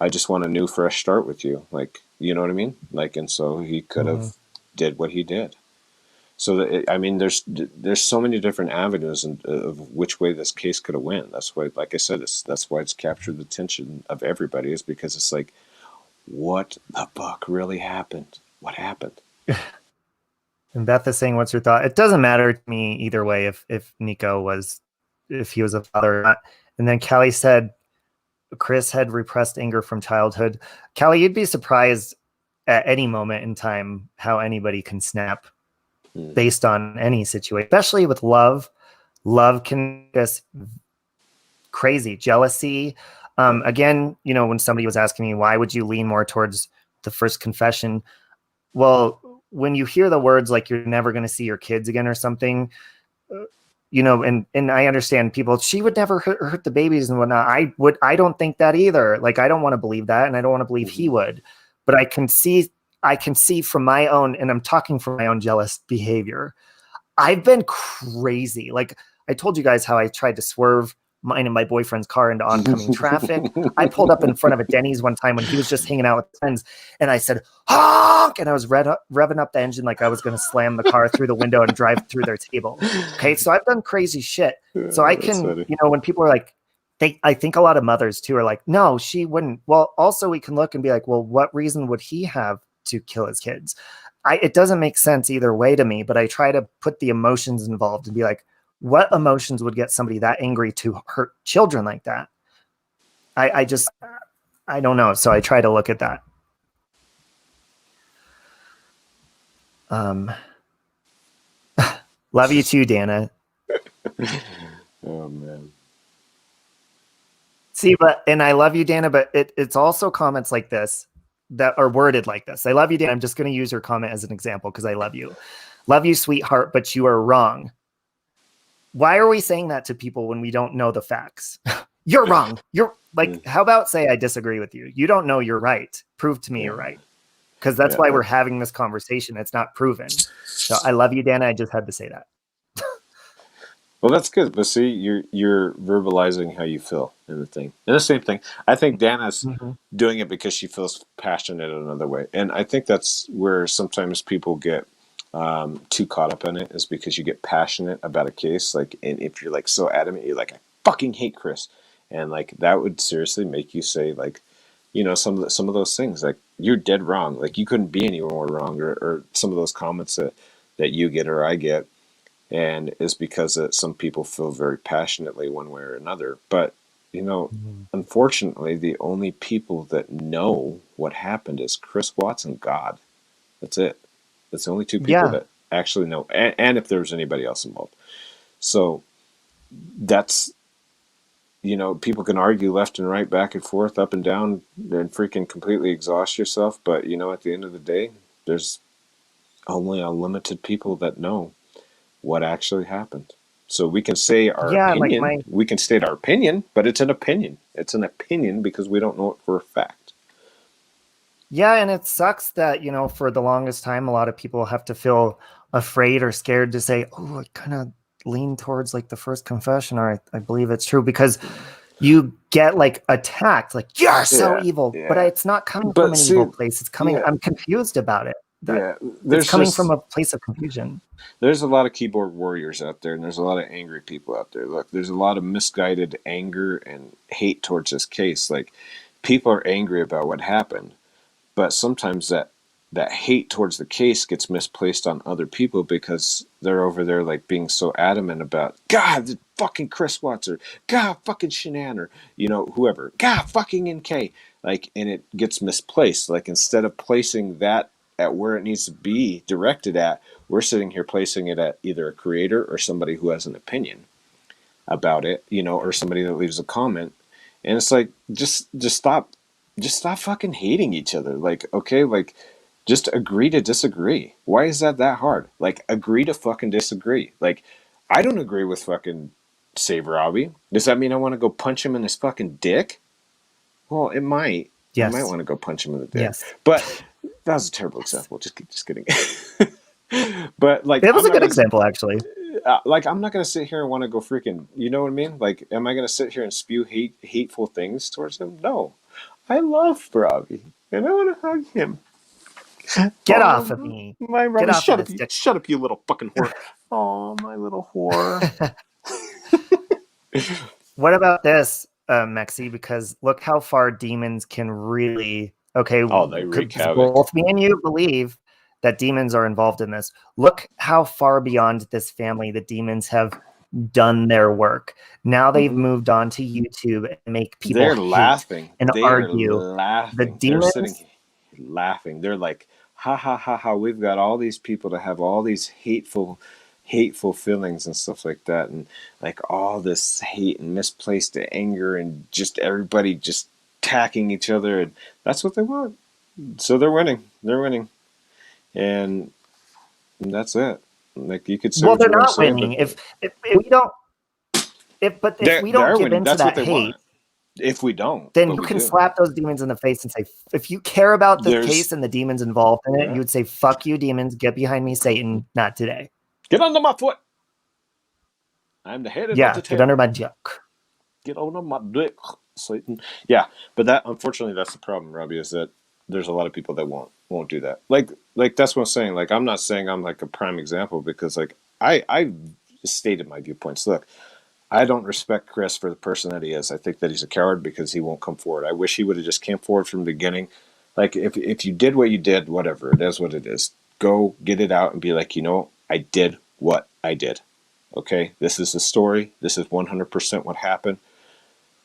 I just want a new fresh start with you. Like, you know what I mean? Like, and so he could have did what he did. So there's so many different avenues of which way this case could have went. That's why, like I said, that's why it's captured the attention of everybody, is because it's like, what the fuck really happened? What happened? And Beth is saying, what's your thought? It doesn't matter to me either way if he was a father or not. And then Callie said Chris had repressed anger from childhood. Callie, you'd be surprised at any moment in time how anybody can snap based on any situation, especially with love. Love can just crazy. Jealousy. Again, when somebody was asking me, why would you lean more towards the first confession? Well, when you hear the words like you're never going to see your kids again or something, and I understand people, she would never hurt the babies and whatnot. I don't think that either. Like, I don't want to believe that. And I don't want to believe he would, but I can see from my own, and I'm talking from my own jealous behavior. I've been crazy. Like, I told you guys how I tried to swerve mine and my boyfriend's car into oncoming traffic. I pulled up in front of a Denny's one time when he was just hanging out with friends, and I said, honk! And I was revving up the engine like I was going to slam the car through the window and drive through their table. Okay, so I've done crazy shit. So I can, when people are like, I think a lot of mothers too are like, no, she wouldn't. Well, also we can look and be like, well, what reason would he have to kill his kids? It doesn't make sense either way to me, but I try to put the emotions involved and be like, what emotions would get somebody that angry to hurt children like that? I don't know. So I try to look at that. Love you too, Dana. Oh man. See, and I love you, Dana, but it's also comments like this that are worded like this. I love you, Dana. I'm just going to use your comment as an example because I love you. Love you, sweetheart, but you are wrong. Why are we saying that to people when we don't know the facts? You're wrong. You're like, how about say I disagree with you? You don't know you're right. Prove to me you're right. Because that's why we're having this conversation. It's not proven. So I love you, Dana. I just had to say that. Well, that's good. But see, you're verbalizing how you feel in the thing. And the same thing. I think Dana's doing it because she feels passionate another way. And I think that's where sometimes people get too caught up in it, is because you get passionate about a case. Like, and if you're like so adamant, you're like, I fucking hate Chris. And like, that would seriously make you say, like, some of those things, like, you're dead wrong. Like, you couldn't be any more wrong, or some of those comments that you get or I get. And is because that some people feel very passionately one way or another. But Mhm. unfortunately, the only people that know what happened is Chris Watts and God. That's it. That's the only two people Yeah. that actually know, and if there's anybody else involved. So that's, people can argue left and right, back and forth, up and down, and freaking completely exhaust yourself. But, at the end of the day, there's only a limited people that know what actually happened. So we can say our Yeah, like opinion, my we can state our opinion, but it's an opinion. It's an opinion because we don't know it for a fact. Yeah, and it sucks that, for the longest time, a lot of people have to feel afraid or scared to say, oh, I kind of lean towards like the first confession, or I believe it's true, because you get like attacked, like, you're so Yeah, evil. But yeah. it's not coming from But an evil see, place. It's coming, yeah, I'm confused about it. That yeah. it's There's coming from just a place of confusion. there's a lot of keyboard warriors out there, and there's a lot of angry people out there. Look, there's a lot of misguided anger and hate towards this case. Like, people are angry about what happened, but sometimes that hate towards the case gets misplaced on other people because they're over there like being so adamant about God fucking Chris Watts, or God fucking Shanann, or whoever, God fucking NK, like, and it gets misplaced. Like, instead of placing that at where it needs to be directed at, we're sitting here placing it at either a creator or somebody who has an opinion about it, or somebody that leaves a comment. And it's like, just stop fucking hating each other. Like, okay, like, just agree to disagree. Why is that hard? Like, agree to fucking disagree. Like, I don't agree with fucking Save Robbie. Does that mean I want to go punch him in his fucking dick? Well, it might. I might Yes. want to go punch him in the dick. Yes. But that was a terrible Yes. example. Just kidding. But like, It was a good example, actually. I'm not gonna sit here and want to go freaking. You know what I mean? Like, am I gonna sit here and spew hateful things towards him? No. I love Robbie, and I want to hug him. Get off of Oh, me. my Get Robbie, off of shut up, this dick. you little fucking whore. Oh, my little whore. What about this, Mexi? Because look how far demons can really. Okay, Oh, they wreak because havoc. both me and you believe that demons are involved in this. Look how far beyond this family the demons have done their work. Now they've Hmm. moved on to YouTube and make people They're hate laughing. and They are argue. The laughing. They're sitting demons, laughing. They're like, ha ha ha ha. We've got all these people to have all these hateful feelings and stuff like that, and like all this hate and misplaced anger, and just everybody just attacking each other, and that's what they want. So they're winning. They're winning, and that's it. Like, you could say well, what they're you want to not say, winning. but If we don't, if we don't they're give winning. into That's what that they hate, want. If we don't, then but you we can do. slap those demons in the face and say, if you care about the There's case and the demons involved in it, yeah. you would say, fuck you, demons, get behind me, Satan, not today. Get under my foot. I'm the head and not Yeah, the get under tail. my joke. Get under my dick, Satan. Yeah, but that, unfortunately, that's the problem, Robbie. Is that there's a lot of people that won't do that. Like that's what I'm saying. Like, I'm not saying I'm like a prime example, because like I stated my viewpoints. Look, I don't respect Chris for the person that he is. I think that he's a coward because he won't come forward. I wish he would have just came forward from the beginning. Like, if you did what you did, whatever, it is what it is. Go get it out and be like, I did what I did. Okay, this is the story. This is 100% what happened.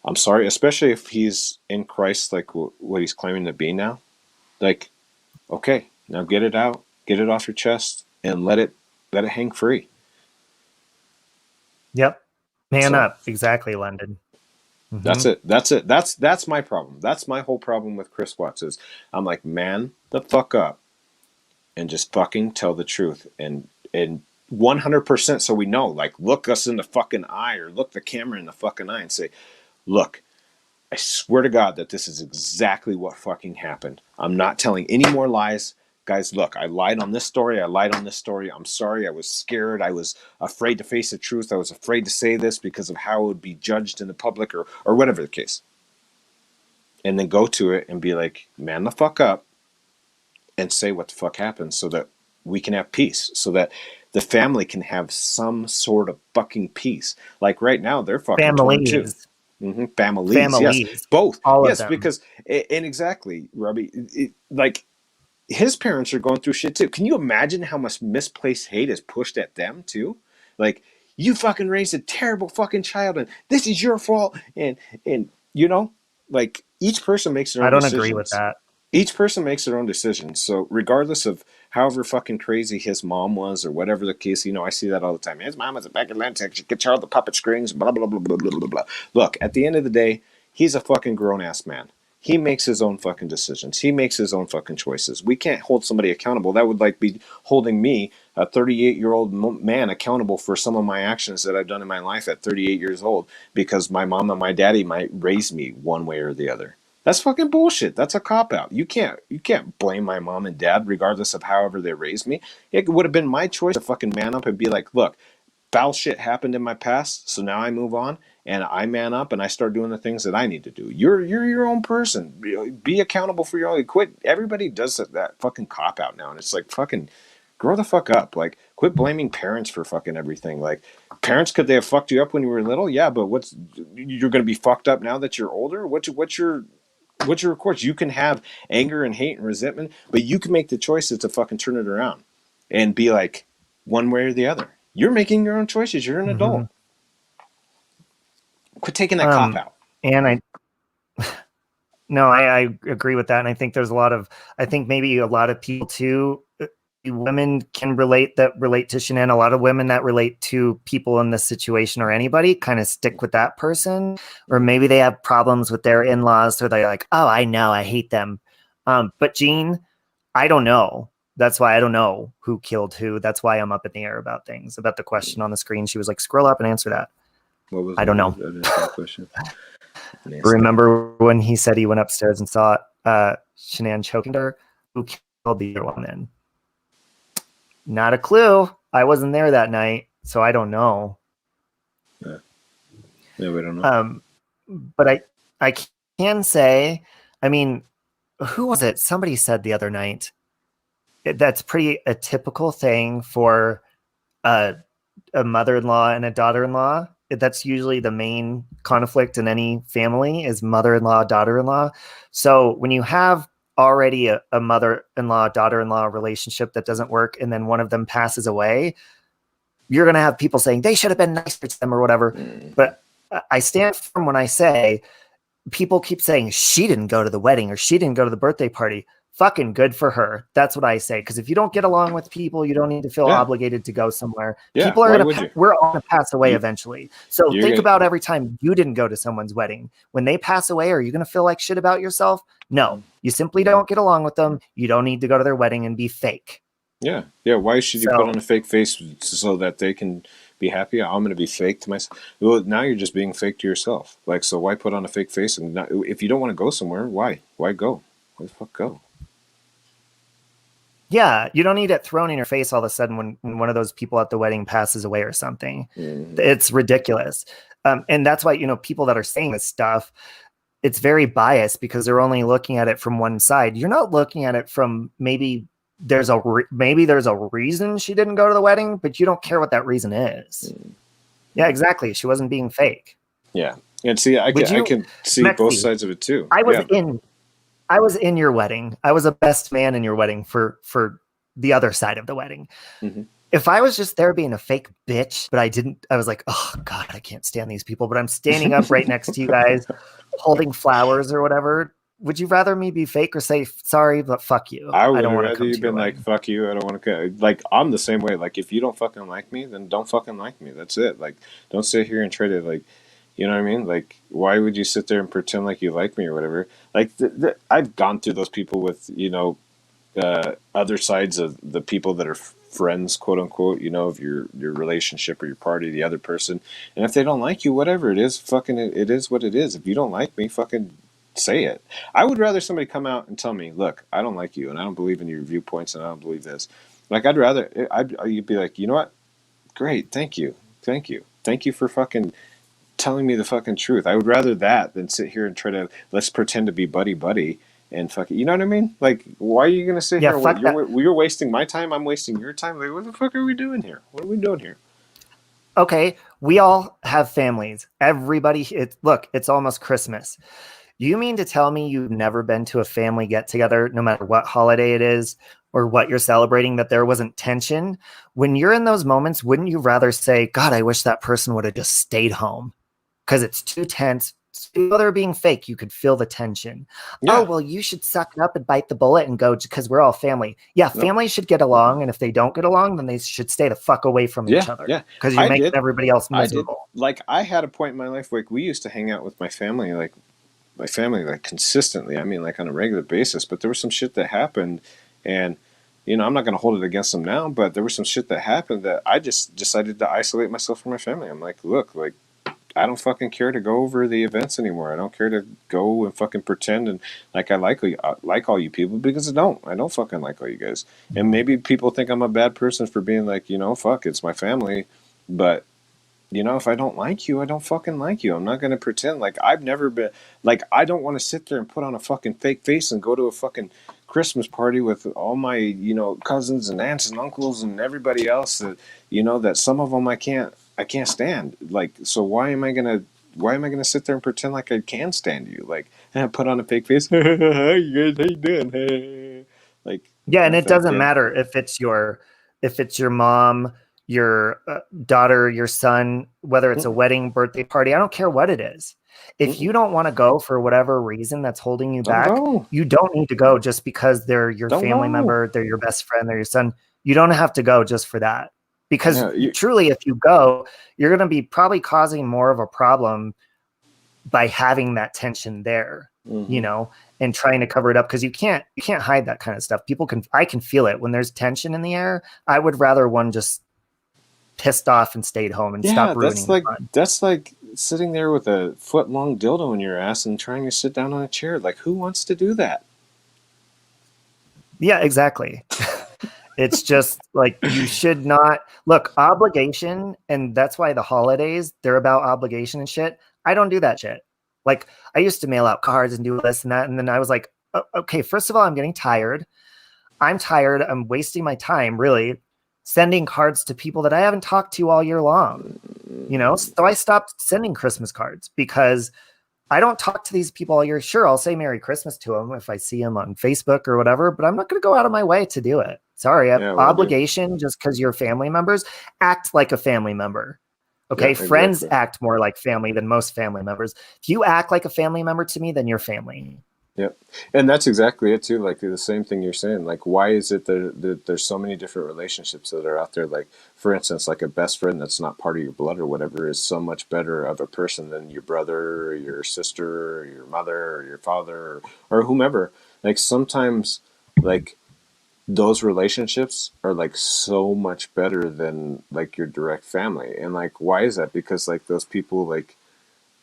I'm sorry, especially if he's in Christ, like what he's claiming to be now. Like, okay, now get it out, get it off your chest, and let it hang free. Yep. Man So up. Exactly, London. that's Mm-hmm. it. That's it. That's my problem. That's my whole problem with Chris Watts is, I'm like, man the fuck up and just fucking tell the truth, and 100%, so we know. Like, look us in the fucking eye, or look the camera in the fucking eye and say, look, I swear to God that this is exactly what fucking happened. I'm not telling any more lies. Guys, look, I lied on this story. I lied on this story. I'm sorry. I was scared. I was afraid to face the truth. I was afraid to say this because of how it would be judged in the public, or whatever the case. And then go to it and be like, man the fuck up, and say what the fuck happened, so that we can have peace, so that the family can have some sort of fucking peace. Like, right now, they're fucking torn too. Families. Families, yes, Families. both, All of yes, them. because, and exactly, Robbie, like, his parents are going through shit too. Can you imagine how much misplaced hate is pushed at them too? Like, you fucking raised a terrible fucking child, and this is your fault. And you know, like each person makes their I own don't agree with decisions. that. Each person makes their own decisions. So regardless of however fucking crazy his mom was or whatever the case, I see that all the time. His mom was a back Atlantic. She could the puppet strings, blah, blah, blah, blah, blah, blah, blah. Look, at the end of the day, he's a fucking grown-ass man. He makes his own fucking decisions. He makes his own fucking choices. We can't hold somebody accountable. That would be holding me, a 38-year-old man, accountable for some of my actions that I've done in my life at 38 years old because my mom and my daddy might raise me one way or the other. That's fucking bullshit. That's a cop out. You can't blame my mom and dad regardless of however they raised me. It would have been my choice to fucking man up and be like, look, foul shit happened in my past, so now I move on and I man up and I start doing the things that I need to do. You're your own person. Be accountable for your own. Quit. Everybody does that fucking cop out now, and it's like fucking grow the fuck up. Like quit blaming parents for fucking everything. Like parents, could they have fucked you up when you were little? Yeah, but you're gonna be fucked up now that you're older? What's your recourse? You can have anger and hate and resentment, but you can make the choices to fucking turn it around and be like one way or the other. You're making your own choices. You're an Mm-hmm. adult. Quit taking that cop out. And I agree with that. And I think I think maybe a lot of people too, women can relate to Shanann. A lot of women that relate to people in this situation or anybody kind of stick with that person, or maybe they have problems with their in-laws. So they're like, oh, I know, I hate them. But Jean, I don't know. That's why I don't know who killed who. That's why I'm up in the air about things, about the question on the screen. She was like, scroll up and answer that. I don't know. Question. Remember when he said he went upstairs and saw Shanann choking her? Who killed the other one then? Not a clue. I wasn't there that night, so I don't know. Yeah, we don't know. But I can say, I mean, who was it? Somebody said the other night, that's pretty a typical thing for a mother-in-law and a daughter-in-law. That's usually the main conflict in any family is mother-in-law, daughter-in-law. So when you have already a mother-in-law, daughter-in-law relationship that doesn't work, and then one of them passes away, you're going to have people saying they should have been nicer to them or whatever. But I stand firm when I say people keep saying she didn't go to the wedding or she didn't go to the birthday party. Fucking good for her. That's what I say. Because if you don't get along with people, you don't need to feel obligated to go somewhere. Yeah, people are we're all gonna pass away eventually. So think about every time you didn't go to someone's wedding. When they pass away, are you gonna feel like shit about yourself? No. You simply don't get along with them. You don't need to go to their wedding and be fake. Yeah. Why should you put on a fake face so that they can be happy? I'm going to be fake to myself. Well, now you're just being fake to yourself. Like, so why put on a fake face? And if you don't want to go somewhere, why? Why go? Why the fuck go? Yeah, you don't need it thrown in your face all of a sudden when one of those people at the wedding passes away or something. It's ridiculous. And that's why, people that are saying this stuff, it's very biased because they're only looking at it from one side. You're not looking at it from maybe there's a reason she didn't go to the wedding, but you don't care what that reason is. Yeah, exactly. She wasn't being fake. Yeah. And see, I can see both sides of it too. I was in your wedding. I was a best man in your wedding for the other side of the wedding. Mm-hmm. If I was just there being a fake bitch, but I was like, oh God, I can't stand these people, but I'm standing up right next to you guys holding flowers or whatever. Would you rather me be fake or say, sorry, but fuck you? I would rather you been like, fuck you. I don't want to, like, I'm the same way. Like, if you don't fucking like me, then don't fucking like me. That's it. Like, don't sit here and try to, like, you know what I mean? Like, why would you sit there and pretend like you like me or whatever? Like, I've gone through those people with, other sides of the people that are friends, quote unquote, of your relationship or your party, the other person. And if they don't like you, whatever it is, fucking, it is what it is. If you don't like me, fucking say it. I would rather somebody come out and tell me, look, I don't like you and I don't believe in your viewpoints and I don't believe this. Like, you'd be like, you know what? Great. Thank you for fucking telling me the fucking truth. I would rather that than sit here and try to let's pretend to be buddy and fucking, you know what I mean? Like, why are you gonna sit here? You're wasting my time. I'm wasting your time. Like, what the fuck are we doing here? What are we doing here? Okay, we all have families. Everybody, it's almost Christmas. You mean to tell me you've never been to a family get together, no matter what holiday it is, or what you're celebrating, that there wasn't tension. When you're in those moments, wouldn't you rather say, God, I wish that person would have just stayed home because it's too tense? While they're being fake, you could feel the tension. Oh, Yeah. well, you should suck it up and bite the bullet and go because we're all family. Yeah, No. families should get along. And if they don't get along, then they should stay the fuck away from each Yeah. other Yeah. because you're I making did. everybody else I did. miserable. Like, I had a point in my life, like, we used to hang out with my family, like, consistently. I mean, like, on a regular basis. But there was some shit that happened, and, you know, I'm not going to hold it against them now, but there was some shit that happened that I just decided to isolate myself from my family. I'm like, look, like, I don't fucking care to go over the events anymore. I don't care to go and fucking pretend and like I like all you people, because I don't. I don't fucking like all you guys. And maybe people think I'm a bad person for being like, you know, fuck, it's my family. But you know, if I don't like you, I don't fucking like you. I'm not going to pretend like I've never been, like, I don't want to sit there and put on a fucking fake face and go to a fucking Christmas party with all my, you know, cousins and aunts and uncles and everybody else that, you know, that some of them I can't stand. Like, so why am I going to sit there and pretend like I can stand you? Like, and put on a fake face. Hi, you guys, how you doing? Like, Yeah, no and it offense, doesn't bro. matter if it's your mom, your daughter, your son, whether it's a Mm-mm. wedding, birthday party. I don't care what it is. If Mm-mm. you don't want to go for whatever reason that's holding you Don't back, go. you don't need to go just because they're your Don't family go. member, they're your best friend, they're your son. You don't have to go just for that. Because Yeah, you, truly, if you go, you're going to be probably causing more of a problem by having that tension there, mm-hmm. and trying to cover it up, because you can't hide that kind of stuff. I can feel it when there's tension in the air. I would rather one just pissed off and stayed home and Yeah, stop ruining the fun. that's like sitting there with a foot long dildo in your ass and trying to sit down on a chair. Like, who wants to do that? Yeah, exactly. It's just like, you should not look obligation, and that's why the holidays, they're about obligation and shit. I don't do that shit. Like, I used to mail out cards and do this and that, and then I was like, okay, first of all, I'm getting tired. I'm tired. I'm wasting my time, really, sending cards to people that I haven't talked to all year long. So I stopped sending Christmas cards because I don't talk to these people all year. Sure, I'll say Merry Christmas to them if I see them on Facebook or whatever, but I'm not going to go out of my way to do it. Sorry, Yeah, well, dude. obligation, just because you're family members. Act like a family member. Yeah, Okay, friends exactly. act more like family than most family members. If you act like a family member to me, then you're family. Yep. And that's exactly it too. Like the same thing you're saying. Like, why is it that there's so many different relationships that are out there? Like, for instance, like a best friend that's not part of your blood or whatever is so much better of a person than your brother or your sister or your mother or your father or whomever. Like, sometimes, like, those relationships are like so much better than like your direct family. And like, why is that? Because like those people, like,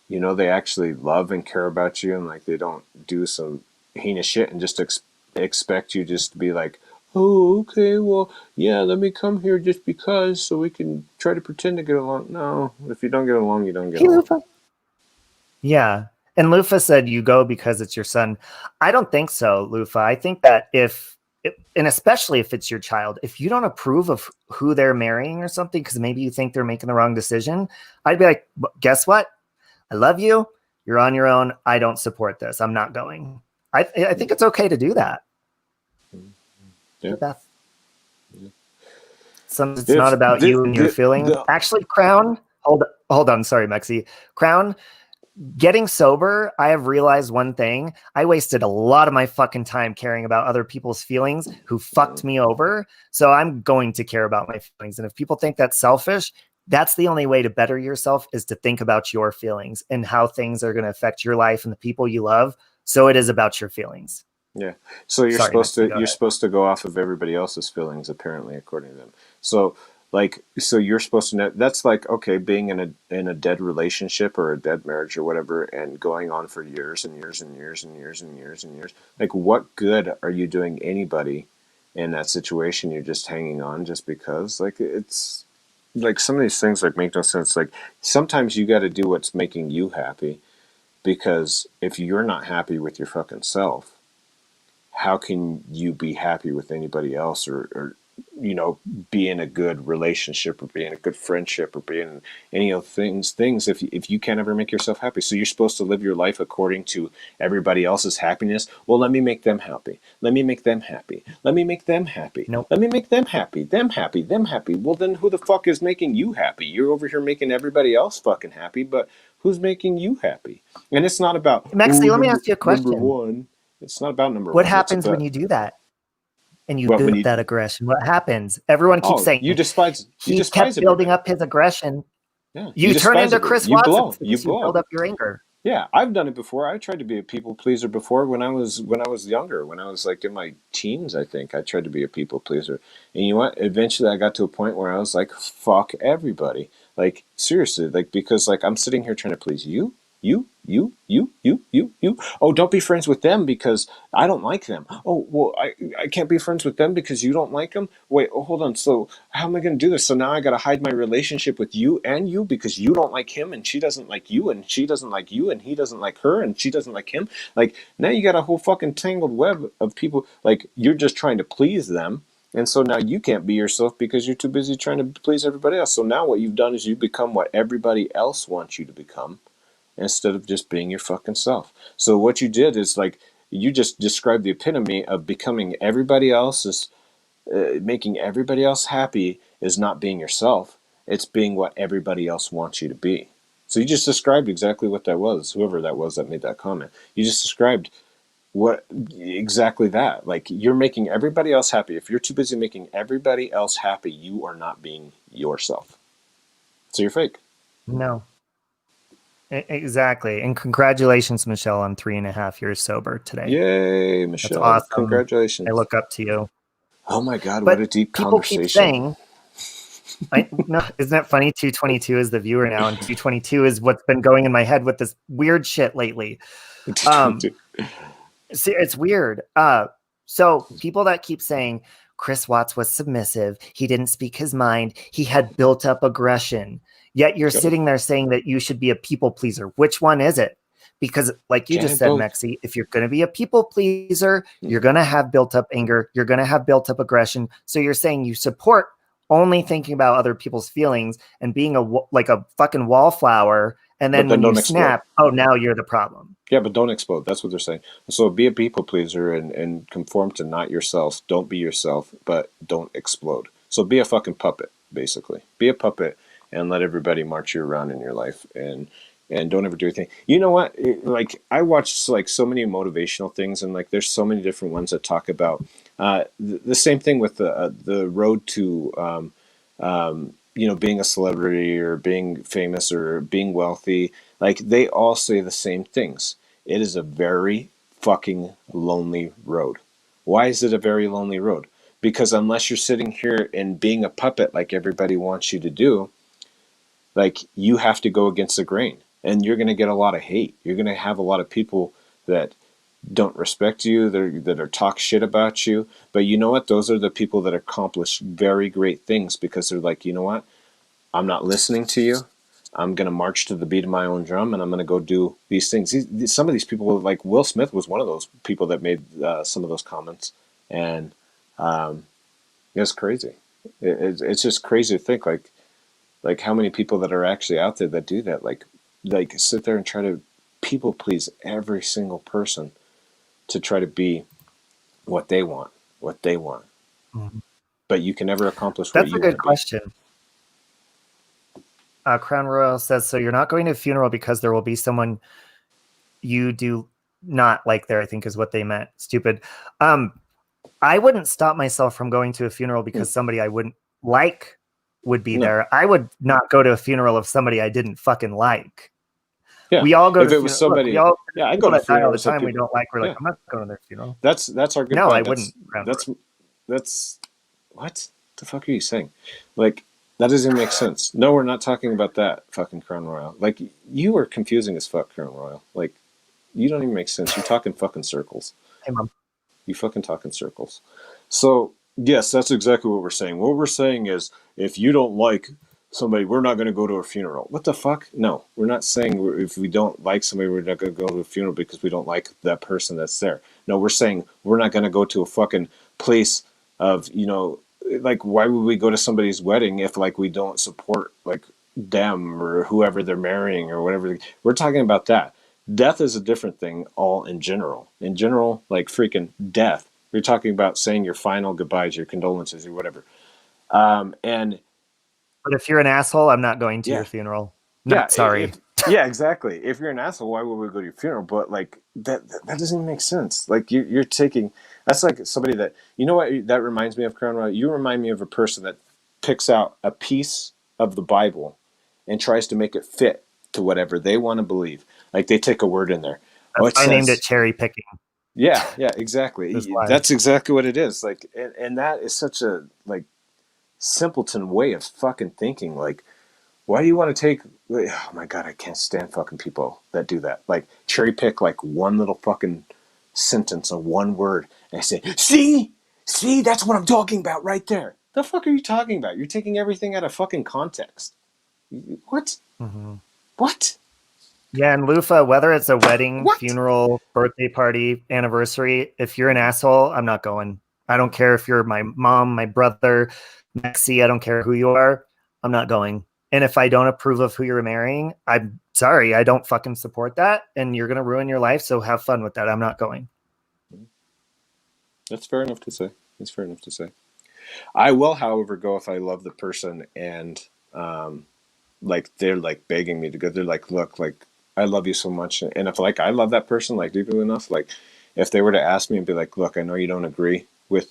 you know, they actually love and care about you, and like they don't do some heinous shit and just expect you just to be like, oh, okay, well, yeah, let me come here just because so we can try to pretend to get along. No, if you don't get along, you don't get Hey, along. Lufa. Yeah. And Lufa said you go because it's your son. I don't think so, Lufa. I think that and especially if it's your child, if you don't approve of who they're marrying or something, because maybe you think they're making the wrong decision, I'd be like, guess what? I love you. You're on your own. I don't support this. I'm not going. I think it's okay to do that. Yeah. Beth. It's not If about you and your feelings. the Actually, Crown, hold on. Sorry, Mexi. Crown, getting sober, I have realized one thing. I wasted a lot of my fucking time caring about other people's feelings who fucked me over. So I'm going to care about my feelings. And if people think that's selfish, that's the only way to better yourself, is to think about your feelings and how things are going to affect your life and the people you love. So it is about your feelings. Yeah. So Sorry, Mexi, go you're ahead. supposed to go off of everybody else's feelings, apparently, according to them. So like so you're supposed to know that's like, okay, being in a dead relationship or a dead marriage or whatever, and going on for years and years and years and years and years and years. Like, what good are you doing anybody in that situation? You're just hanging on just because. Like, it's like some of these things like make no sense. Like, sometimes you got to do what's making you happy, because if you're not happy with your fucking self, how can you be happy with anybody else, or be in a good relationship or be in a good friendship or be in any of things if you can't ever make yourself happy. So you're supposed to live your life according to everybody else's happiness. Well, let me make them happy. Let me make them happy. Let me make them happy. Nope. Let me make them happy. Them happy. Them happy. Well, then who the fuck is making you happy? You're over here making everybody else fucking happy, but who's making you happy? And it's not about, Maxie, let me ask you a number question. one. It's not about number What one. It's happens when about you do that and you what when build you that aggression? What happens? Everyone keeps oh you saying despise he kept building everybody. up his aggression. Yeah, you You turn despise into everybody. Chris Watson You because you blow build up. up your anger. Yeah, I've done it before. I tried to be a people pleaser before when I was younger, when I was like in my teens, I think. I tried to be a people pleaser. And you know what? Eventually I got to a point where I was like, fuck everybody. Like seriously, like because like I'm sitting here trying to please you. Oh, don't be friends with them because I don't like them. Oh, well, I can't be friends with them because you don't like them. Wait, oh, hold on. So how am I going to do this? So now I got to hide my relationship with you and you because you don't like him and she doesn't like you and she doesn't like you and he doesn't like her and she doesn't like him. Like now you got a whole fucking tangled web of people. Like you're just trying to please them. And so now you can't be yourself because you're too busy trying to please everybody else. So now what you've done is you become what everybody else wants you to become instead of just being your fucking self. So what you did is like you just described the epitome of becoming everybody else's, making everybody else happy is not being yourself. It's being what everybody else wants you to be. So you just described exactly what that was. Whoever that was that made that comment, you just described what exactly that. Like you're making everybody else happy. If you're too busy making everybody else happy, you are not being yourself. So you're fake. No. Exactly. And congratulations, Michelle, on 3.5 years sober today. Yay, That's Michelle. awesome. I Congratulations. look up to you. Oh my God, what a But deep people keep conversation. saying, no, isn't that funny? 222 is the viewer now, and 222 is what's been going in my head with this weird shit lately. See, it's weird. So people that keep saying Chris Watts was submissive, he didn't speak his mind, he had built up aggression. Yet you're Good. sitting there saying that you should be a people pleaser. Which one is it? Because, like you Can't just have said, both. Mexi, if you're going to be a people pleaser, you're going to have built up anger, you're going to have built up aggression. So you're saying you support only thinking about other people's feelings and being like a fucking wallflower. And But then then when you don't explode. snap, oh, now you're the problem. Yeah, but don't explode. That's what they're saying. So be a people pleaser and conform to not yourself. Don't be yourself, but don't explode. So be a fucking puppet, basically. Be a puppet and let everybody march you around in your life and don't ever do anything. You know what? Like I watch like so many motivational things and like there's so many different ones that talk about the same thing with the road to being a celebrity or being famous or being wealthy. Like they all say the same things. It is a very fucking lonely road. Why is it a very lonely road? Because unless you're sitting here and being a puppet like everybody wants you to do, like you have to go against the grain and you're going to get a lot of hate. You're going to have a lot of people that don't respect you, that are talk shit about you. But you know what? Those are the people that accomplish very great things because they're like, you know what? I'm not listening to you. I'm going to march to the beat of my own drum and I'm going to go do these things. Some of these people, like Will Smith was one of those people that made some of those comments. And it's crazy. It's just crazy to think like how many people that are actually out there that do that. Like sit there and try to people please every single person to try to be what they want, what they want. Mhm. But you can never accomplish what That's a you want good to be. question. Crown Royal says, so you're not going to a funeral because there will be someone you do not like there, I think is what they meant. Stupid. I wouldn't stop myself from going to a funeral because somebody I wouldn't like would be No. there. I would not go to a funeral of somebody I didn't fucking like. Yeah. We all go If to it was funeral. Look, we somebody, all yeah, I go people to that die all the funerals of time we people. don't like. We're like, Yeah. I'm not going to their funeral. That's our good No, I point. wouldn't. Crown Royal. That's what the fuck are you saying? Like that doesn't make sense. No, we're not talking about that fucking Crown Royal. Like you are confusing as fuck, Crown Royal. Like you don't even make sense. You're talking fucking circles. Hey, Mom. You fucking talk in circles. So yes, that's exactly what we're saying. What we're saying is if you don't like somebody, we're not going to go to a funeral. What the fuck? No, we're not saying if we don't like somebody, we're not going to go to a funeral because we don't like that person that's there. No, we're saying we're not going to go to a fucking place of like, why would we go to somebody's wedding if like we don't support like them or whoever they're marrying or whatever? We're talking about that. Death is a different thing all in general. In general, like freaking death. You're talking about saying your final goodbyes, your condolences, or whatever. And But if you're an asshole, I'm not going to yeah, your funeral. yeah, Not sorry. yeah, exactly. If you're an asshole, why would we go to your funeral? But like that doesn't even make sense. Like you're taking that's like somebody that you know what that reminds me of, Crown Royal. You remind me of a person that picks out a piece of the Bible and tries to make it fit to whatever they want to believe. Like they take a word in there. Oh, That's it why I named it says cherry picking. yeah, yeah, That's exactly. why. That's exactly what it is. Like, and that is such a like simpleton way of fucking thinking. Like, why do you want to take? Oh my god, I can't stand fucking people that do that. Like cherry pick like one little fucking sentence or one word, and I say, see, that's what I'm talking about right there. The fuck are you talking about? You're taking everything out of fucking context. What? Mm-hmm. What? Yeah, and Lufa, whether it's a wedding, What? funeral, birthday party, anniversary, if you're an asshole, I'm not going. I don't care if you're my mom, my brother, Maxie, I don't care who you are. I'm not going. And if I don't approve of who you're marrying, I'm sorry, I don't fucking support that. And you're going to ruin your life. So have fun with that. I'm not going. That's fair enough to say. That's fair enough to say. I will, however, go if I love the person and like they're like begging me to go. They're like, look, like I love you so much, and if like I love that person like deeply enough, like if they were to ask me and be like, look, I know you don't agree with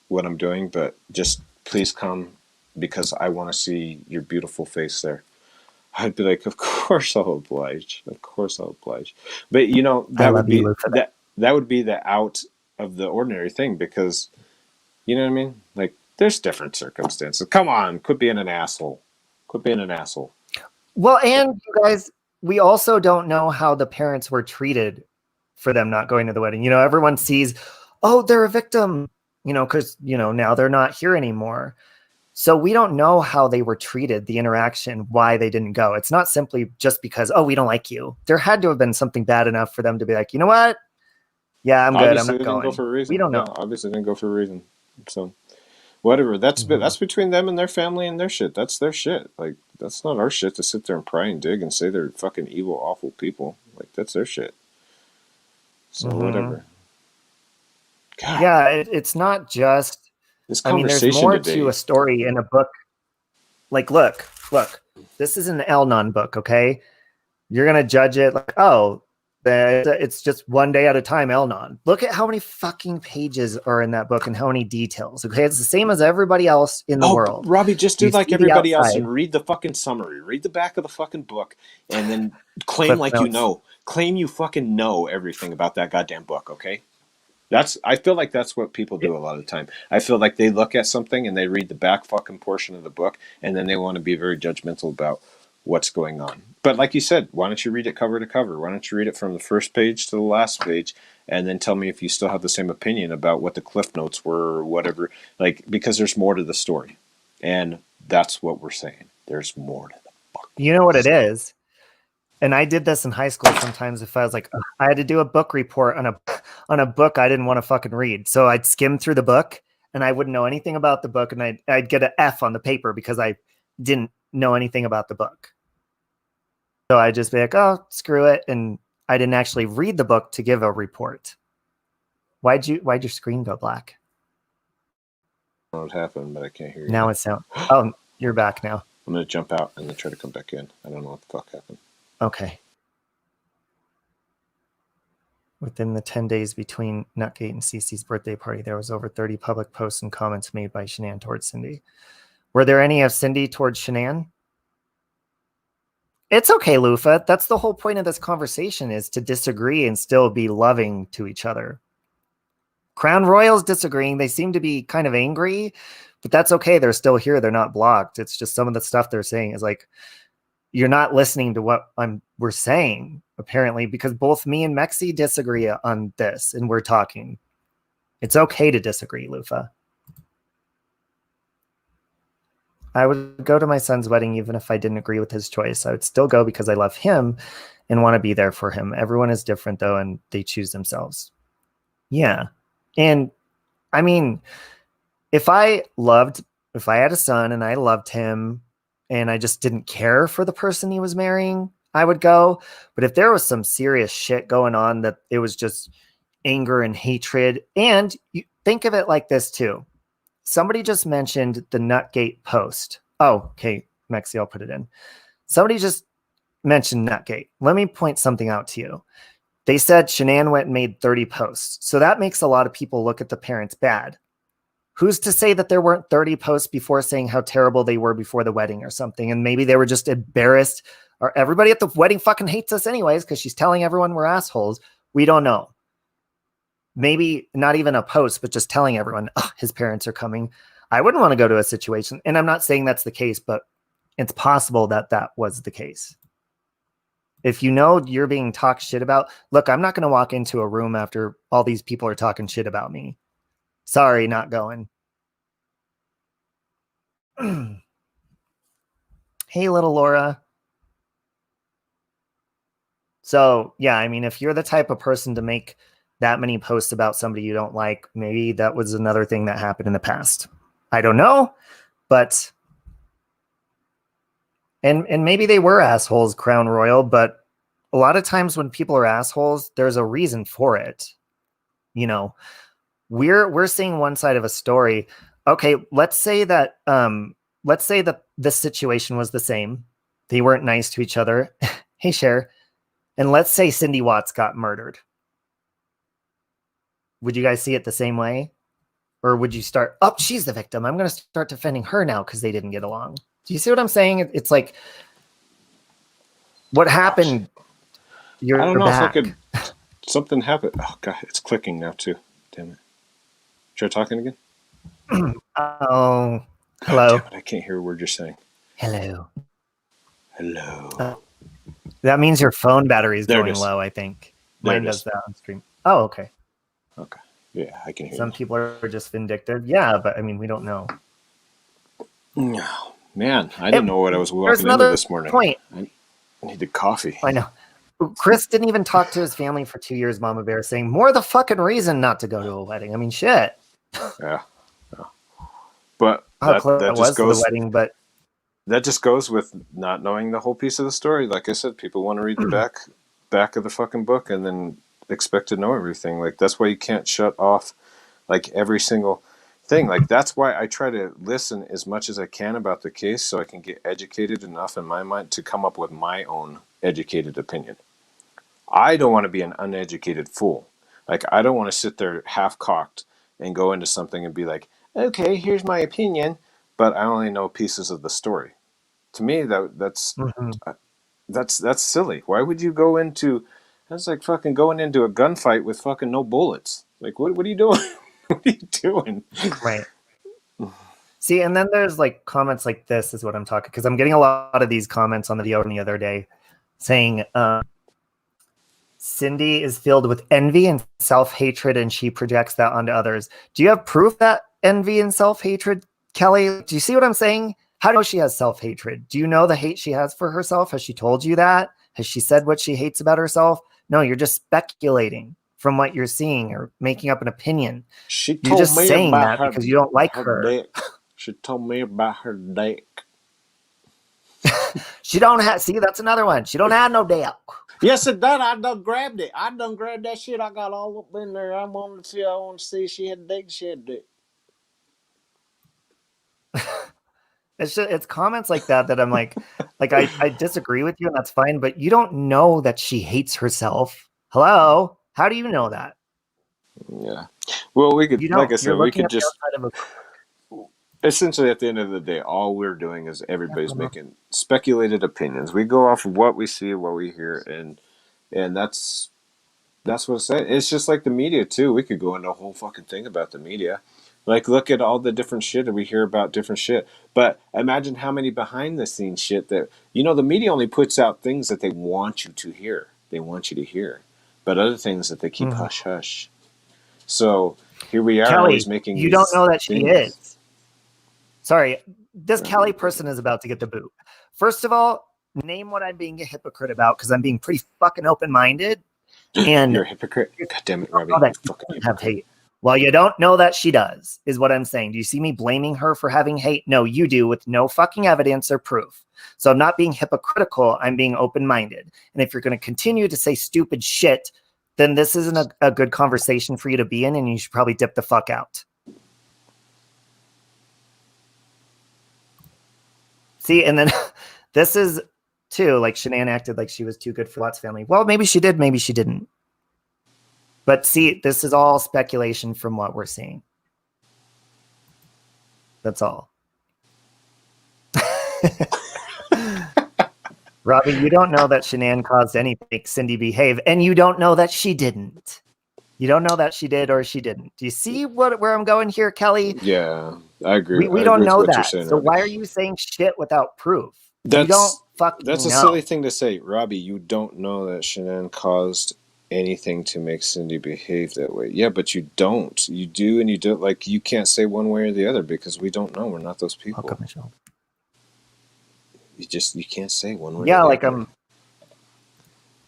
what I'm doing, but just please come because I want to see your beautiful face there. I'd be like, of course I'll oblige. Of course I'll oblige. But you know, I that would love you, be Lufa. that would be the out of the ordinary thing because you know what I mean? Like there's different circumstances. Come on, quit being an asshole. Quit being an asshole. Well, and you guys, we also don't know how the parents were treated for them not going to the wedding. You know, everyone sees, oh, they're a victim, you know, because, you know, now they're not here anymore. So we don't know how they were treated, the interaction, why they didn't go. It's not simply just because, oh, we don't like you. There had to have been something bad enough for them to be like, you know what? Yeah, I'm good. I'm Obviously, not they didn't go going. for a We reason. don't Yeah, know. obviously, they didn't go for a reason. So, whatever. Mm-hmm. That's between them and their family and their shit. That's their shit. Like, that's not our shit to sit there and pry and dig and say they're fucking evil, awful people. Like, that's their shit. So, Mm-hmm. whatever. God, Yeah, it's not just, this I mean, there's conversation more to a today. story in a book. Like, look, this is an Elnon book, okay? You're going to judge it like, oh, it's just one day at a time, Elnon. Look at how many fucking pages are in that book and how many details, okay? It's the same as everybody else in the Oh, world. Robbie, just do You like see the everybody else outside, and read the fucking summary. Read the back of the fucking book and then claim cliff like you notes. know. Claim you fucking know everything about that goddamn book, okay? That's I feel like that's what people do a lot of the time. I feel like they look at something and they read the back fucking portion of the book and then they want to be very judgmental about what's going on. But like you said, why don't you read it cover to cover? Why don't you read it from the first page to the last page and then tell me if you still have the same opinion about what the cliff notes were or whatever, like because there's more to the story. And that's what we're saying. There's more to the You know what it is? And I did this in high school sometimes if I was like, ugh, I had to do a book report on a book I didn't want to fucking read. So I'd skim through the book and I wouldn't know anything about the book and I'd get an F on the paper because I didn't know anything about the book. So I'd just be like, oh, screw it. And I didn't actually read the book to give a report. Why'd your screen go black? I don't know what happened, but I can't hear you. Now it's out. Oh, you're back now. I'm gonna jump out and then try to come back in. I don't know what the fuck happened. Okay. Within the 10 days between Nutgate and Cece's birthday party, there was over 30 public posts and comments made by Shanann towards Cindy. Were there any of Cindy towards Shanann? It's okay, Lufa. That's the whole point of this conversation is to disagree and still be loving to each other. Crown Royals disagreeing. They seem to be kind of angry, but that's okay. They're still here. They're not blocked. It's just some of the stuff they're saying is like, you're not listening to what we're saying, apparently, because both me and Mexi disagree on this, and we're talking. It's okay to disagree, Lufa. I would go to my son's wedding even if I didn't agree with his choice. I would still go because I love him and want to be there for him. Everyone is different, though, and they choose themselves. Yeah. And, I mean, if I had a son and I loved him and I just didn't care for the person he was marrying, I would go. But if there was some serious shit going on, that it was just anger and hatred, and you think of it like this too. Somebody just mentioned the Nutgate post. Oh, okay, Mexi, I'll put it in. Somebody just mentioned Nutgate. Let me point something out to you. They said Shanann went and made 30 posts. So that makes a lot of people look at the parents bad. Who's to say that there weren't 30 posts before saying how terrible they were before the wedding or something? And maybe they were just embarrassed, or everybody at the wedding fucking hates us anyways because she's telling everyone we're assholes. We don't know. Maybe not even a post, but just telling everyone, oh, his parents are coming. I wouldn't want to go to a situation. And I'm not saying that's the case, but it's possible that that was the case. If you know you're being talked shit about, look, I'm not going to walk into a room after all these people are talking shit about me. Sorry, not going. Hey, little Laura. So, yeah, I mean, if you're the type of person to make that many posts about somebody you don't like, maybe that was another thing that happened in the past. I don't know, but and maybe they were assholes, Crown Royal, but a lot of times when people are assholes, there's a reason for it. You know, we're seeing one side of a story. Okay, let's say that this situation was the same. They weren't nice to each other. Hey, Cher. And let's say Cindy Watts got murdered. Would you guys see it the same way? Or would you start, oh, she's the victim, I'm going to start defending her now because they didn't get along? Do you see what I'm saying? It's like, what happened? I don't know back. if I could. Something happened. Oh, God, it's clicking now, too. Damn it. Try talking again? Oh, hello. Damn it, I can't hear a word you're saying. Hello. Hello. That means your phone battery is going low, I think. Mine does that on stream. Oh, okay. Okay. Yeah, I can hear Some people are just vindictive. Yeah, but I mean, we don't know. No. Man, I didn't know what I was walking into this morning. Point. I needed coffee. I know. Chris didn't even talk to his family for 2 years, Mama Bear, saying more the fucking reason not to go to a wedding. I mean, shit. Yeah. But that just goes to the wedding, but that just goes with not knowing the whole piece of the story. Like I said, people want to read the back of the fucking book and then expect to know everything. Like, that's why you can't shut off like every single thing. Like, that's why I try to listen as much as I can about the case so I can get educated enough in my mind to come up with my own educated opinion. I don't want to be an uneducated fool. Like, I don't want to sit there half-cocked and go into something and be like, okay, here's my opinion, but I only know pieces of the story. To me, that's silly. Why would you go into... That's like fucking going into a gunfight with fucking no bullets. Like, what are you doing? What are you doing? Right. See, and then there's like comments like this is what I'm talking, because I'm getting a lot of these comments on the video the other day saying Cindy is filled with envy and self-hatred and she projects that onto others. Do you have proof that envy and self-hatred, Kelly? Do you see what I'm saying? How do you know she has self-hatred? Do you know the hate she has for herself? Has she told you that? Has she said what she hates about herself? No, you're just speculating from what you're seeing or making up an opinion. She told you're just me saying about that because you don't like her. Dick. She told me about her dick. She don't have, see, that's another one. She don't have no dick. Yes, it done. I done grabbed it. I done grabbed that shit. I got all up in there. I want to see she had dick. She had dick. It's comments like that I'm like I disagree with you and that's fine, but you don't know that she hates herself. Hello? How do you know that? Yeah. Well, we could, like I said, we could just... Essentially, at the end of the day, all we're doing is everybody's making speculated opinions. We go off of what we see, what we hear, and that's what it's saying. It's just like the media, too. We could go into a whole fucking thing about the media. Like, look at all the different shit that we hear about different shit. But imagine how many behind-the-scenes shit that... You know, the media only puts out things that they want you to hear. They want you to hear. But other things that they keep hush-hush. So, here we are, Kelly, always making you don't know that she things. is. Sorry, this Kelly person is about to get the boot. First of all, name what I'm being a hypocrite about, because I'm being pretty fucking open-minded. And you're a hypocrite. God damn it, Robbie. That fucking have hate. Well, you don't know that she does, is what I'm saying. Do you see me blaming her for having hate? No, you do, with no fucking evidence or proof. So I'm not being hypocritical. I'm being open-minded. And if you're going to continue to say stupid shit, then this isn't a good conversation for you to be in, and you should probably dip the fuck out. See, and then this is too, like, Shanann acted like she was too good for Lot's family. Well, maybe she did, maybe she didn't. But see, this is all speculation from what we're seeing. That's all. Robbie, you don't know that Shanann caused anything to make Cindy behave, and you don't know that she didn't. You don't know that she did or she didn't. Do you see where I'm going here, Kelly? Yeah, I agree. We don't know that. So why are you saying shit without proof? You don't fucking know. That's a silly thing to say, Robbie. You don't know that Shanann caused anything to make Cindy behave that way. Yeah, but you don't. You do and you don't. Like, you can't say one way or the other because we don't know. We're not those people. Welcome, Michelle. You can't say one way. Yeah, like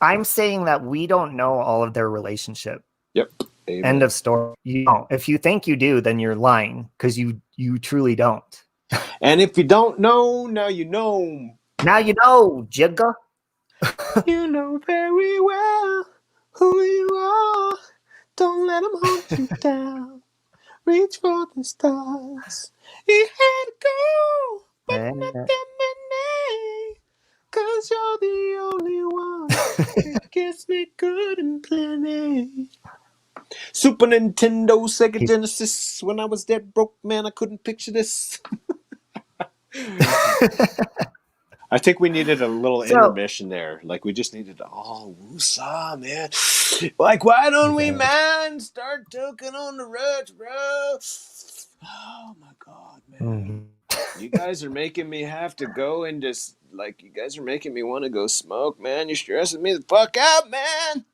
I'm saying that we don't know all of their relationship. Yep. Amen. End of story. You don't. If you think you do, then you're lying, because you truly don't. And if you don't know, now you know. Now you know, Jigga. You know very well who you are. Don't let them hold you down. Reach for the stars. You had to go, but not that many. 'Cause you're the only one that gets me good and plenty. Super Nintendo, Sega Genesis. When I was dead broke, man, I couldn't picture this. I think we needed a little intermission there. Like, we just needed woosah, man. Like, why don't we, man, start toking on the roads, bro? Oh, my God, man. You guys are making me have to go and just, like, you guys are making me want to go smoke, man. You're stressing me the fuck out, man.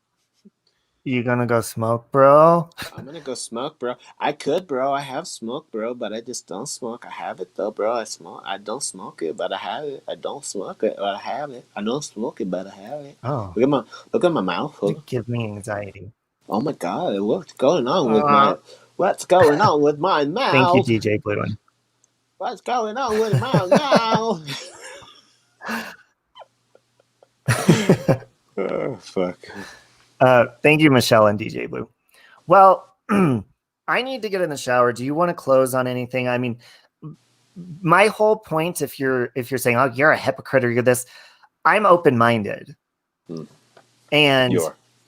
You gonna go smoke, bro? I'm gonna go smoke, bro. I could, bro. I have smoke, bro, but I just don't smoke. I have it, though, bro. I don't smoke it, but I have it. I don't smoke it, but I have it. I don't smoke it, but I have it. Oh. Look at my mouth. It gives me anxiety. Oh, my God. What's going on with my mouth? Thank you, DJ Blue One. What's going on with my mouth? Oh, fuck. Thank you, Michelle and DJ Blue. Well, I need to get in the shower. Do you want to close on anything? I mean, my whole point, if you're saying, oh, you're a hypocrite or you're this, I'm open-minded. And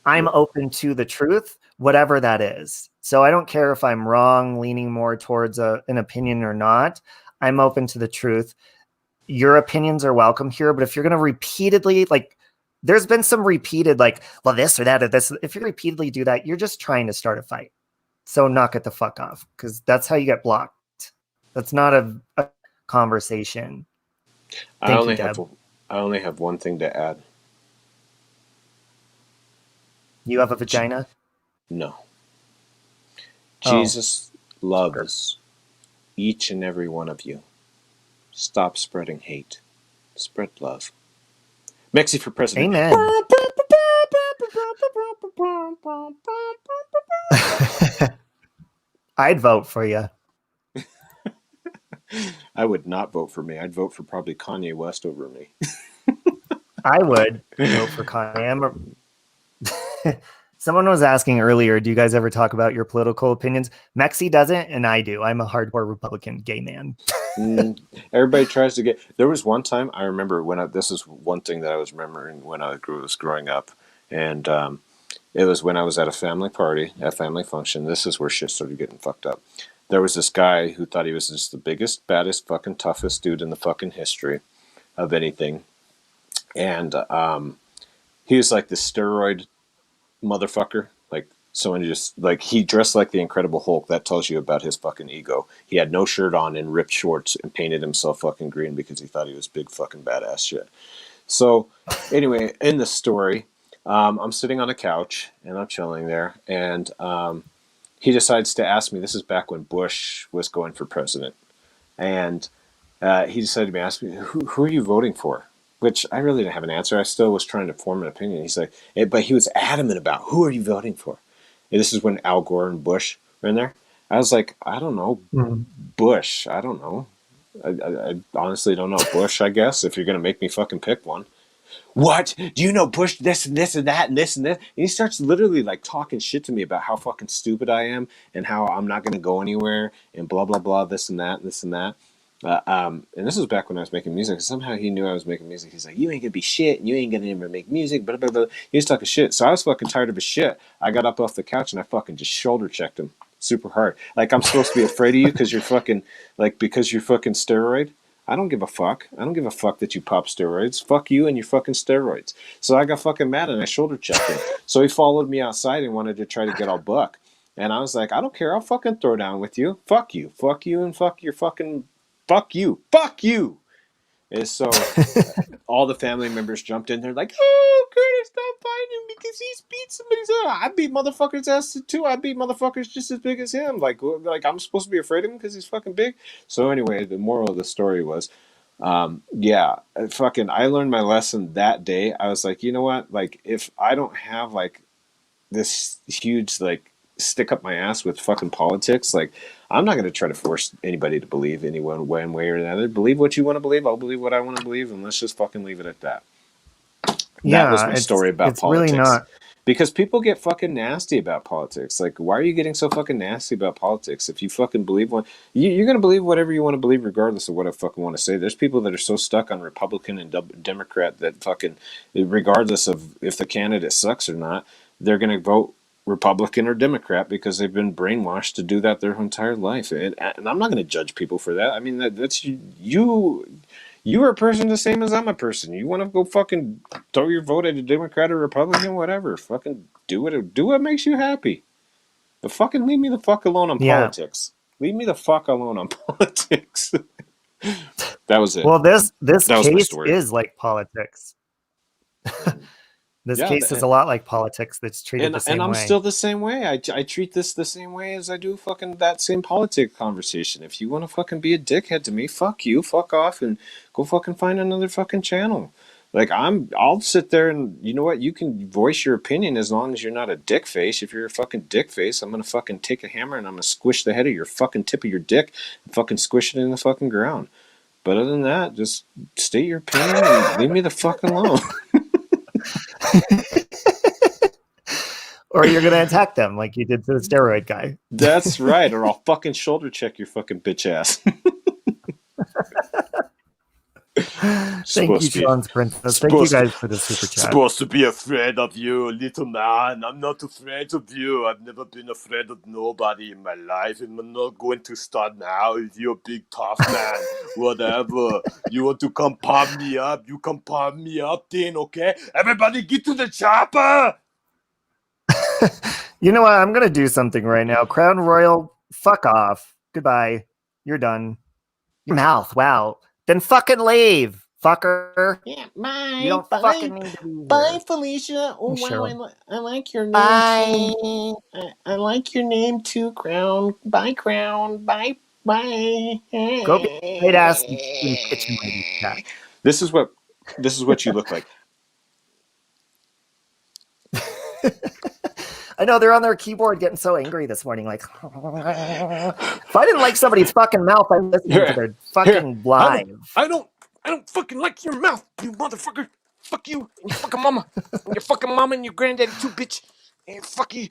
I'm open to the truth, whatever that is. So I don't care if I'm wrong, leaning more towards an opinion or not. I'm open to the truth. Your opinions are welcome here, but if you're going to repeatedly, like, there's been some repeated, like, well, this or that or this. If you repeatedly do that, you're just trying to start a fight. So knock it the fuck off, because that's how you get blocked. That's not a conversation. I only have one thing to add. You have a vagina? No. Jesus loves each and every one of you. Stop spreading hate. Spread love. Mexi for president. Amen. I'd vote for you. I would not vote for me. I'd vote for probably Kanye West over me. I would vote for Kanye. Someone was asking earlier, do you guys ever talk about your political opinions? Mexi doesn't, and I do. I'm a hardcore Republican gay man. Everybody tries to get... There was one time, I remember this is one thing that I was remembering when I was growing up, and it was when I was at a family party, a family function. This is where shit started getting fucked up. There was this guy who thought he was just the biggest, baddest, fucking toughest dude in the fucking history of anything. And he was like the steroid motherfucker. Like, someone just, like, he dressed like the Incredible Hulk. That tells you about his fucking ego. He had no shirt on and ripped shorts and painted himself fucking green because he thought he was big fucking badass shit. So anyway, in the story, I'm sitting on a couch and I'm chilling there, and he decides to ask me. This is back when Bush was going for president, and he decided to ask me, who are you voting for? Which I really didn't have an answer. I still was trying to form an opinion. He's like, but he was adamant about, who are you voting for? And this is when Al Gore and Bush in there. I was like, I don't know, Mhm. Bush. I don't know. I honestly don't know. Bush, I guess, if you're going to make me fucking pick one. What? Do you know Bush this and this and that and this and this? And he starts literally like talking shit to me about how fucking stupid I am and how I'm not going to go anywhere and blah, blah, blah, this and that, this and that. And this was back when I was making music. Somehow he knew I was making music. He's like, you ain't gonna be shit, and you ain't gonna ever make music, blah, blah, blah. He was talking shit. So I was fucking tired of his shit. I got up off the couch and I fucking just shoulder checked him super hard. Like, I'm supposed to be afraid of you because you're fucking, like, because you're fucking steroid? I don't give a fuck. I don't give a fuck that you pop steroids. Fuck you and your fucking steroids. So I got fucking mad and I shoulder checked him. So he followed me outside and wanted to try to get all buck. And I was like, I don't care. I'll fucking throw down with you. Fuck you. Fuck you and fuck your fucking... Fuck you. Fuck you. And so all the family members jumped in there like, oh, Curtis, don't find him because he's beat somebody's ass. I beat motherfuckers' ass too. I beat motherfuckers just as big as him. Like I'm supposed to be afraid of him because he's fucking big. So anyway, the moral of the story was, I learned my lesson that day. I was like, you know what? Like, if I don't have like this huge like stick up my ass with fucking politics, like I'm not going to try to force anybody to believe anyone one way or another. Believe what you want to believe. I'll believe what I want to believe, and let's just fucking leave it at that. That was Yeah, my story about it's really politics. not. Because people get fucking nasty about politics. Like, why are you getting so fucking nasty about politics? If you fucking believe one, you're going to believe whatever you want to believe, regardless of what I fucking want to say. There's people that are so stuck on Republican and Democrat that fucking, regardless of if the candidate sucks or not, they're going to vote Republican or Democrat because they've been brainwashed to do that their entire life. And I'm not going to judge people for that. I mean, that's you. You are a person the same as I'm a person. You want to go fucking throw your vote at a Democrat or Republican, whatever. Fucking do it. Do what makes you happy. But fucking leave me the fuck alone on Yeah. politics. Leave me the fuck alone on politics. That was it. Well, this That was my case story. is like politics. This Yeah, case is a lot like politics that's treated the and same I'm way. still the same way. I treat this the same way as I do fucking that same politic conversation. If you want to fucking be a dickhead to me, fuck you, fuck off, and go fucking find another fucking channel. Like I'll sit there and you know what? You can voice your opinion as long as you're not a dick face. If you're a fucking dick face, I'm gonna fucking take a hammer and I'm gonna squish the head of your fucking tip of your dick and fucking squish it in the fucking ground. But other than that, just state your opinion and leave me the fuck alone. Or you're going to attack them like you did to the steroid guy. That's right, or I'll fucking shoulder check your fucking bitch ass. Thank you, Sean's Princess. Thank you guys for the super chat. Supposed to be afraid of you, little man. I'm not afraid of you. I've never been afraid of nobody in my life, and I'm not going to start now. If you're a big tough man, whatever. You want to come pump me up? You can pump me up, then, okay? Everybody get to the chopper! You know what? I'm going to do something right now. Crown Royal, fuck off. Goodbye. You're done. Your mouth. Wow. Then fucking leave, fucker. Yeah, bye. You don't bye. fucking need to be Bye, here. Felicia. Oh, Sure. wow. I like your name. Bye. Too. I like your name too, Crown. Bye, Crown. Bye. Bye. Go be a great ass in kitchen lady chat. This is what you look like. I know they're on their keyboard getting so angry this morning. Like, if I didn't like somebody's fucking mouth, I'd listen to their fucking live. I don't fucking like your mouth, you motherfucker. Fuck you and your fucking mama. And your fucking mama and your granddaddy too, bitch. And fuck your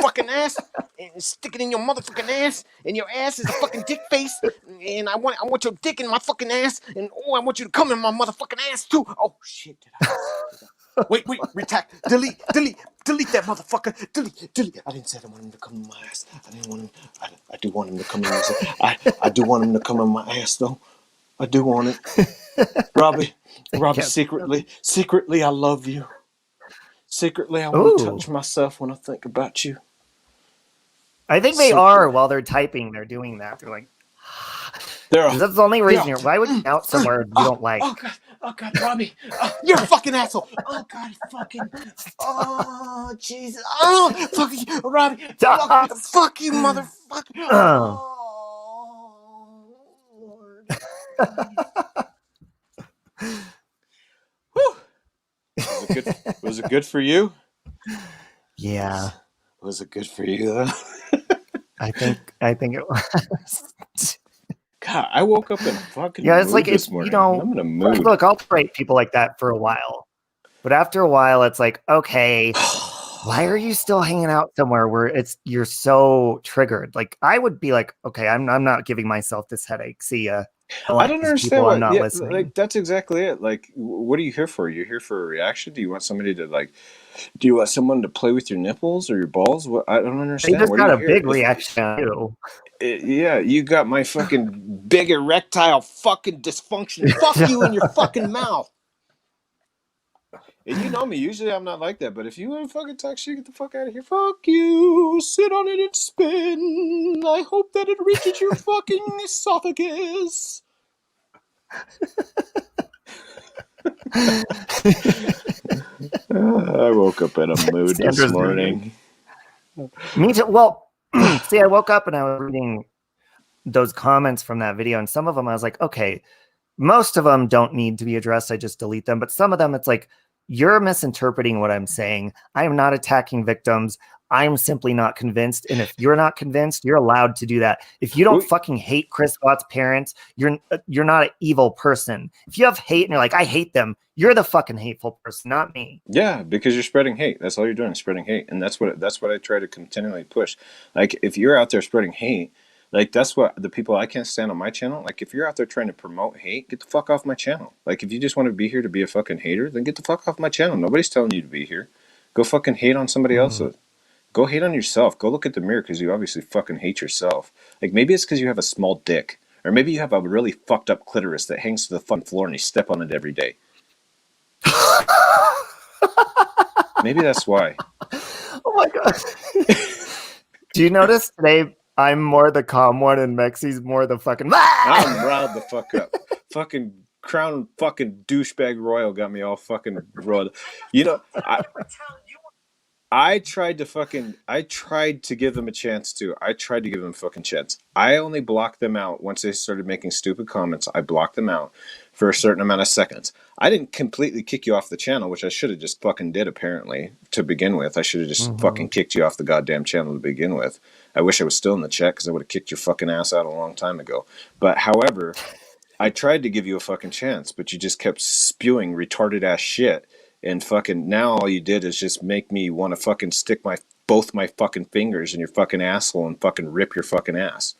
fucking ass. And stick it in your motherfucking ass. And your ass is a fucking dick face. And I want your dick in my fucking ass. And I want you to come in my motherfucking ass too. Oh shit. Wait, retract, delete that motherfucker, delete. I didn't say I want him to come in my ass. I didn't want him. I do want him to come in my ass. I do want him to come in my ass though. I do want it. Robbie, secretly, I love you. Secretly, I want to touch myself when I think about you. I think they are while they're typing. They're doing that. They're like, that's the only reason. Why would you out somewhere you don't like? Oh God, Robbie, you're a fucking asshole. Oh God, oh Jesus, oh fuck you, Robbie, fuck you, motherfucker. Oh Lord. Was it good for you? Yeah. Was it good for you though? I think it was. God, I woke up in a fucking Yeah, it's mood like this morning. I'm in a mood. Look, I'll tolerate people like that for a while, but after a while, it's like, okay, why are you still hanging out somewhere where you're so triggered? Like, I would be like, okay, I'm not giving myself this headache. See ya. I don't understand people, I'm what. not Yeah, listening. like that's exactly it. Like, what are you here for? You're here for a reaction. Do you want somebody to like? Do you want someone to play with your nipples or your balls? What I don't They understand. just What got are a you here? big reaction on you. Yeah, you got my fucking big erectile fucking dysfunction. Fuck you in your fucking mouth. And you know me. Usually I'm not like that. But if you want to fucking talk shit, get the fuck out of here. Fuck you. Sit on it and spin. I hope that it reaches your fucking esophagus. I woke up in a mood this morning. Me too. Well, see, I woke up and I was reading those comments from that video, and some of them I was like, okay, most of them don't need to be addressed. I just delete them. But some of them, it's like, you're misinterpreting what I'm saying. I am not attacking victims. I'm simply not convinced. And if you're not convinced, you're allowed to do that. If you don't fucking hate Chris Scott's parents, you're not an evil person. If you have hate and you're like, I hate them, you're the fucking hateful person, not me. Yeah, because you're spreading hate. That's all you're doing, is spreading hate. And that's what I try to continually push. Like, if you're out there spreading hate, like, that's what the people I can't stand on my channel. Like, if you're out there trying to promote hate, get the fuck off my channel. Like, if you just want to be here to be a fucking hater, then get the fuck off my channel. Nobody's telling you to be here. Go fucking hate on somebody else's. Go hate on yourself. Go look at the mirror, because you obviously fucking hate yourself. Like, maybe it's because you have a small dick. Or maybe you have a really fucked up clitoris that hangs to the fucking floor and you step on it every day. Maybe that's why. Oh my god. Do you notice today I'm more the calm one and Mexi's more the fucking I'm riled the fuck up. Fucking crown fucking douchebag royal got me all fucking roiled. You know, I tried to give them a chance too. I tried to give them a fucking chance. I only blocked them out once they started making stupid comments. I blocked them out for a certain amount of seconds. I didn't completely kick you off the channel, which I should have just fucking did apparently to begin with. I should have just fucking kicked you off the goddamn channel to begin with. I wish I was still in the chat, because I would have kicked your fucking ass out a long time ago. But however, I tried to give you a fucking chance, but you just kept spewing retarded ass shit. And fucking now all you did is just make me want to fucking stick both my fucking fingers in your fucking asshole and fucking rip your fucking ass.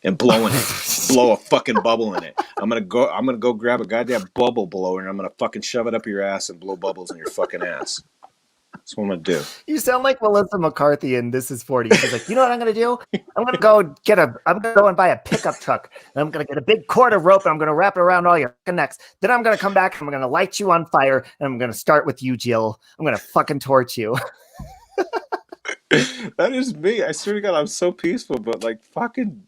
And blow in it. Blow a fucking bubble in it. I'm gonna go grab a goddamn bubble blower and I'm gonna fucking shove it up your ass and blow bubbles in your fucking ass. That's what I'm gonna do. You sound like Melissa McCarthy in This Is 40. She's like, you know what I'm gonna do? I'm gonna go and buy a pickup truck, and I'm gonna get a big cord of rope, and I'm gonna wrap it around all your fucking necks. Then I'm gonna come back and I'm gonna light you on fire, and I'm gonna start with you, Jill. I'm gonna fucking torch you. That is me. I swear to God, I'm so peaceful, but like fucking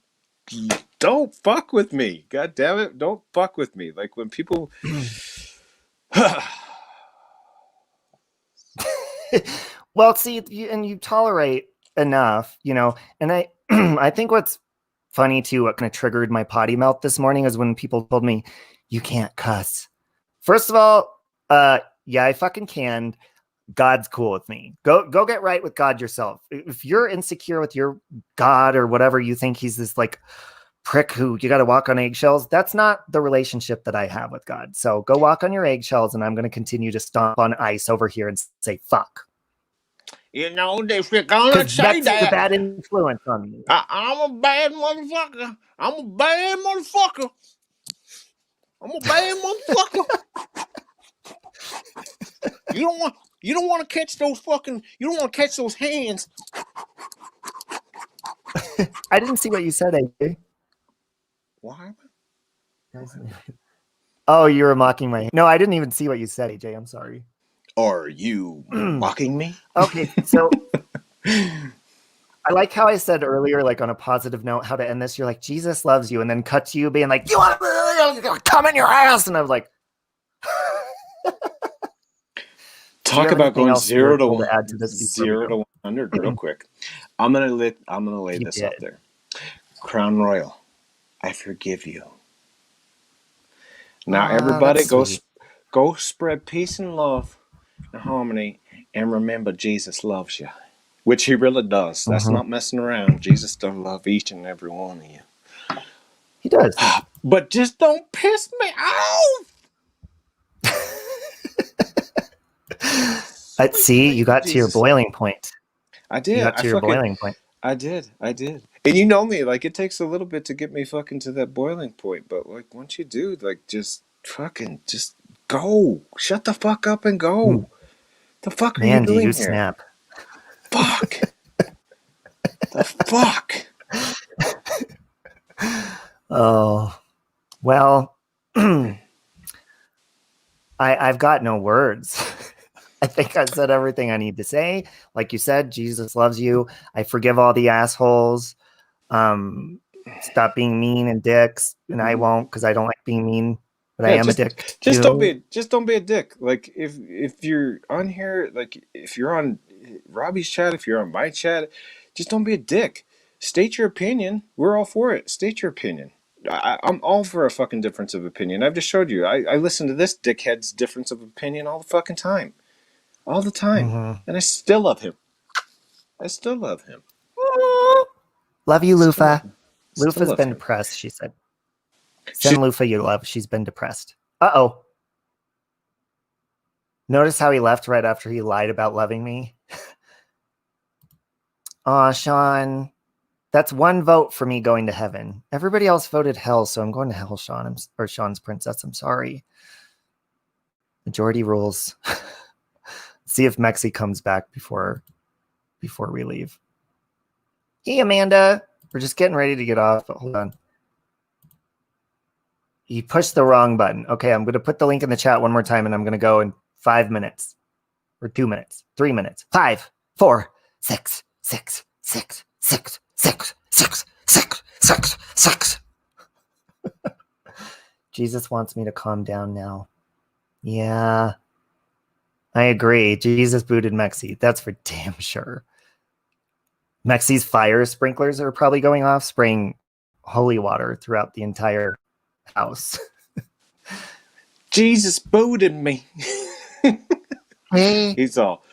don't fuck with me. God damn it. Don't fuck with me. Like when people Well, see, you tolerate enough, and I I think what's funny too, what kind of triggered my potty mouth this morning is when people told me you can't cuss. First of all, yeah, I fucking can. God's cool with me. Go get right with God yourself. If you're insecure with your God or whatever, you think he's this like prick who you got to walk on eggshells, that's not the relationship that I have with God. So go walk on your eggshells, and I'm going to continue to stomp on ice over here and say fuck. You know, if you're gonna say that's a bad influence on me. I'm a bad motherfucker. I'm a bad motherfucker. You don't want to catch those fucking. You don't want to catch those hands. I didn't see what you said, AJ. What? Oh, you were mocking my. No, I didn't even see what you said, AJ. I'm sorry. Are you mocking me? Okay, so I like how I said earlier, like on a positive note, how to end this. You're like, Jesus loves you, and then cut to you being like, you want to come in your ass, and I was like, talk about going 0 to 100 real quick. I'm gonna lay this out there. Crown Royal, I forgive you. Now everybody go spread peace and love and harmony, and remember Jesus loves you. Which he really does. That's Mhm. not messing around. Jesus does love each and every one of you. He does. But just don't piss me off. Let's see. You got to your Jesus. boiling point. I You did. got to your boiling point. I did. And you know me, like, it takes a little bit to get me fucking to that boiling point. But, like, once you do, like, just fucking just go. Shut the fuck up and go. The fuck are you Man, do doing you here? snap? Fuck. The fuck. Oh, well, I've got no words. I think I said everything I need to say. Like you said, Jesus loves you. I forgive all the assholes. Stop being mean and dicks. And I won't, because I don't like being mean, but I am a dick. Just don't be a dick. Like, if you're on here, like, if you're on Robbie's chat, if you're on my chat, just don't be a dick. State your opinion. We're all for it. State your opinion. I'm all for a fucking difference of opinion. I've just showed you. I listen to this dickhead's difference of opinion all the fucking time. All the time. Mhm. And I still love him. Love you, Lufa. Still Lufa's love been him. depressed, she said. Send Lufa you love. She's been depressed. Uh-oh. Notice how he left right after he lied about loving me? Aw, Sean. That's one vote for me going to heaven. Everybody else voted hell, so I'm going to hell, Sean. Or Sean's princess. I'm sorry. Majority rules. See if Mexi comes back before we leave. Hey, Amanda. We're just getting ready to get off, but hold on. You pushed the wrong button. Okay, I'm going to put the link in the chat one more time, and I'm going to go in 5 minutes. Or 2 minutes. 3 minutes. 5, 4, 6, 6, 6, 6, 6, 6, 6, 6, 6. Jesus wants me to calm down now. Yeah. I agree. Jesus booted Mexi. That's for damn sure. Mexi's fire sprinklers are probably going off, spraying holy water throughout the entire house. Jesus booted me. Hey. He's all.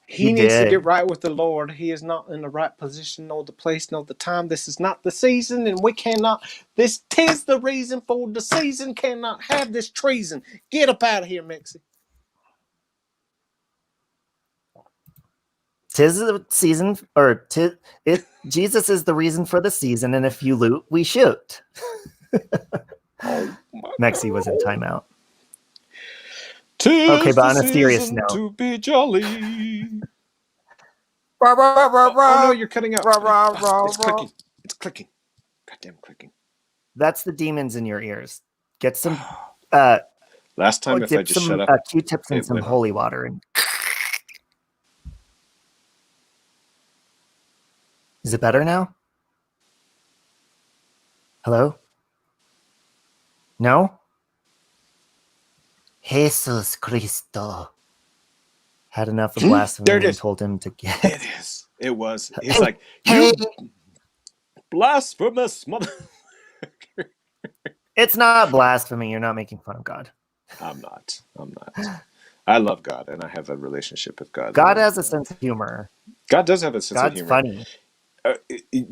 He needs to get right with the Lord. He is not in the right position, nor the place, nor the time. This is not the season, and we cannot. This tis the reason for the season. Cannot have this treason. Get up out of here, Mexi. Tis the season, or Jesus is the reason for the season, and if you loot, we shoot. Mexi was in timeout. Okay, but on a serious note, to be jolly. Oh no, you're cutting out. It's clicking. It's clicking. Goddamn clicking. That's the demons in your ears. Get some. Last time, if I just shut up, Q-tips and some holy water. And is it better now? Hello? No? Jesus Cristo had enough of blasphemy and told him to get. It is. It was. He's like, you blasphemous mother. It's not blasphemy. You're not making fun of God. I'm not. I love God, and I have a relationship with God. God has a sense of humor. God does have a sense of humor. God's funny.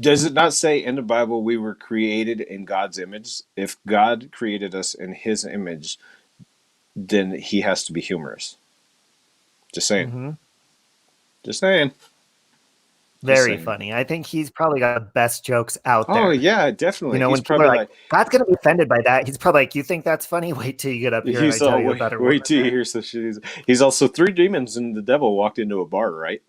Does it not say in the Bible we were created in God's image? If God created us in His image, then He has to be humorous. Just saying. Mm-hmm. Just saying. Very funny. I think he's probably got the best jokes out there. Oh yeah, definitely. You know, when people are like, God's gonna be offended by that, he's probably like, you think that's funny? Wait till you get up here and I tell you a better one. Wait till you hear some shit. He's also 3 demons and the devil walked into a bar, right?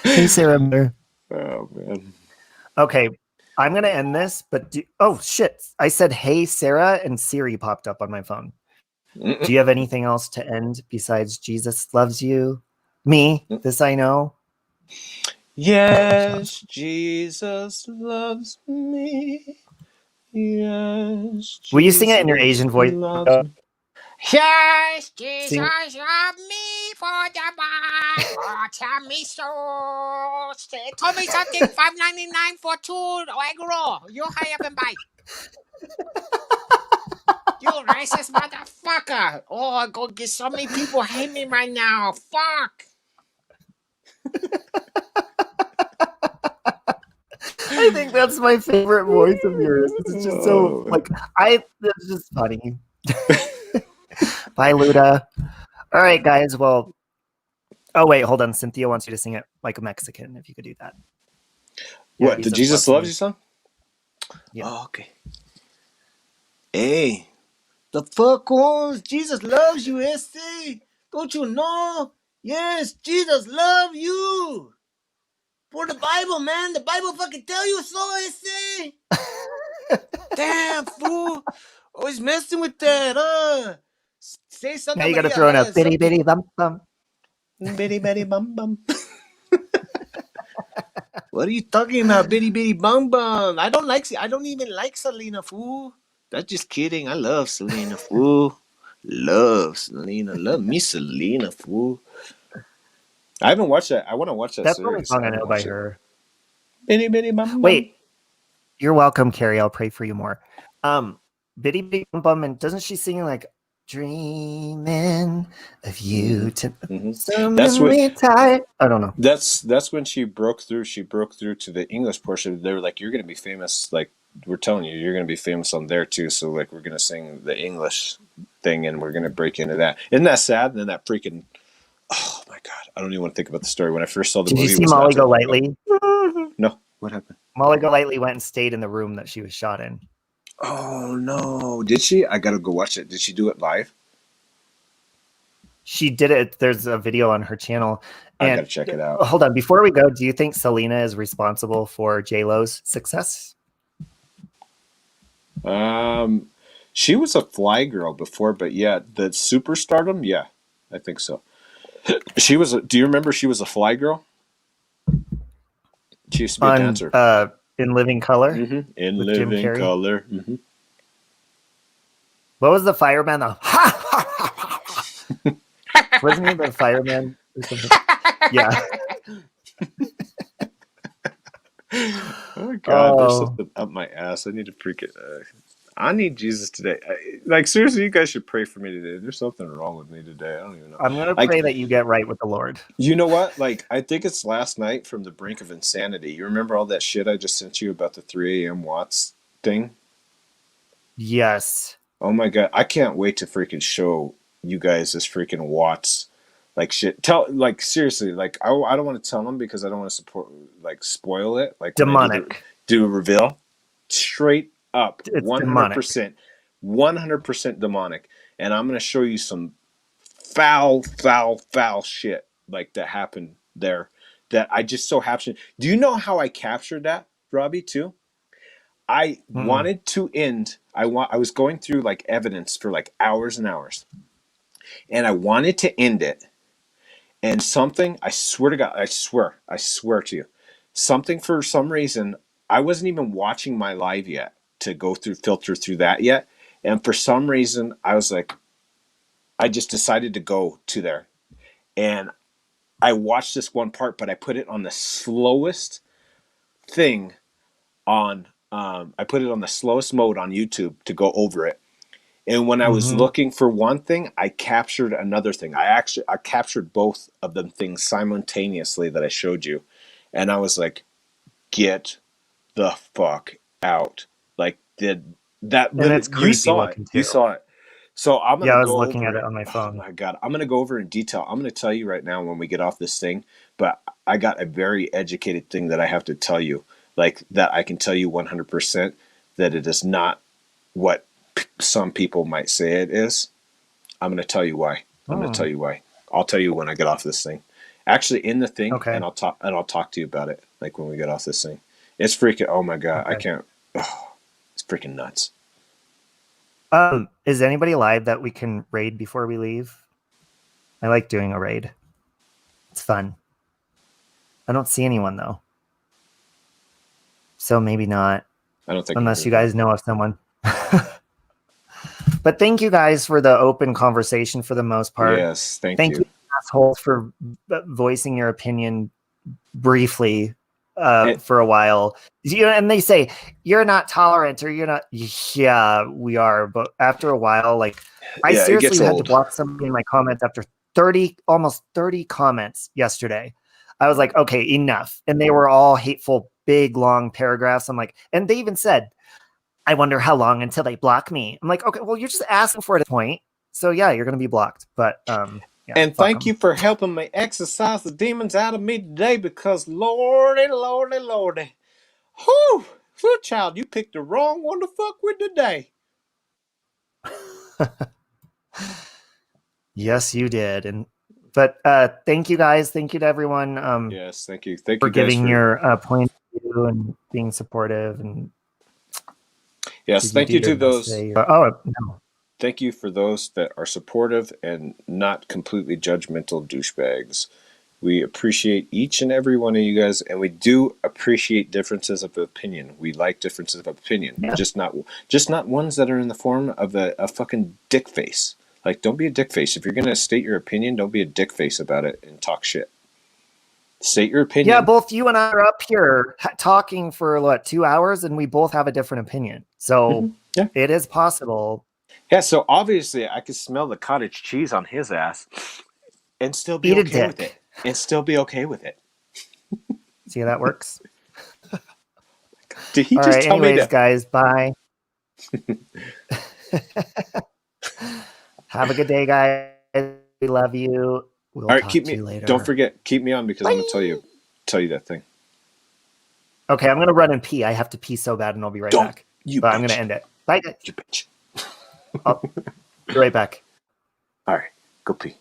Hey, Sarah. Oh man. Okay, I'm gonna end this, but oh shit! I said hey Sarah, and Siri popped up on my phone. Do you have anything else to end besides Jesus loves you? Me, this I know. Yes, Jesus loves me. Yes. Will you sing it in your Asian voice? Yes, Jesus loved me for the Bible. Tell me so. Tell me something. $5.99 for 2 egg roll. You hurry up and buy. You racist motherfucker. motherfucker. Oh, I go get so many people hate me right now. Fuck. I think that's my favorite voice of yours. It's just so like it's just funny. Bye, Luda. All right, guys. Well, oh wait, hold on. Cynthia wants you to sing it like a Mexican. If you could do that. Yeah, What, the Jesus Loves You song? Yeah. Oh, okay. Hey, the fuck was Jesus loves you, USE. Don't you know? Yes, Jesus loves you. For the Bible, man. The Bible fucking tell you so, USE. Damn, fool. Always messing with that, Say Santa Now you got to Maria. throw in a bitty bitty bum bum. Bitty bitty bum bum. What are you talking about, bitty bitty bum bum? I don't even like Selena, fool. That's just kidding. I love Selena, fool. Love Selena. Love me Selena, fool. I haven't watched that. I want to watch that That's the only series. song I know by her. Bitty bitty bum bum. Wait, you're welcome, Carrie. I'll pray for you more. Bitty bitty bum bum, and doesn't she sing like dreaming of you to That's what. tired? I don't know. That's when she broke through. She broke through to the English portion. They were like, "You're going to be famous. Like we're telling you, you're going to be famous on there too. So like, we're going to sing the English thing, and we're going to break into that." Isn't that sad? And then that freaking. Oh my god! I don't even want to think about the story. When I first saw the movie, Did you see Molly Golightly? No. What happened? Molly Golightly went and stayed in the room that she was shot in. Oh no! Did she? I gotta go watch it. Did she do it live? She did it. There's a video on her channel. I gotta check it out. Hold on. Before we go, do you think Selena is responsible for J-Lo's success? She was a fly girl before, but yeah, the superstardom, yeah, I think so. She was. Do you remember she was a fly girl? She used to be a dancer. In Living Color. Mm-hmm. In Living Color. Mm-hmm. What was the fireman? Wasn't he the fireman? Yeah. Oh god, there's something up my ass. I need to freak it. I need Jesus today. Like seriously, you guys should pray for me today. There's something wrong with me today. I don't even know. I'm gonna pray that you get right with the Lord. You know what? Like I think it's last night from the brink of insanity. You remember all that shit I just sent you about the 3 a.m. Watts thing? Yes. Oh my god, I can't wait to freaking show you guys this freaking Watts like shit. Like seriously, like I don't want to tell them because I don't want to spoil it. Like demonic. Do a reveal straight up, it's 100%, 100% demonic, and I'm gonna show you some foul shit like that happened there. That I just so happened. Do you know how I captured that, Robbie? Too. I wanted to end. I was going through like evidence for like hours and hours, and I wanted to end it. And something, I swear to God, I swear to you, something for some reason, I wasn't even watching my live yet to go through filter through that yet, and for some reason, I was like, I just decided to go to there, and I watched this one part, but I put it on the slowest thing on. I put it on the slowest mode on YouTube to go over it. And when I was looking for one thing, I captured another thing. I captured both of them things simultaneously that I showed you. And I was like, get the fuck out. Like and it's creepy. You saw it. So I'm going to go over. Yeah, I was looking at it on my phone. Oh my God. I'm going to go over in detail. I'm going to tell you right now when we get off this thing, but I got a very educated thing that I have to tell you. Like that I can tell you 100% that it is not what some people might say it is. I'm going to tell you why. I'm going to tell you why. I'll tell you when I get off this thing. Actually, in the thing, and I'll talk to you about it. Like when we get off this thing, it's freaking. Oh my God, I can't. Oh, it's freaking nuts. Is anybody alive that we can raid before we leave? I like doing a raid. It's fun. I don't see anyone though, so maybe not. I don't think unless you guys know of someone. But thank you guys for the open conversation for the most part. Yes, thank you. Assholes, for voicing your opinion briefly for a while. And they say you're not tolerant or you're not. Yeah, we are. But after a while, like I Yeah, it gets seriously had to old. block somebody in my comments after almost 30 comments yesterday. I was like, okay, enough. And they were all hateful, big, long paragraphs. I'm like, and they even said, I wonder how long until they block me. I'm like, okay, well, you're just asking for it at a point. So yeah, you're going to be blocked. But yeah, And thank you for helping me exorcise the demons out of me today, because lordy, lordy, lordy. Whew, child, you picked the wrong one to fuck with today. Yes, you did. But thank you guys. Thank you to everyone. Yes, thank you. Thank for you guys giving your point of view and being supportive. And yes, thank you to those. No. Thank you for those that are supportive and not completely judgmental douchebags. We appreciate each and every one of you guys, and we do appreciate differences of opinion. We like differences of opinion, just not ones that are in the form of a fucking dick face. Like, don't be a dick face. If you're gonna state your opinion, don't be a dick face about it and talk shit. State your opinion. Yeah, both you and I are up here talking for 2 hours, and we both have a different opinion. So it is possible. Yeah, so obviously I could smell the cottage cheese on his ass and still be okay with it. And still be okay with it. See how that works? Did he just tell me that? Guys, bye. Have a good day, guys. We love you. We'll talk to you later. Don't forget, keep me on, because I'm gonna tell you that thing. Okay, I'm gonna run and pee. I have to pee so bad, and I'll be right back. But I'm gonna end it. Bye, guys. You bitch. I'll be right back. All right, go pee.